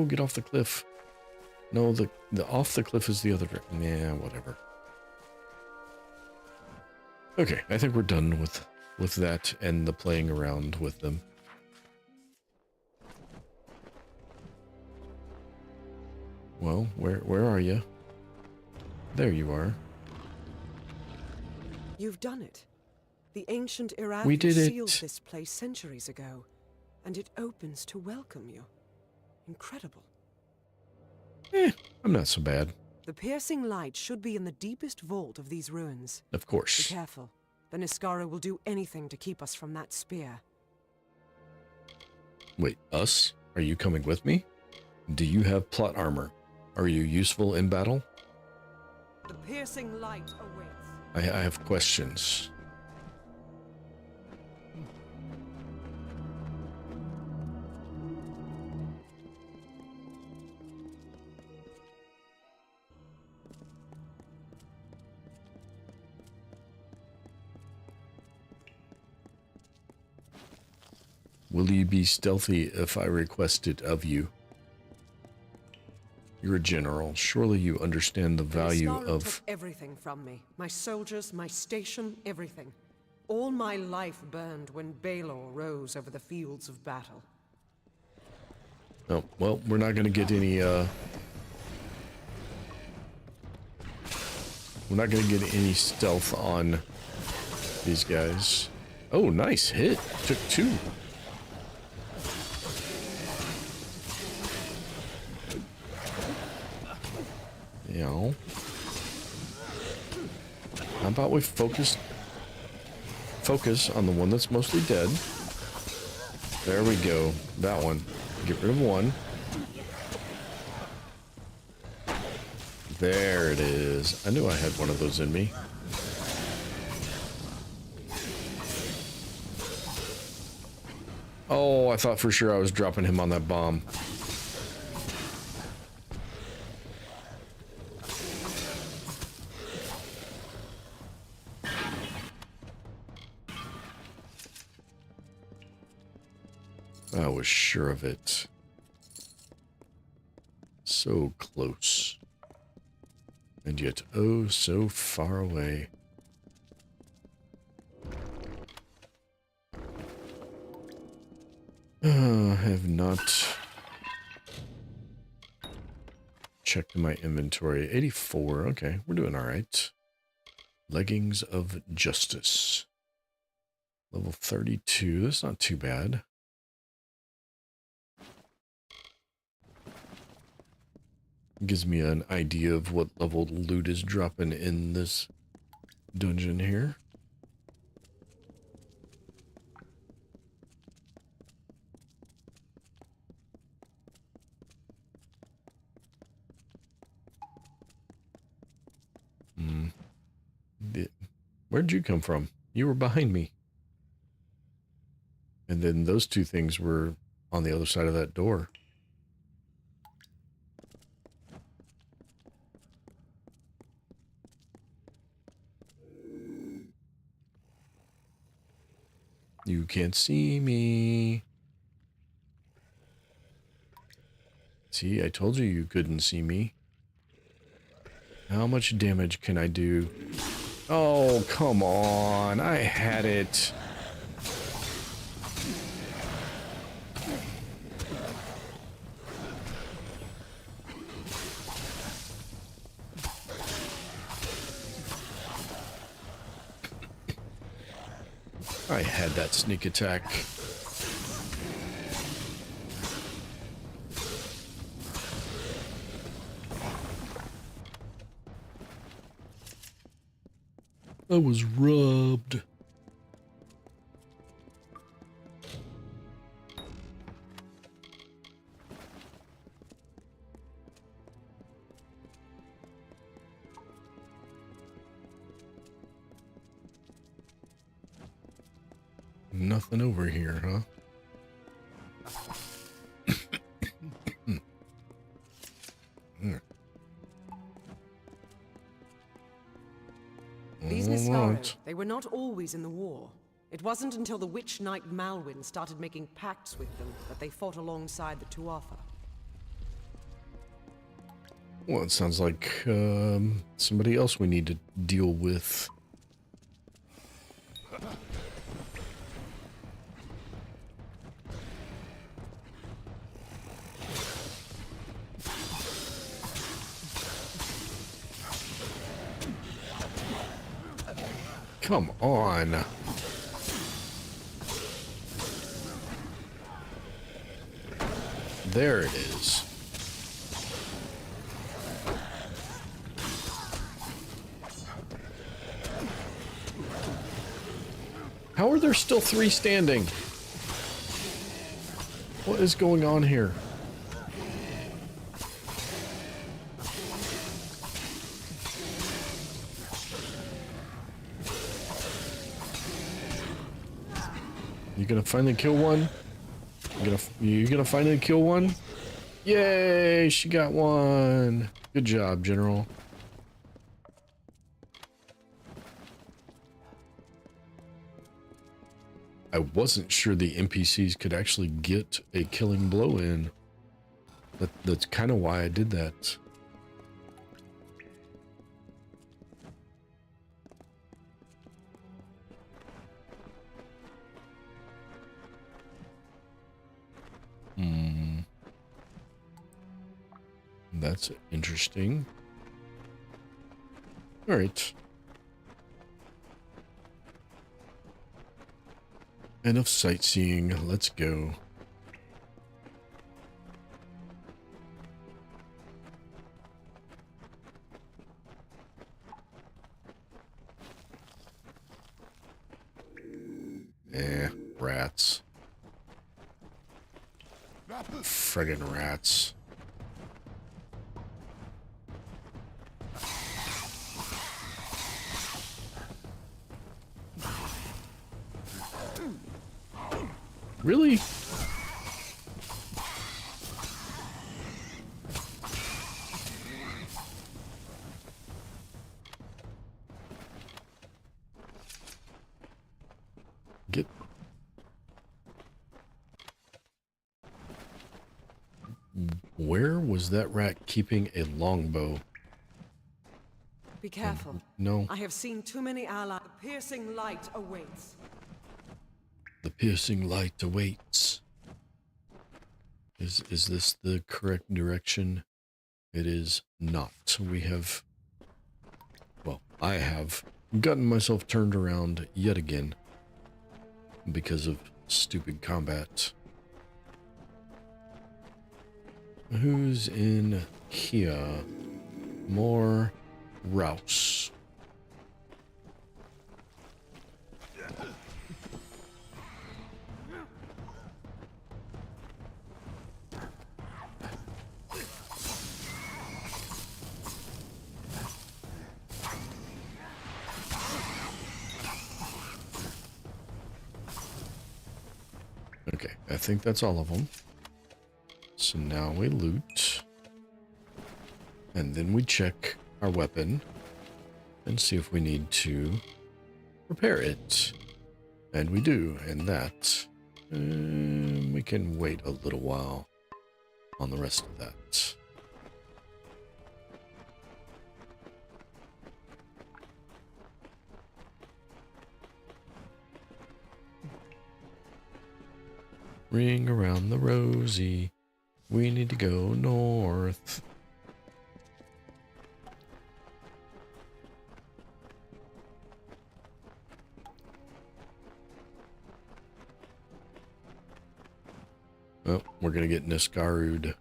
get off the cliff. No, the off the cliff is the other direction. Yeah, whatever. Okay, I think we're done with that and the playing around with them. Well, where are you? There you are. You've done it. The ancient Irathi We did it. sealed this place centuries ago, and it opens to welcome you. Incredible. I'm not so bad. The piercing light should be in the deepest vault of these ruins. Of course. Be careful. The Niskara will do anything to keep us from that spear. Wait, us? Are you coming with me? Do you have plot armor? Are you useful in battle? The piercing light awaits. I have questions. Will you be stealthy if I request it of you? You're a general. Surely you understand the value of... took everything from me. My soldiers, my station, everything. All my life burned when Balor rose over the fields of battle. Oh, well, we're not going to get any, we're not going to get any stealth on these guys. Oh, nice hit. Took 2. You know, how about we focus on the one that's mostly dead? There we go. That one. Get rid of 1. There it is. I knew I had one of those in me. Oh, I thought for sure I was dropping him on that bomb. I was sure of it. So close. And yet, oh, so far away. I have not checked my inventory. 84, okay, we're doing all right. Leggings of Justice. Level 32, that's not too bad. Gives me an idea of what level loot is dropping in this dungeon here. Where'd you come from? You were behind me. And then those 2 things were on the other side of that door. You can't see me. See, I told you you couldn't see me. How much damage can I do? Oh, come on. I had it. I had that sneak attack. I was robbed. Nothing over here, huh? not. They were not always in the war. It wasn't until the Witch Knight Malwyn started making pacts with them that they fought alongside the Tuatha. Well, it sounds like somebody else we need to deal with. Come on. There it is. How are there still 3 standing? What is going on here? You gonna finally kill one? You gonna finally kill one? Yay! She got one. Good job, General. I wasn't sure the NPCs could actually get a killing blow in. That's kind of why I did that. That's interesting. All right. Enough sightseeing. Let's go. Rats. Friggin' rats. Really? Get... Where was that rat keeping a longbow? Be careful. No. I have seen too many allies. The piercing light awaits. The piercing light awaits. Is this the correct direction? It is not. We have... Well, I have gotten myself turned around yet again because of stupid combat. Who's in here? More Rouse. Okay, I think that's all of them. So now we loot. And then we check our weapon and see if we need to repair it. And we do, and that. We can wait a little while on the rest of that. Ring around the rosy. We need to go north. Oh, we're gonna get Niskaru'd.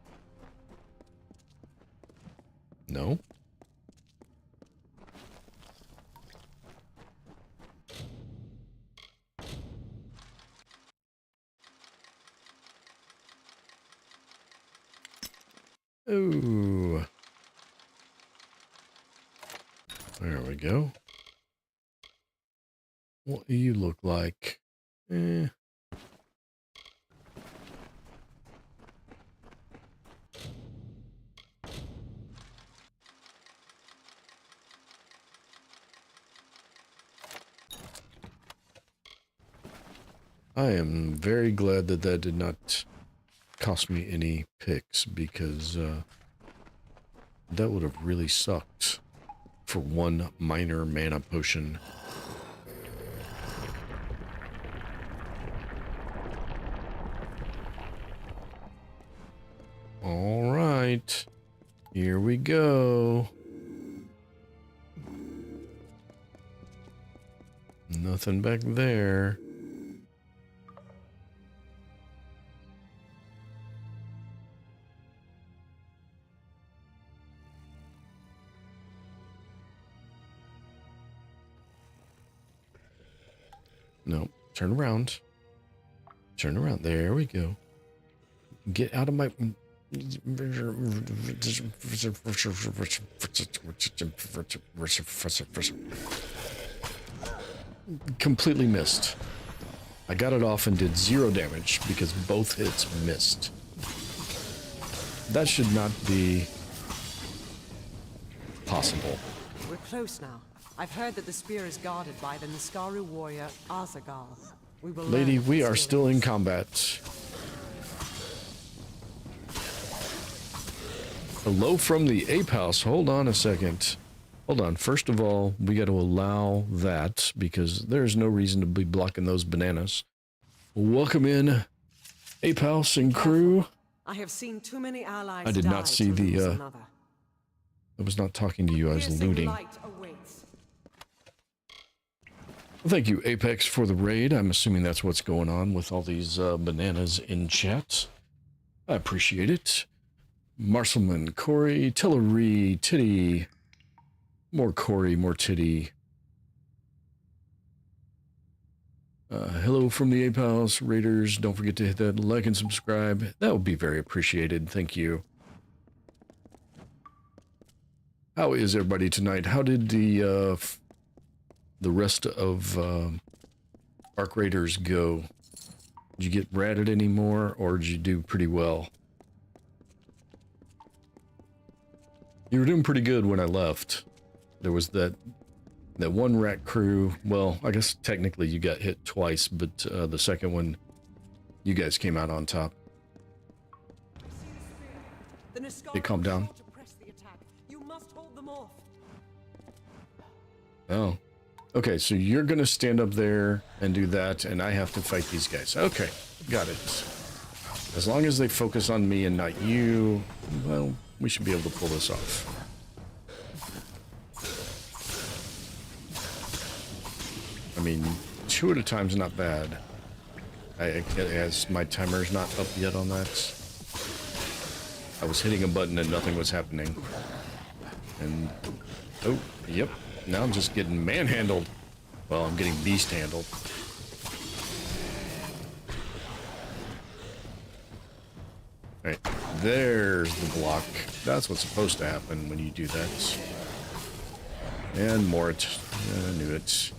No? Ooh. There we go. What do you look like? I am very glad that that did not cost me any picks, because that would have really sucked for one minor mana potion. All right, here we go. Nothing back there. No, turn around. Turn around. There we go. Get out of my... Completely missed. I got it off and did 0 damage because both hits missed. That should not be possible. We're close now. I've heard that the spear is guarded by the Niskaru warrior Azagal. We will Lady, learn we its are still in feelings. combat. Hello from the Ape House. Hold on a second. Hold on. First of all, we got to allow that because there's no reason to be blocking those bananas. Welcome in, Ape House and crew. I have seen too many allies I did die not see to lose the, another. I was not talking to you, I was Piercing looting. light awaits. Thank you, Apex, for the raid. I'm assuming that's what's going on with all these bananas in chat. I appreciate it. Marcelman, Corey, Tillery, Titty. More Corey, more Titty. Hello from the Ape House, Raiders. Don't forget to hit that like and subscribe. That would be very appreciated. Thank you. How is everybody tonight? How did the rest of Arc Raiders go? Did you get ratted anymore, or did you do pretty well? You were doing pretty good when I left. There was that one rat crew. Well, I guess technically you got hit twice, but the second one, you guys came out on top. Hey, calm down. You must hold them off. Oh. Okay, so you're gonna stand up there and do that, and I have to fight these guys. Okay, got it. As long as they focus on me and not you, well, we should be able to pull this off. I mean, 2 at a time's not bad. As my timer's not up yet on that. I was hitting a button and nothing was happening. And, oh, yep. Now I'm just getting manhandled. Well, I'm getting beast handled. Alright, there's the block. That's what's supposed to happen when you do that. And Mort. I knew it.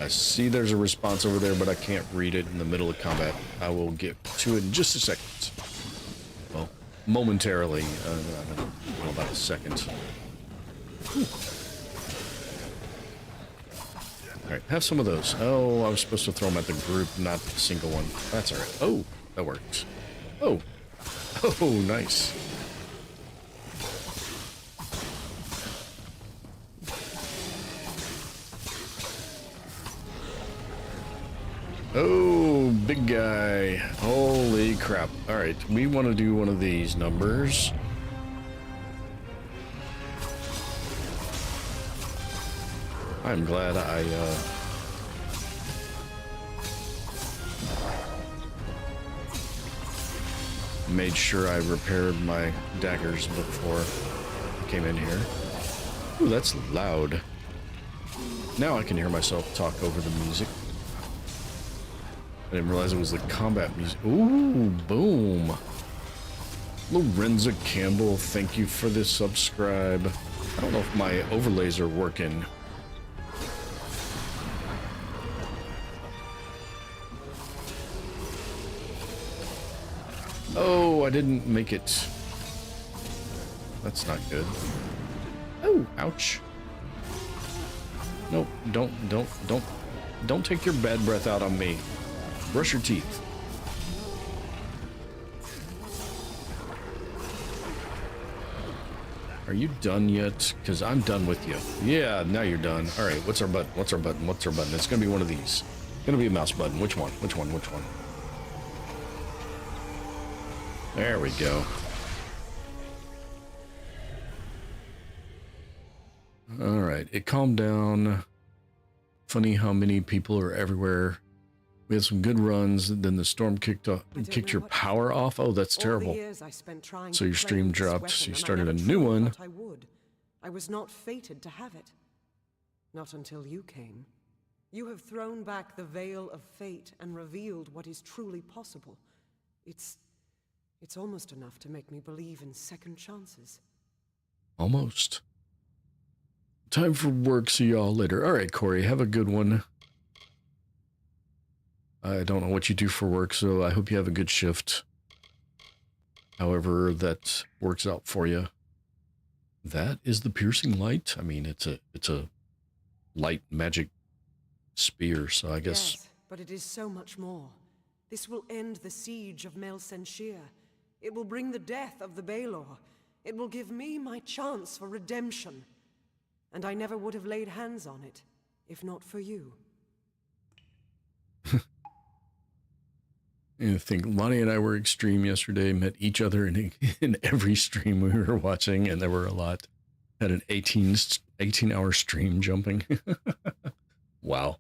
I see there's a response over there, but I can't read it in the middle of combat. I will get to it in just a second. Well, momentarily. I don't know, about a second. Alright, have some of those. Oh, I was supposed to throw them at the group, not the single one. That's alright. Oh, that worked. Oh. Oh, nice. Oh, big guy. Holy crap. All right, we want to do one of these numbers. I'm glad I made sure I repaired my daggers before I came in here. Ooh, that's loud. Now I can hear myself talk over the music. I didn't realize it was the combat music. Ooh, boom. Lorenza Campbell, thank you for this subscribe. I don't know if my overlays are working. Oh, I didn't make it. That's not good. Oh, ouch. Nope, don't take your bad breath out on me. Brush your teeth. Are you done yet? Because I'm done with you. Yeah, now you're done. All right, what's our button? What's our button? What's our button? It's going to be one of these. It's going to be a mouse button. Which one? Which one? Which one? There we go. All right, it calmed down. Funny how many people are everywhere. We had some good runs, then the storm kicked your power off. Oh, that's terrible. So your stream dropped, you started a new one. I was not fated to have it. Not until you came. You have thrown back the veil of fate and revealed what is truly possible. It's almost enough to make me believe in second chances. Almost. Time for work, see y'all later. All right, Corey, have a good one. I don't know what you do for work, so I hope you have a good shift. However that works out for you. That is the piercing light. I mean, it's a light magic spear, so I guess... Yes, but it is so much more. This will end the siege of Melsenshir. It will bring the death of the Baelor. It will give me my chance for redemption. And I never would have laid hands on it, if not for you. I think Lonnie and I were extreme yesterday, met each other in every stream we were watching, and there were a lot. Had an 18-hour stream jumping. Wow.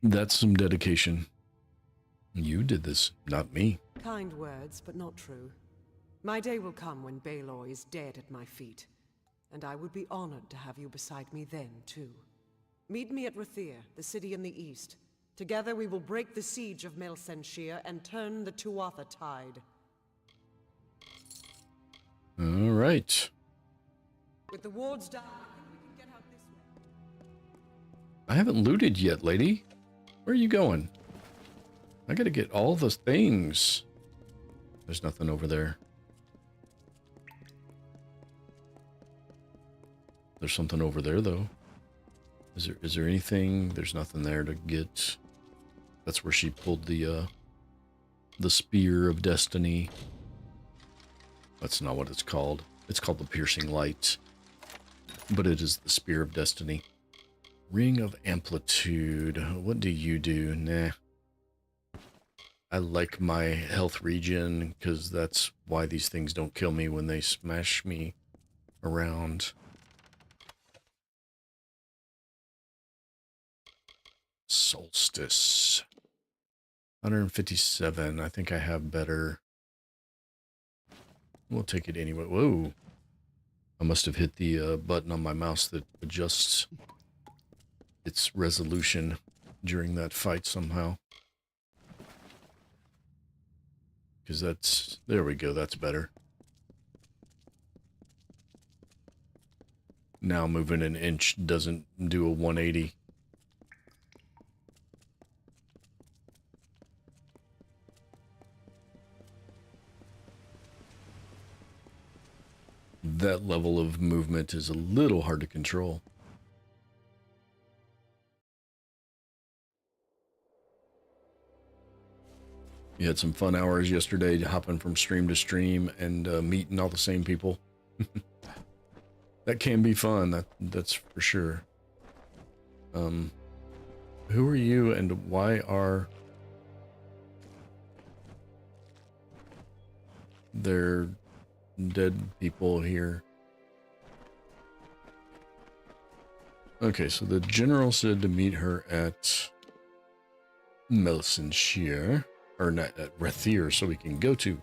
That's some dedication. You did this, not me. Kind words, but not true. My day will come when Baelor is dead at my feet, and I would be honored to have you beside me then, too. Meet me at Rathir, the city in the east. Together we will break the siege of Melsenshir and turn the Tuatha tide. All right. With the wards down, we can get out this way. I haven't looted yet, lady. Where are you going? I gotta get all the things. There's nothing over there. There's something over there, though. Is there anything? There's nothing there to get. That's where she pulled the Spear of Destiny. That's not what it's called. It's called the Piercing Light. But it is the Spear of Destiny. Ring of Amplitude. What do you do? Nah. I like my health regen, because that's why these things don't kill me when they smash me around. Solstice. 157. I think I have better. We'll take it anyway. Whoa. I must have hit the button on my mouse that adjusts its resolution during that fight somehow. Because that's... There we go. That's better. Now moving an inch doesn't do a 180. That level of movement is a little hard to control. You had some fun hours yesterday, hopping from stream to stream and meeting all the same people. That can be fun, that's for sure. Who are you and why are there dead people here? Okay, so the general said to meet her at Melsenshir, or not at Rathir, so we can go to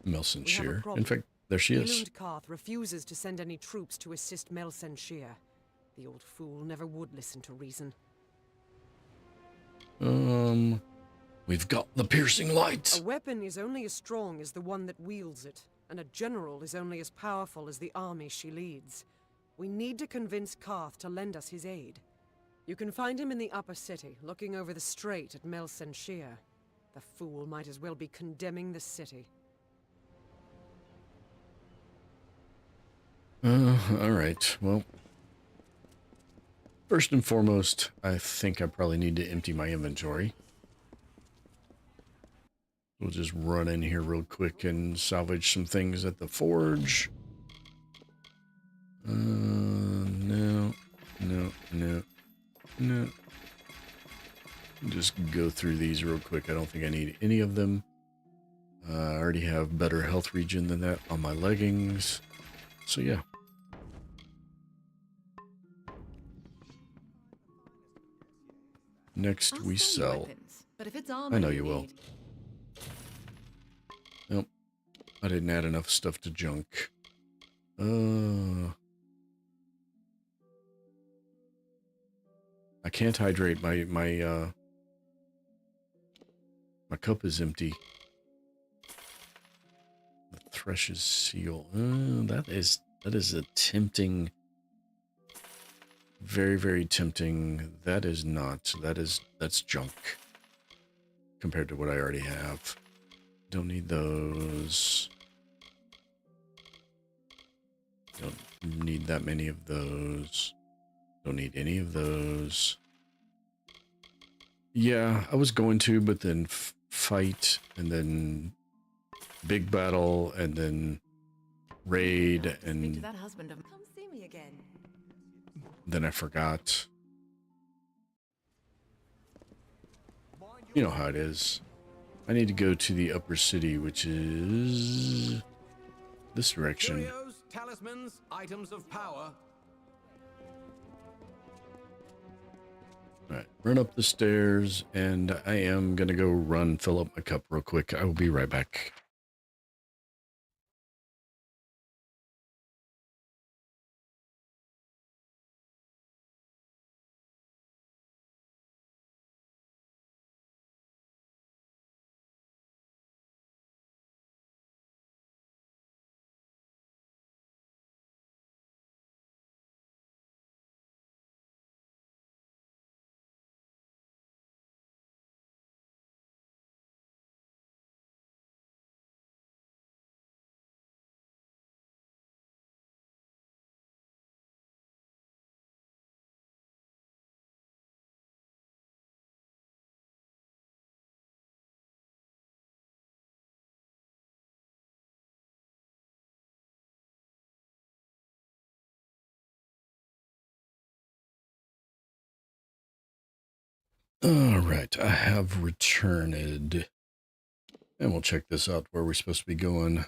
Melsenshir. In fact, there she is. Karth refuses to send any troops to assist Melsenshir. The old fool never would listen to reason. We've got the piercing light. A weapon is only as strong as the one that wields it, and a general is only as powerful as the army she leads. We need to convince Karth to lend us his aid. You can find him in the upper city, looking over the strait at Melsenshir. The fool might as well be condemning the city. Alright, well. First and foremost, I think I probably need to empty my inventory. We'll just run in here real quick and salvage some things at the forge. No. Just go through these real quick. I don't think I need any of them. I already have better health regen than that on my leggings. So yeah. Next we sell. Weapons, but if it's armor I know you will. need... Nope. I didn't add enough stuff to junk. I can't hydrate. My cup is empty. The Thresh's seal. That is a tempting. Very, very tempting. That is not. That's junk. Compared to what I already have. Don't need those. Don't need that many of those. Don't need any of those. Yeah, I was going to, but then fight, and then big battle, and then raid, and to that husband of... Come see me again. Then I forgot. You know how it is. I need to go to the upper city, which is this direction. Curios, talismans, items of power. Alright, run up the stairs, and I am gonna go fill up my cup real quick. I will be right back. Alright, I have returned. And we'll check this out where we're supposed to be going.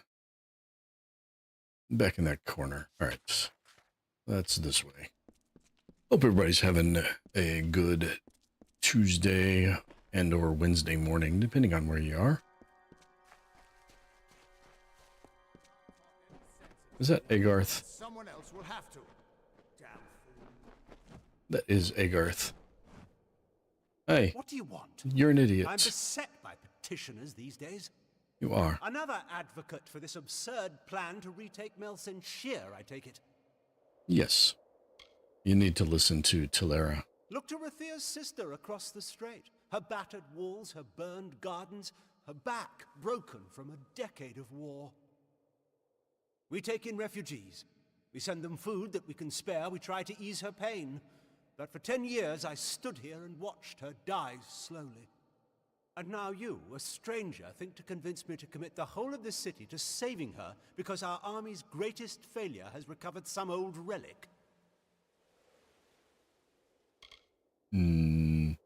Back in that corner. Alright, that's this way. Hope everybody's having a good Tuesday and or Wednesday morning, depending on where you are. Is that Agarth? Someone else will have to. Damn. That is Agarth. Hey. What do you want? You're an idiot. I'm beset by petitioners these days. You are. Another advocate for this absurd plan to retake Melsenshire, I take it. Yes. You need to listen to Tilera. Look to Rathir's sister across the strait. Her battered walls, her burned gardens, her back broken from a decade of war. We take in refugees. We send them food that we can spare. We try to ease her pain. But for 10 years I stood here and watched her die slowly. And now you, a stranger, think to convince me to commit the whole of this city to saving her because our army's greatest failure has recovered some old relic. No.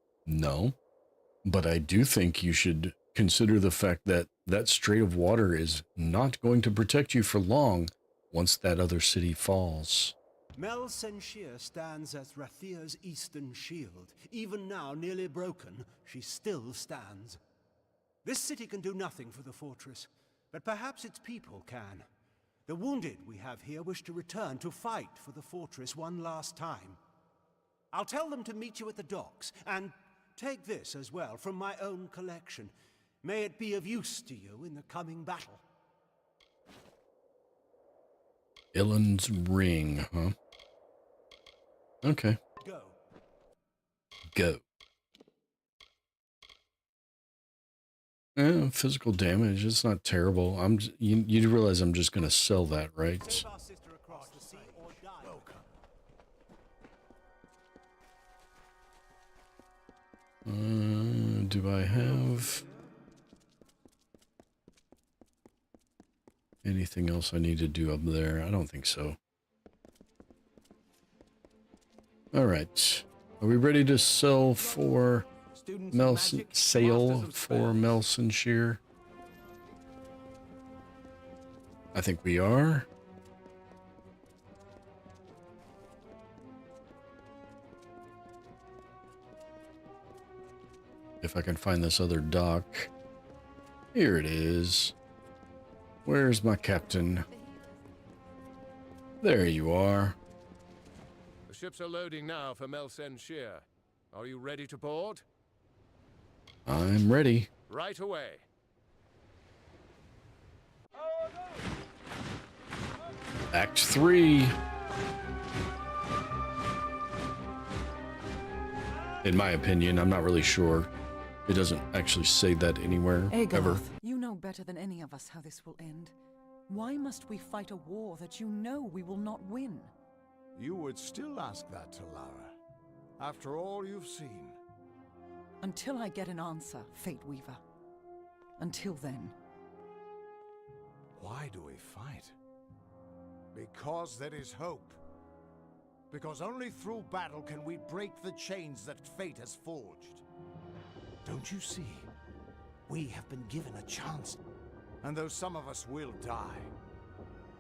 But I do think you should consider the fact that that strait of water is not going to protect you for long once that other city falls. Melsenshire stands as Rathir's eastern shield. Even now, nearly broken, she still stands. This city can do nothing for the fortress, but perhaps its people can. The wounded we have here wish to return to fight for the fortress one last time. I'll tell them to meet you at the docks, and take this as well from my own collection. May it be of use to you in the coming battle. Illin's ring, huh? Okay. Go. Go. Physical damage. It's not terrible. You realize I'm just gonna sell that, right? Do I have anything else I need to do up there? I don't think so. All right. Are we ready to sell for Melson Shear? I think we are. If I can find this other dock. Here it is. Where's my captain? There you are. The ships are loading now for Melson Shear. Are you ready to board? I'm ready. Right away. Act 3. In my opinion, I'm not really sure. It doesn't actually say that anywhere, ever. You know better than any of us how this will end. Why must we fight a war that you know we will not win? You would still ask that to Lara, after all you've seen. Until I get an answer, Fate Weaver. Until then. Why do we fight? Because there is hope. Because only through battle can we break the chains that fate has forged. Don't you see? We have been given a chance. And though some of us will die,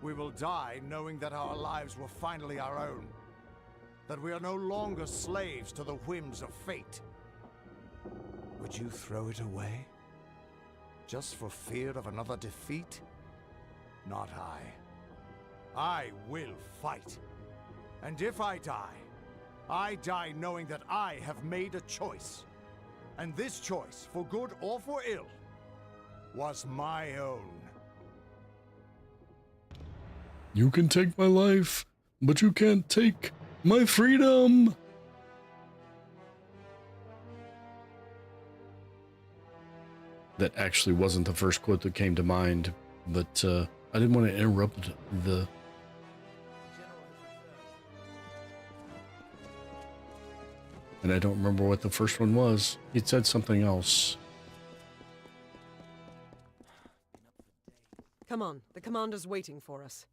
we will die knowing that our lives were finally our own. That we are no longer slaves to the whims of fate. Would you throw it away? Just for fear of another defeat? Not I. I will fight. And if I die knowing that I have made a choice. And this choice, for good or for ill, was my own. You can take my life, but you can't take my freedom. That actually wasn't the first quote that came to mind, but I didn't want to interrupt the... And I don't remember what the first one was. It said something else. Come on, the commander's waiting for us.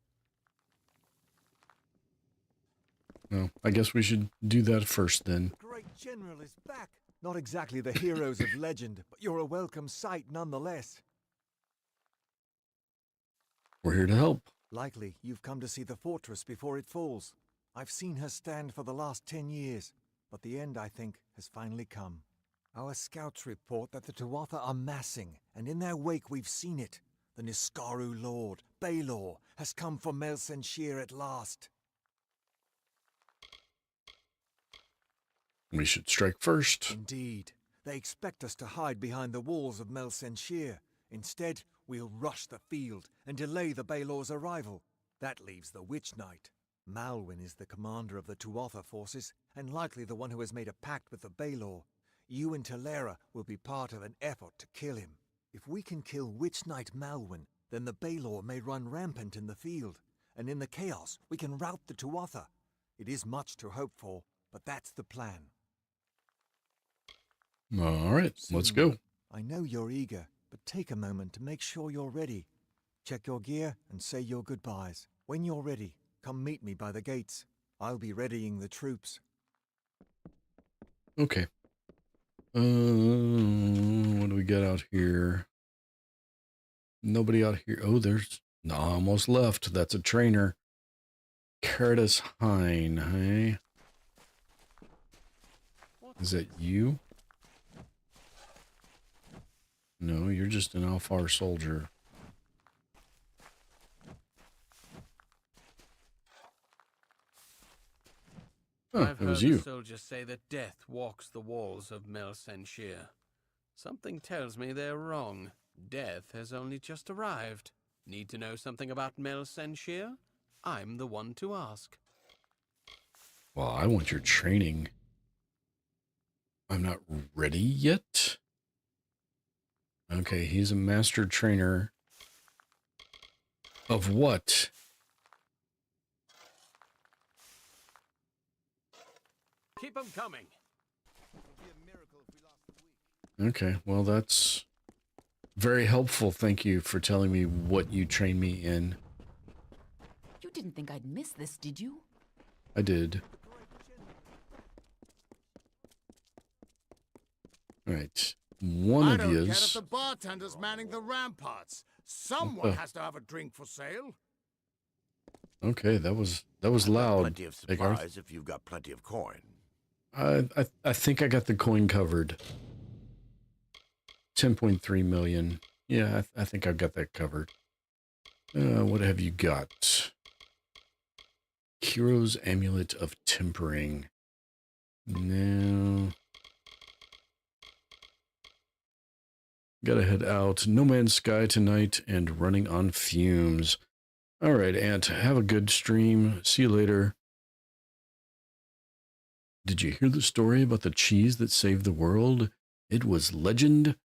No, I guess we should do that first then. Great General is back. Not exactly the heroes of legend, but you're a welcome sight nonetheless. We're here to help. Likely you've come to see the fortress before it falls. I've seen her stand for the last 10 years, but the end, I think, has finally come. Our scouts report that the Tuatha are massing, and in their wake we've seen it. The Niskaru Lord, Baelor, has come for Melson Shear at last. We should strike first. Indeed. They expect us to hide behind the walls of Melson Shear. Instead, we'll rush the field and delay the Baelor's arrival. That leaves the Witch Knight. Malwyn is the commander of the Tuatha forces, and likely the one who has made a pact with the Baelor. You and Talera will be part of an effort to kill him. If we can kill Witch Knight Malwyn, then the Baelor may run rampant in the field, and in the chaos we can rout the Tuatha. It is much to hope for, but that's the plan. All right, let's go. I know you're eager, but take a moment to make sure you're ready. Check your gear and say your goodbyes. When you're ready, come meet me by the gates. I'll be readying the troops. Okay. What do we got out here? Nobody out here. Oh, there's... No, almost left. That's a trainer. Curtis Hine, hey? Is that you? No, you're just an Alfar soldier. Oh, I've it was heard you. the soldiers say that death walks the walls of Melson Shear. Something tells me they're wrong. Death has only just arrived. Need to know something about Melson Shear? I'm the one to ask. Well, I want your training. I'm not ready yet. Okay, he's a master trainer. Of what? Keep them coming. Okay, well that's very helpful. Thank you for telling me what you trained me in. You didn't think I'd miss this, did you? I did. All right. One I of don't yous. care if the bartender's manning the ramparts. Someone has to have a drink for sale. Okay, that was I've loud. Plenty of Big Arth. supplies if you've got plenty of coin. I think I got the coin covered. 10.3 million. Yeah, I think I've got that covered. What have you got? Hero's Amulet of Tempering. No. Gotta head out. No Man's Sky tonight and running on fumes. All right, Ant, have a good stream. See you later. Did you hear the story about the cheese that saved the world? It was legendary.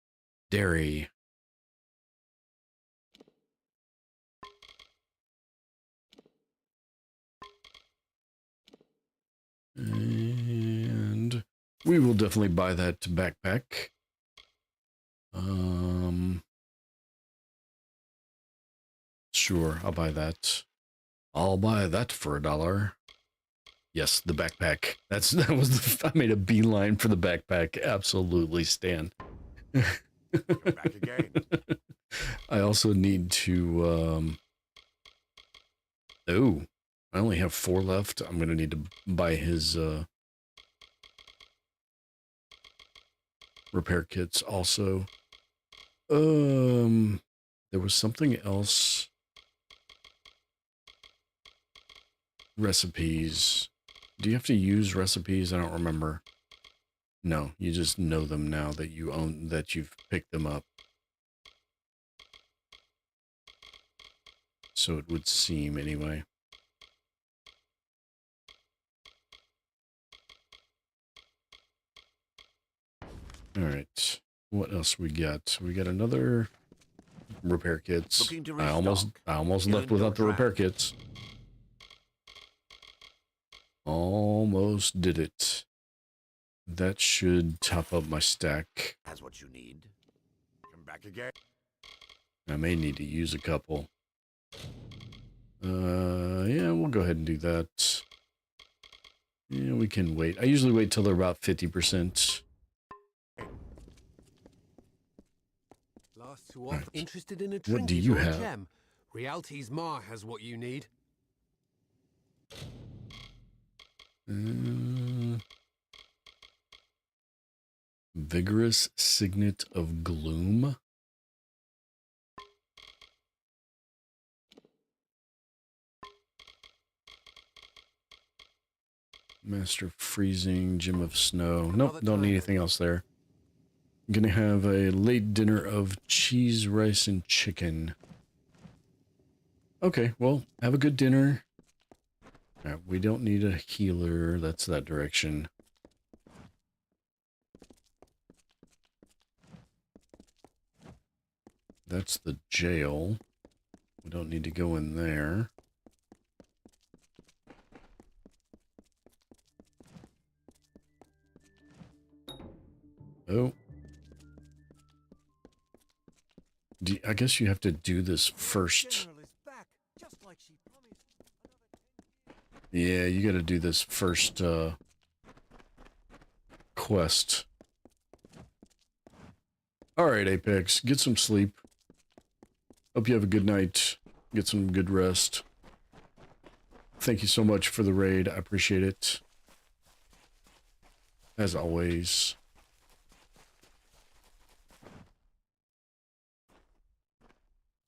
And we will definitely buy that backpack. Sure, I'll buy that. I'll buy that for $1. Yes, the backpack. I made a beeline for the backpack. Absolutely, Stan. Come back again. I also need to, oh, I only have 4 left. I'm going to need to buy his, repair kits also. There was something else. Recipes. Do you have to use recipes? I don't remember. No, you just know them now that you own, that you've picked them up. So it would seem anyway. All right. What else we got? We got another repair kits. I almost left without the repair kits. Almost did it. That should top up my stack. That's what you need. Come back again. I may need to use a couple. Yeah, we'll go ahead and do that. Yeah, we can wait. I usually wait till they're about 50%. Last two off. Interested in a What trinket do you or a have? gem? Realty's Ma has what you need. Vigorous Signet of Gloom. Master Freezing, Gem of Snow. Nope, don't need anything else there. I'm gonna have a late dinner of cheese, rice, and chicken. Okay, well, have a good dinner. We don't need a healer. That's that direction. That's the jail. We don't need to go in there. Oh. I guess you have to do this first. Yeah, you got to do this first quest. All right, Apex, get some sleep. Hope you have a good night. Get some good rest. Thank you so much for the raid. I appreciate it. As always.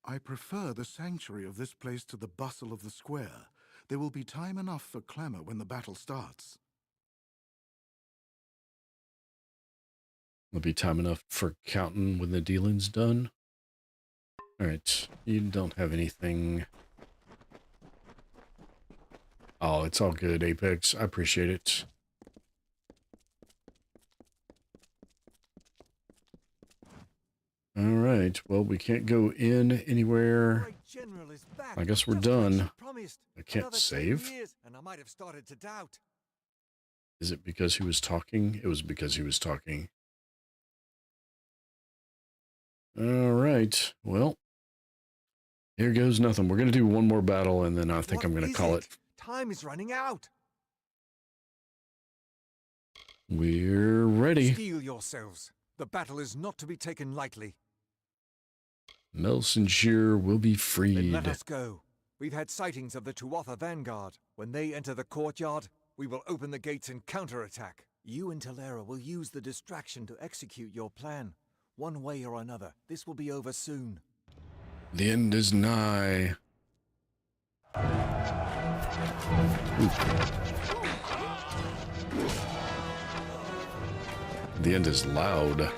I prefer the sanctuary of this place to the bustle of the square. There will be time enough for clamor when the battle starts. There'll be time enough for counting when the dealing's done. Alright, you don't have anything. Oh, it's all good, Apex. I appreciate it. Alright. right. Well, we can't go in anywhere. I guess we're done. I can't save. And I might have started to doubt. Is it because he was talking? It was because he was talking. All right. Well, here goes nothing. We're going to do one more battle, and then I think I'm going to call it. Time is running out. We're ready. Steel yourselves. The battle is not to be taken lightly. Melsenshire will be freed. Then let us go. We've had sightings of the Tuatha vanguard. When they enter the courtyard, we will open the gates and counterattack. You and Talera will use the distraction to execute your plan. One way or another, this will be over soon. The end is nigh. The end is loud.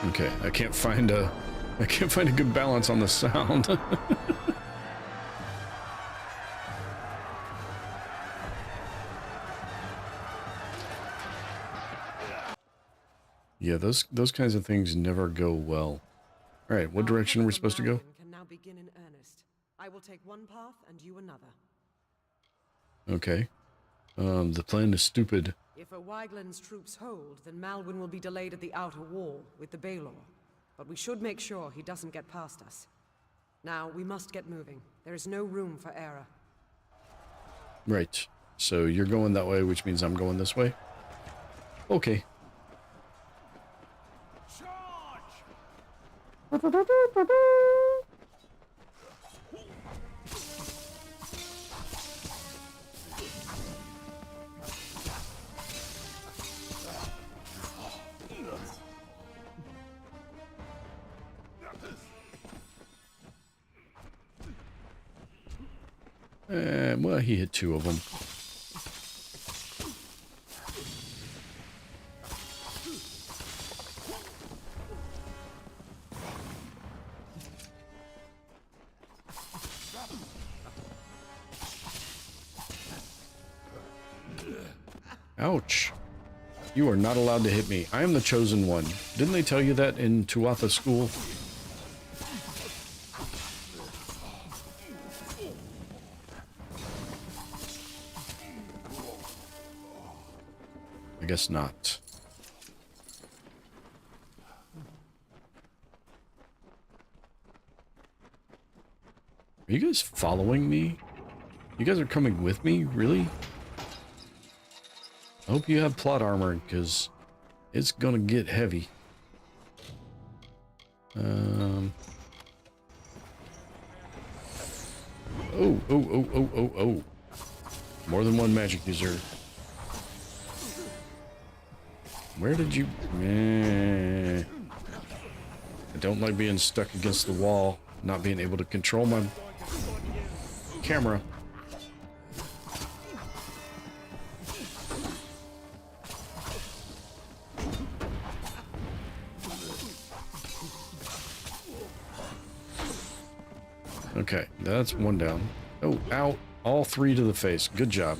Okay, I can't find a good balance on the sound. Yeah, those kinds of things never go well. All right, what direction are we supposed to go? Can now begin in earnest. I will take one path and you another. Okay. The plan is stupid. If Wygland's troops hold, then Malwyn will be delayed at the outer wall with the Baelor. But we should make sure he doesn't get past us. Now, we must get moving. There is no room for error. Right. So you're going that way, which means I'm going this way? Okay. Well, he hit two of them. Ouch. You are not allowed to hit me. I am the chosen one. Didn't they tell you that in Tuatha school? I guess not. Are you guys following me? You guys are coming with me? Really? I hope you have plot armor, because it's gonna get heavy. Oh. More than one magic user. Where did you... I don't like being stuck against the wall, not being able to control my camera. Okay, that's one down. Oh, ow. All three to the face. Good job.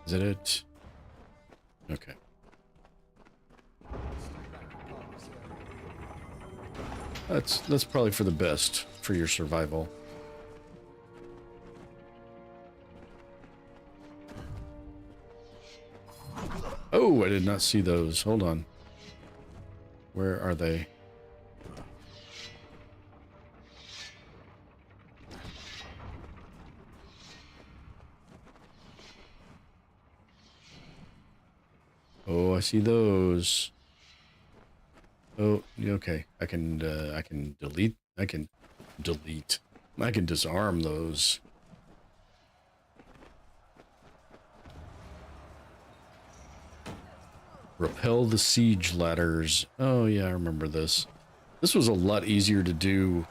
Is that it? Okay. That's probably for the best for your survival. Oh, I did not see those. Hold on. Where are they? Oh, I see those. Oh, okay. I can delete. I can delete. I can disarm those. Repel the siege ladders. Oh yeah, I remember this. This was a lot easier to do.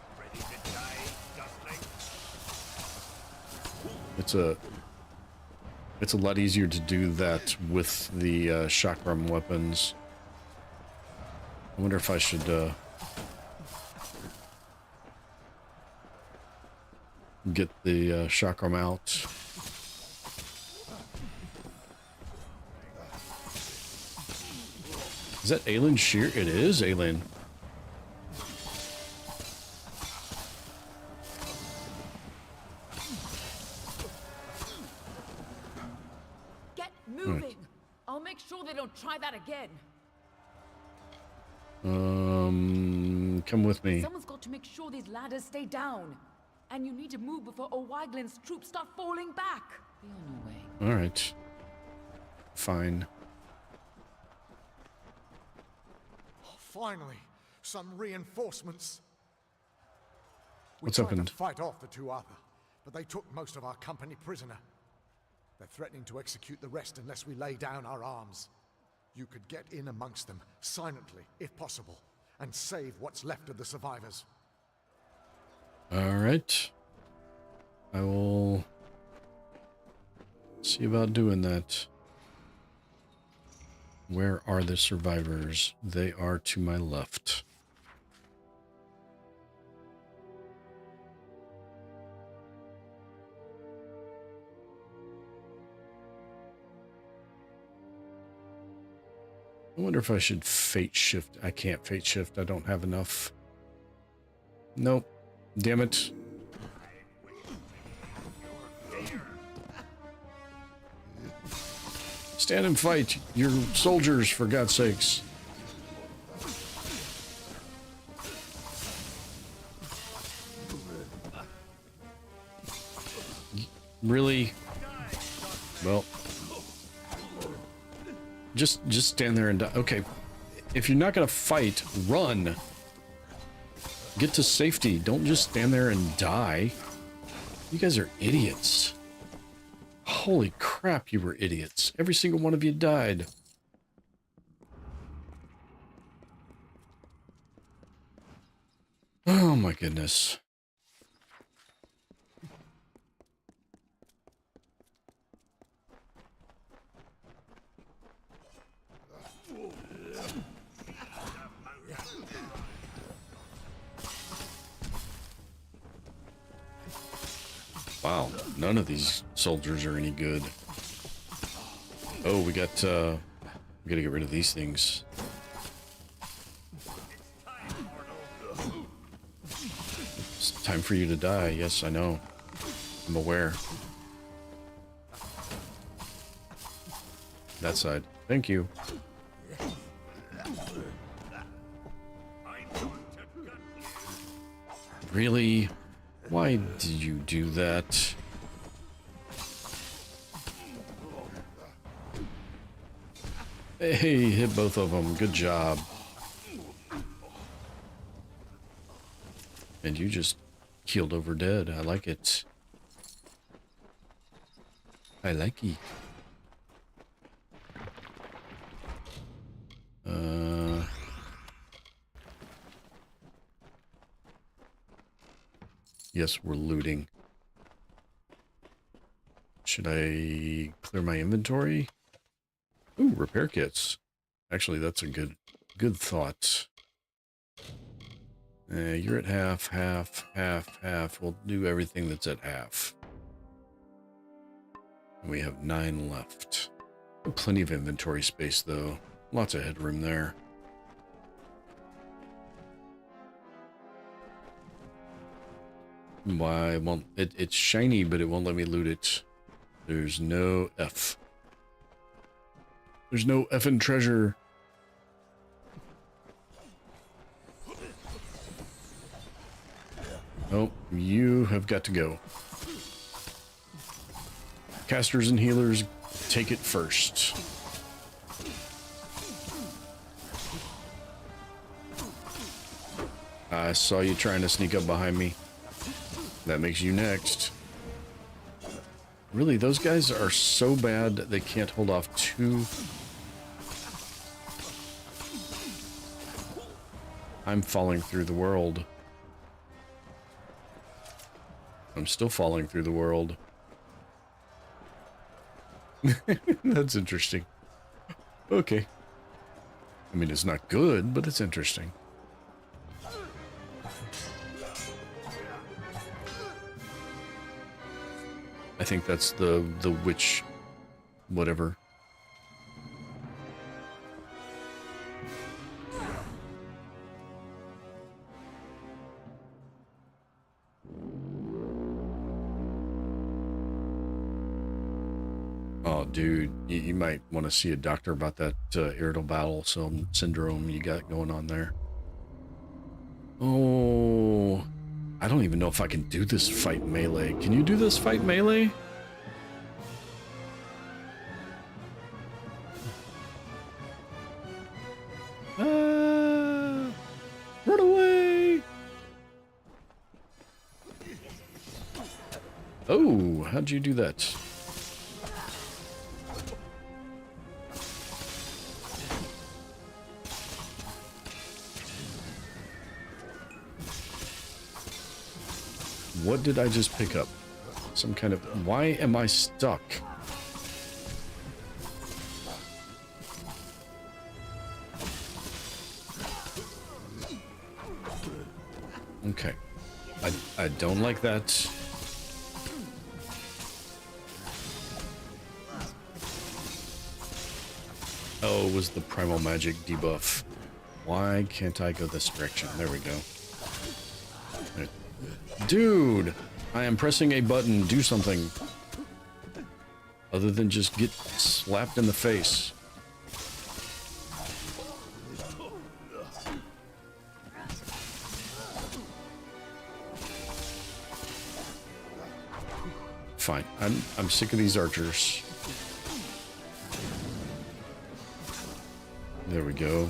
It's a lot easier to do that with the chakram weapons. I wonder if I should get the chakram out. Is that Aelin Shear? It is Aelin. Get moving! I'll make sure they don't try that again. Come with me. Someone's got to make sure these ladders stay down. And you need to move before O'Waglin's troops start falling back. Be on your way. All right. Fine. Finally, some reinforcements. What's We tried happened? to fight off the two other, but they took most of our company prisoner. They're threatening to execute the rest unless we lay down our arms. You could get in amongst them, silently, if possible, and save what's left of the survivors. All right. I will see about doing that. Where are the survivors? They are to my left. I wonder if I should fate shift. I can't fate shift. I don't have enough. Nope. Damn it. Stand and fight, your soldiers, for God's sakes. Really? Well, just stand there and die. Okay, if you're not gonna fight, run. Get to safety. Don't just stand there and die. You guys are idiots. Holy crap, you were idiots. Every single one of you died. Oh my goodness. Wow, none of these soldiers are any good. Oh, we gotta get rid of these things. It's time for you to die. Yes, I know. I'm aware. That side. Thank you. Really? Why did you do that? Hey, hit both of them. Good job. And you just keeled over dead. I like it. I like it. Yes, we're looting. Should I clear my inventory? Ooh, repair kits. Actually, that's a good thought. You're at half, half, half, half. We'll do everything that's at half. We have 9 left. Plenty of inventory space, though. Lots of headroom there. Why won't it? It's shiny, but it won't let me loot it. There's no F. There's no effing treasure. Oh, you have got to go. Casters and healers, take it first. I saw you trying to sneak up behind me. That makes you next. Really, those guys are so bad they can't hold off two. I'm falling through the world. I'm still falling through the world. That's interesting. Okay. I mean, it's not good, but it's interesting. I think that's the witch, whatever. Oh, dude, you might want to see a doctor about that irritable bowel syndrome you got going on there. Oh, I don't even know if I can do this fight melee. Can you do this fight melee? Run away! Oh, how'd you do that? What did I just pick up? Some kind of... Why am I stuck? Okay. I don't like that. Oh, it was the primal magic debuff. Why can't I go this direction? There we go. Dude, I am pressing a button. Do something. Other than just get slapped in the face. Fine. I'm sick of these archers. There we go.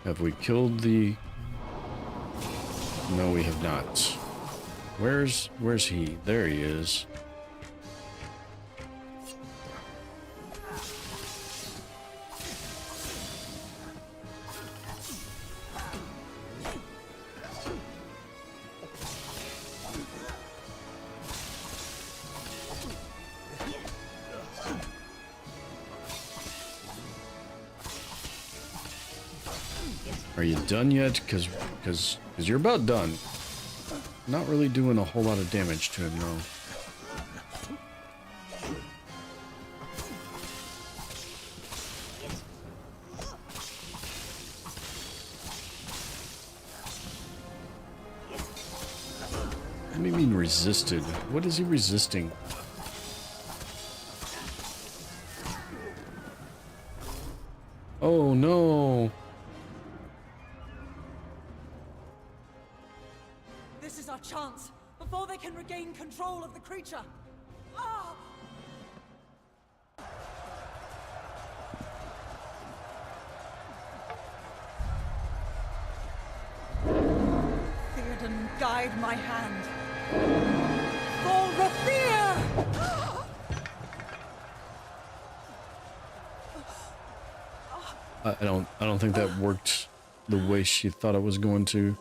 Have we killed the... No, we have not. Where's he? There he is. Are you done yet? Because you're about done. Not really doing a whole lot of damage to him, no. What do you mean resisted? What is he resisting? Oh no! This is our chance, before they can regain control of the creature. Ah! Theoden, guide my hand. For Rathir! I don't think that worked the way she thought it was going to.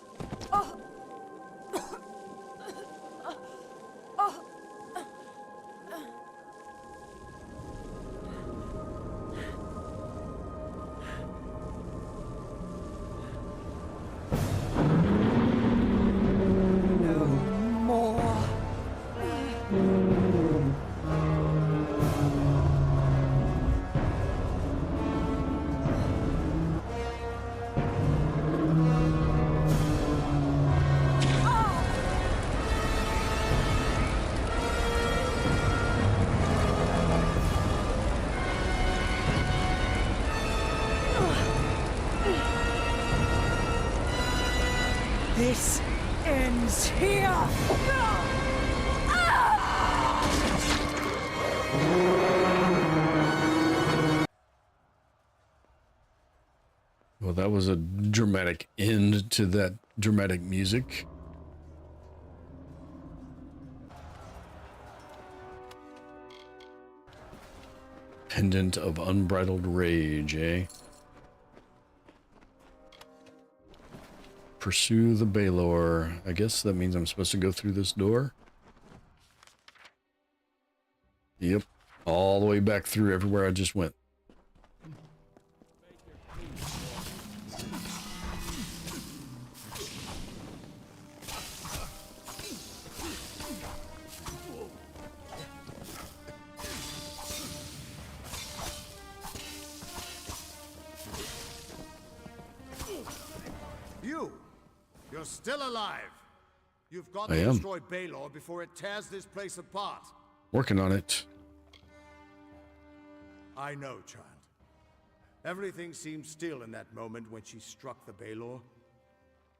This ends here! Well, that was a dramatic end to that dramatic music. Pendant of Unbridled Rage, eh? Pursue the Baelor. I guess that means I'm supposed to go through this door. Yep. All the way back through everywhere I just went. You're still alive. You've got I to am. destroy Baelor before it tears this place apart. Working on it. I know, child. Everything seemed still in that moment when she struck the Baelor.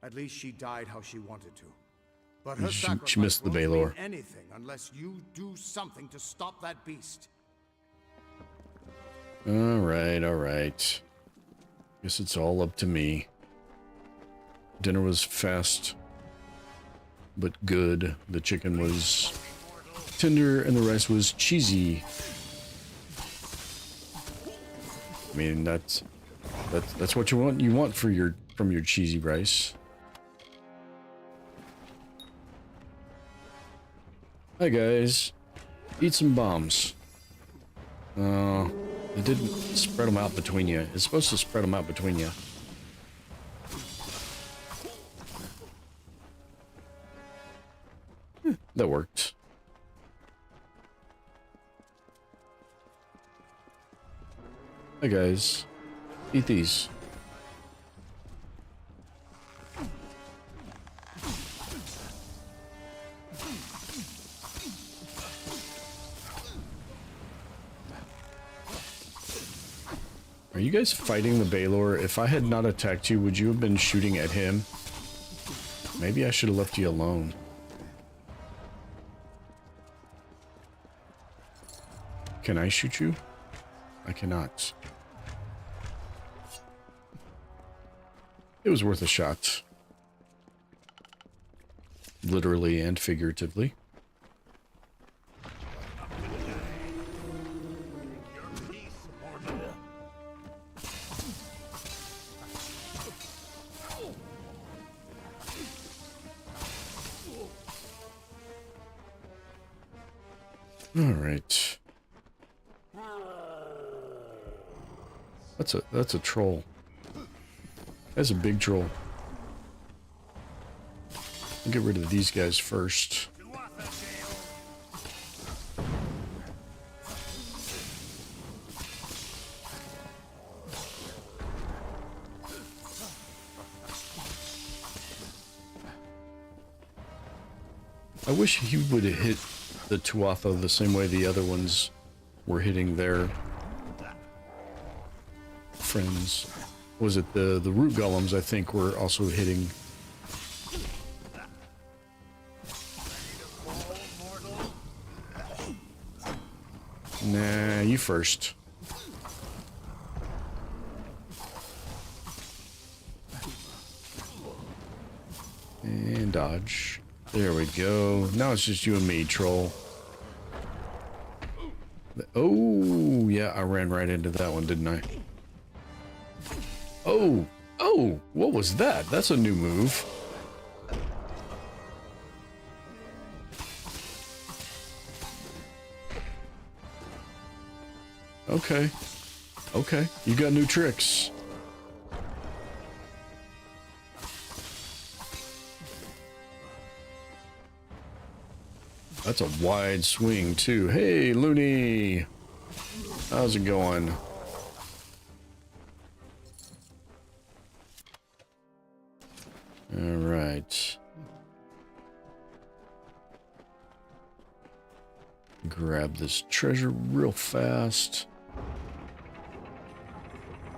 At least she died how she wanted to. But her sacrifice she missed the won't Baelor. mean anything unless you do something to stop that beast. All right. Guess it's all up to me. Dinner was fast, but good. The chicken was tender and the rice was cheesy. I mean, that's what you want. You want from your cheesy rice. Hi guys, eat some bombs. It didn't spread them out between you. It's supposed to spread them out between you. That worked. Hi guys, eat these. Are you guys fighting the Baelor? If I had not attacked you, would you have been shooting at him? Maybe I should have left you alone. Can I shoot you? I cannot. It was worth a shot. Literally and figuratively. All right. That's a troll. That's a big troll. I'll get rid of these guys first. I wish he would have hit the Tuatha the same way the other ones were hitting their friends. Was it the root golems, I think, were also hitting. Nah, you first. And dodge. There we go. Now it's just you and me, troll. Oh, yeah, I ran right into that one, didn't I? Oh, what was that? That's a new move. Okay, you got new tricks. That's a wide swing, too. Hey, Looney! How's it going? All right. Grab this treasure real fast.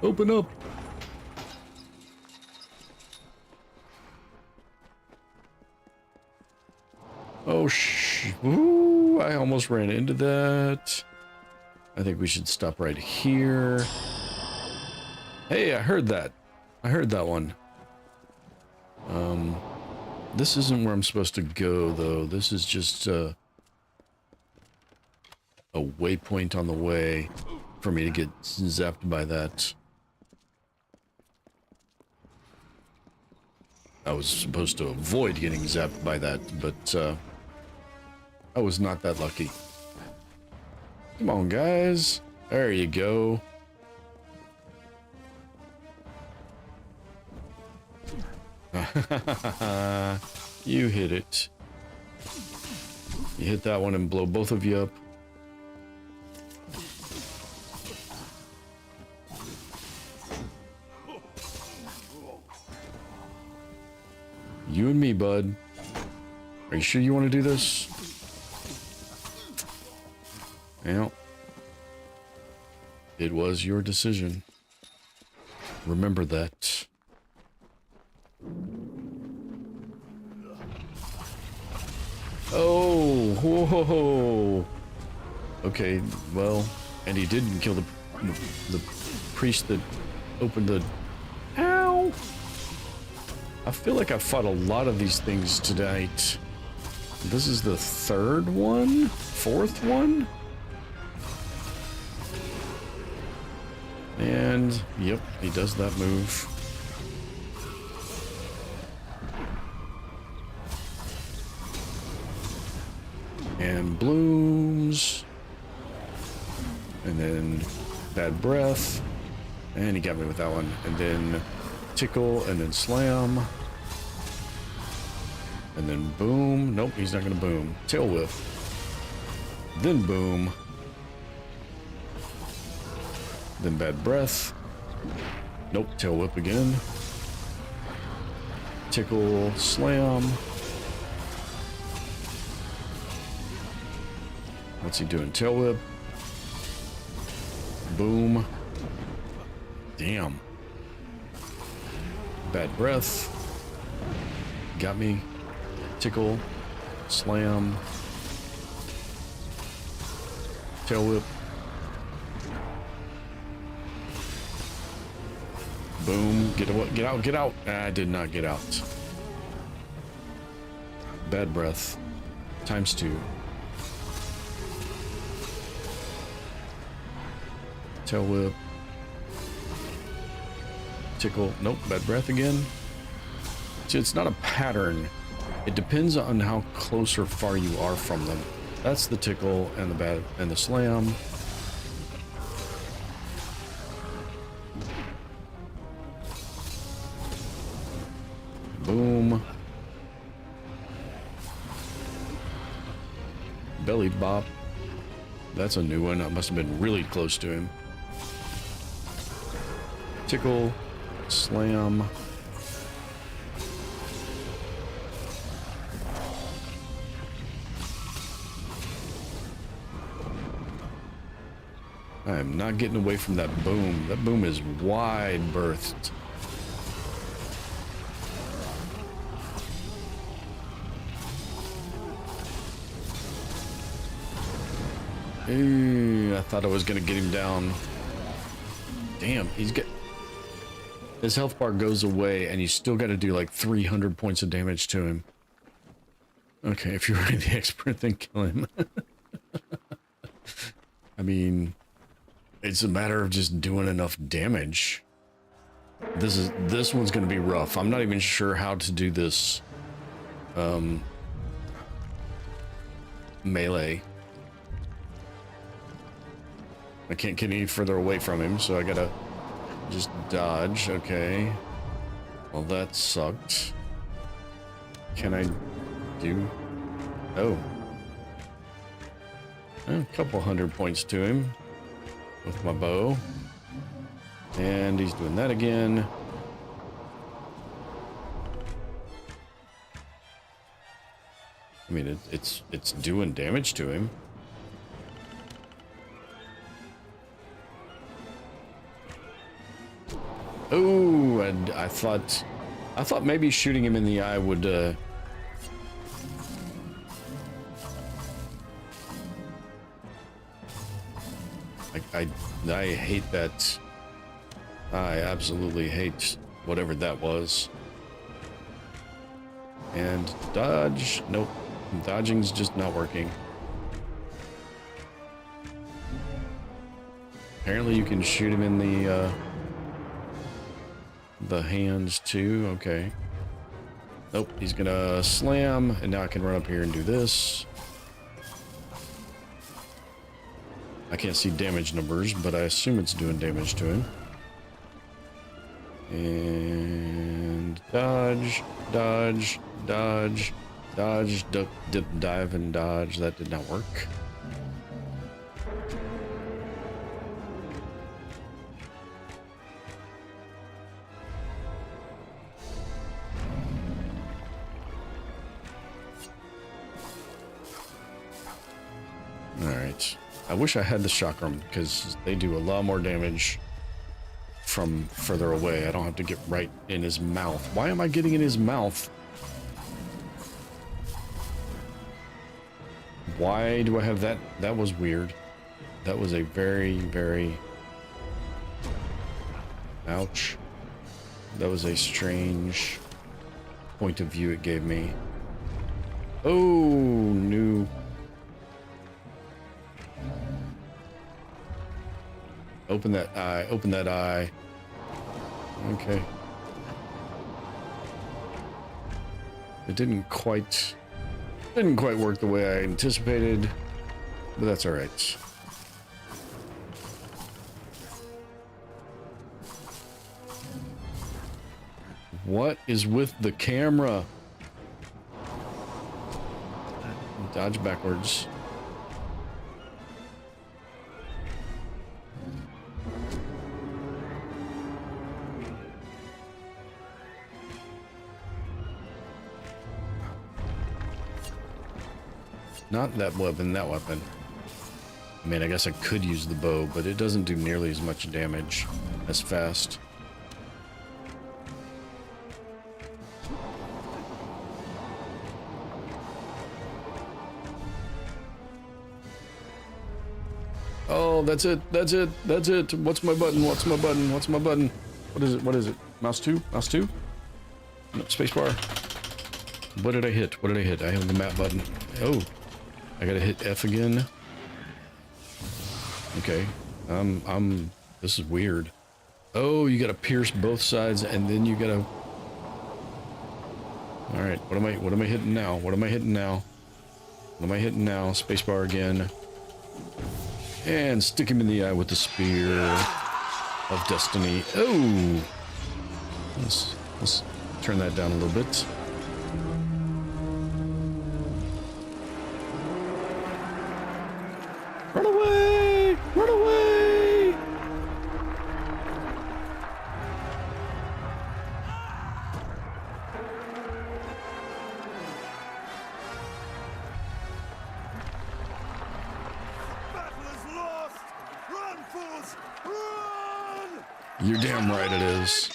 Open up! Oh, ooh, I almost ran into that. I think we should stop right here. Hey, I heard that. I heard that one. This isn't where I'm supposed to go, though. This is just a waypoint on the way for me to get zapped by that. I was supposed to avoid getting zapped by that, but I was not that lucky. Come on, guys. There you go. You hit it. You hit that one and blow both of you up. You and me, bud. Are you sure you want to do this? Well, it was your decision. Remember that. Oh, whoa. Okay, well, and he didn't kill the priest that opened the... Ow! I feel like I fought a lot of these things tonight. This is the third one? Fourth one? And, yep, he does that move. And blooms. And then bad breath. And he got me with that one. And then tickle, and then slam. And then boom. Nope, he's not gonna boom. Tail whip. Then boom. Then bad breath. Nope, tail whip again. Tickle, slam. What's he doing? Tail whip. Boom. Damn. Bad breath. Got me. Tickle. Slam. Tail whip. Boom. Get out, get out. I did not get out. Bad breath. Times 2. Tail whip. Tickle. Nope. Bad breath again. See, it's not a pattern. It depends on how close or far you are from them. That's the tickle and the bad and the slam. Boom. Belly bop. That's a new one. I must have been really close to him. Tickle. Slam. I am not getting away from that boom. That boom is wide berthed. Ooh, I thought I was gonna get him down. Damn, he's got... His health bar goes away, and you still got to do like 300 points of damage to him. Okay, if you're already the expert, then kill him. I mean, it's a matter of just doing enough damage. This one's going to be rough. I'm not even sure how to do this melee. I can't get any further away from him, so I gotta just dodge. Okay. Well, that sucked. Can I do... Oh. A couple 100 points to him with my bow. And he's doing that again. I mean, it's doing damage to him. Oh, and I thought maybe shooting him in the eye would I hate that. I absolutely hate whatever that was. And dodge. Nope. Dodging's just not working. Apparently you can shoot him in the hands too. Okay. Nope, he's gonna slam, and now I can run up here and do this. I can't see damage numbers, but I assume it's doing damage to him. And dodge, dodge, dodge, dodge, duck, dip, dive, and dodge. That did not work. Alright. I wish I had the chakram, because they do a lot more damage from further away. I don't have to get right in his mouth. Why am I getting in his mouth? Why do I have that? That was weird. That was a very, very... Ouch. That was a strange point of view it gave me. Oh, new... Open that eye, open that eye. Okay. It didn't quite work the way I anticipated, but that's all right. What is with the camera? Dodge backwards. Not that weapon, that weapon. I mean, I guess I could use the bow, but it doesn't do nearly as much damage as fast. Oh, that's it, that's it, that's it. What's my button, what's my button, what's my button? What is it, what is it? Mouse 2? Mouse 2? No, spacebar. What did I hit? What did I hit? I have the map button. Oh. I gotta hit F again. Okay. This is weird. Oh, you gotta pierce both sides and then you gotta... Alright, what am I hitting now? What am I hitting now? What am I hitting now? Spacebar again. And stick him in the eye with the spear of destiny. Oh! Let's turn that down a little bit. Run away! Run away! Battle is lost! Run, fools! Run! You're damn right it is.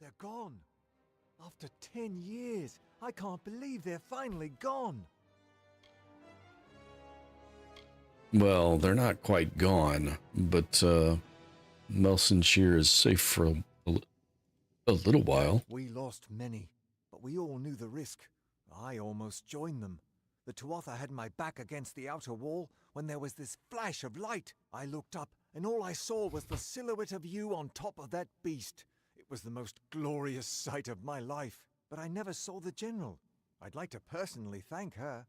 They're gone. After 10 years, I can't believe they're finally gone. Well, they're not quite gone, but Melsonshire is safe for a little while. We lost many, but we all knew the risk. I almost joined them. The Tuatha had my back against the outer wall when there was this flash of light. I looked up, and all I saw was the silhouette of you on top of that beast. It was the most glorious sight of my life, but I never saw the general. I'd like to personally thank her.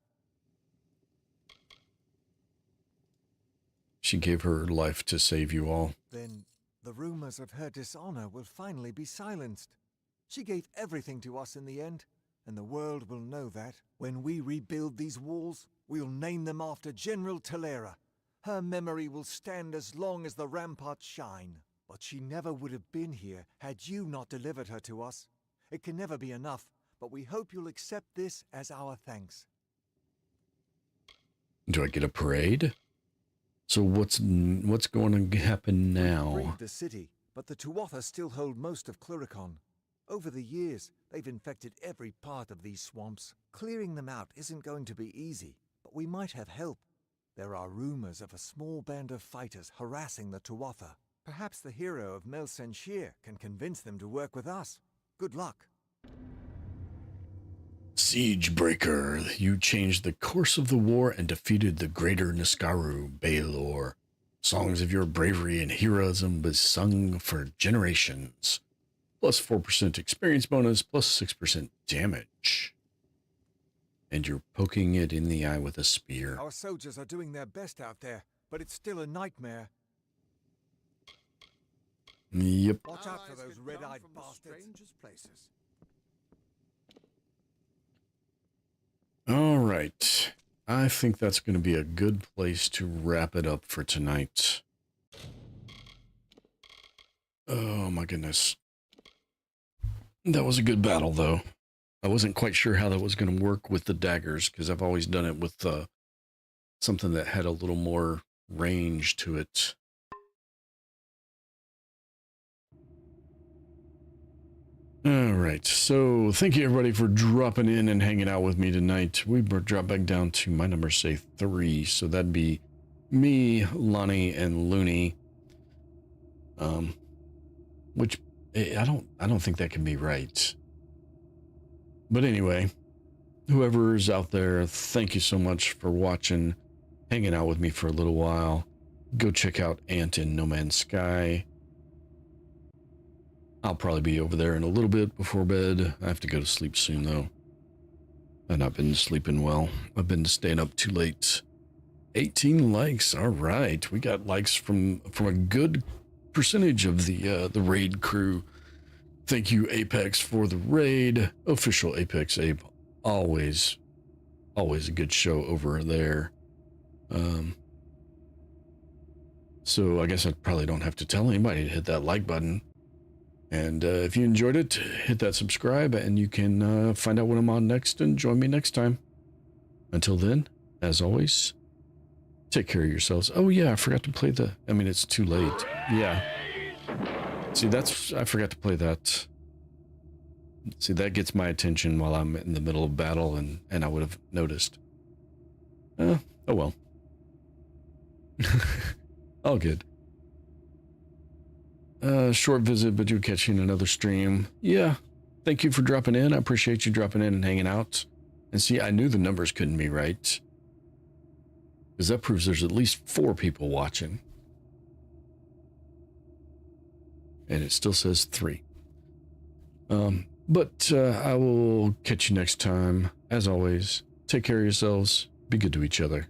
She gave her life to save you all. Then the rumors of her dishonor will finally be silenced. She gave everything to us in the end, and the world will know that. When we rebuild these walls, we'll name them after General Talera. Her memory will stand as long as the ramparts shine. But she never would have been here had you not delivered her to us. It can never be enough, but we hope you'll accept this as our thanks. Do I get a parade? So what's going to happen now? We've freed the city, but the Tuatha still hold most of Cluricon. Over the years, They've infected every part of these swamps. Clearing them out isn't going to be easy, but we might have help. There are rumors of a small band of fighters harassing the Tuatha. Perhaps the hero of Mel Senshir can convince them to work with us. Good luck. Siegebreaker, you changed the course of the war and defeated the greater Niskaru, Baelor. Songs of your bravery and heroism was sung for generations. Plus 4% experience bonus, plus 6% damage. And you're poking it in the eye with a spear. Our soldiers are doing their best out there, but it's still a nightmare. Yep. Watch out for those red-eyed bastards. Strangest places. All right. I think that's going to be a good place to wrap it up for tonight. Oh my goodness. That was a good battle, though. I wasn't quite sure how that was going to work with the daggers, because I've always done it with something that had a little more range to it. All right, so thank you everybody for dropping in and hanging out with me tonight. We dropped back down to my number, say 3, so that'd be me, Lonnie, and Looney. Which I don't think that can be right. But anyway, whoever's out there, thank you so much for watching, hanging out with me for a little while. Go check out Ant in No Man's Sky. I'll probably be over there in a little bit before bed. I have to go to sleep soon, though. And I've been sleeping well. I've been staying up too late. 18 likes. All right. We got likes from a good percentage of the raid crew. Thank you, Apex, for the raid. Official Apex Ape. Always a good show over there. So I guess I probably don't have to tell anybody to hit that like button. And if you enjoyed it, hit that subscribe, and you can find out when I'm on next and join me next time. Until then, as always, take care of yourselves. Oh yeah, I forgot to play it's too late. Yeah. See, I forgot to play that. See, that gets my attention while I'm in the middle of battle, and I would have noticed. Oh well. All good. Short visit, but you'll catch you in another stream. Yeah. Thank you for dropping in. I appreciate you dropping in and hanging out. And see, I knew the numbers couldn't be right, because that proves there's at least 4 people watching. And it still says 3. But I will catch you next time. As always, take care of yourselves. Be good to each other.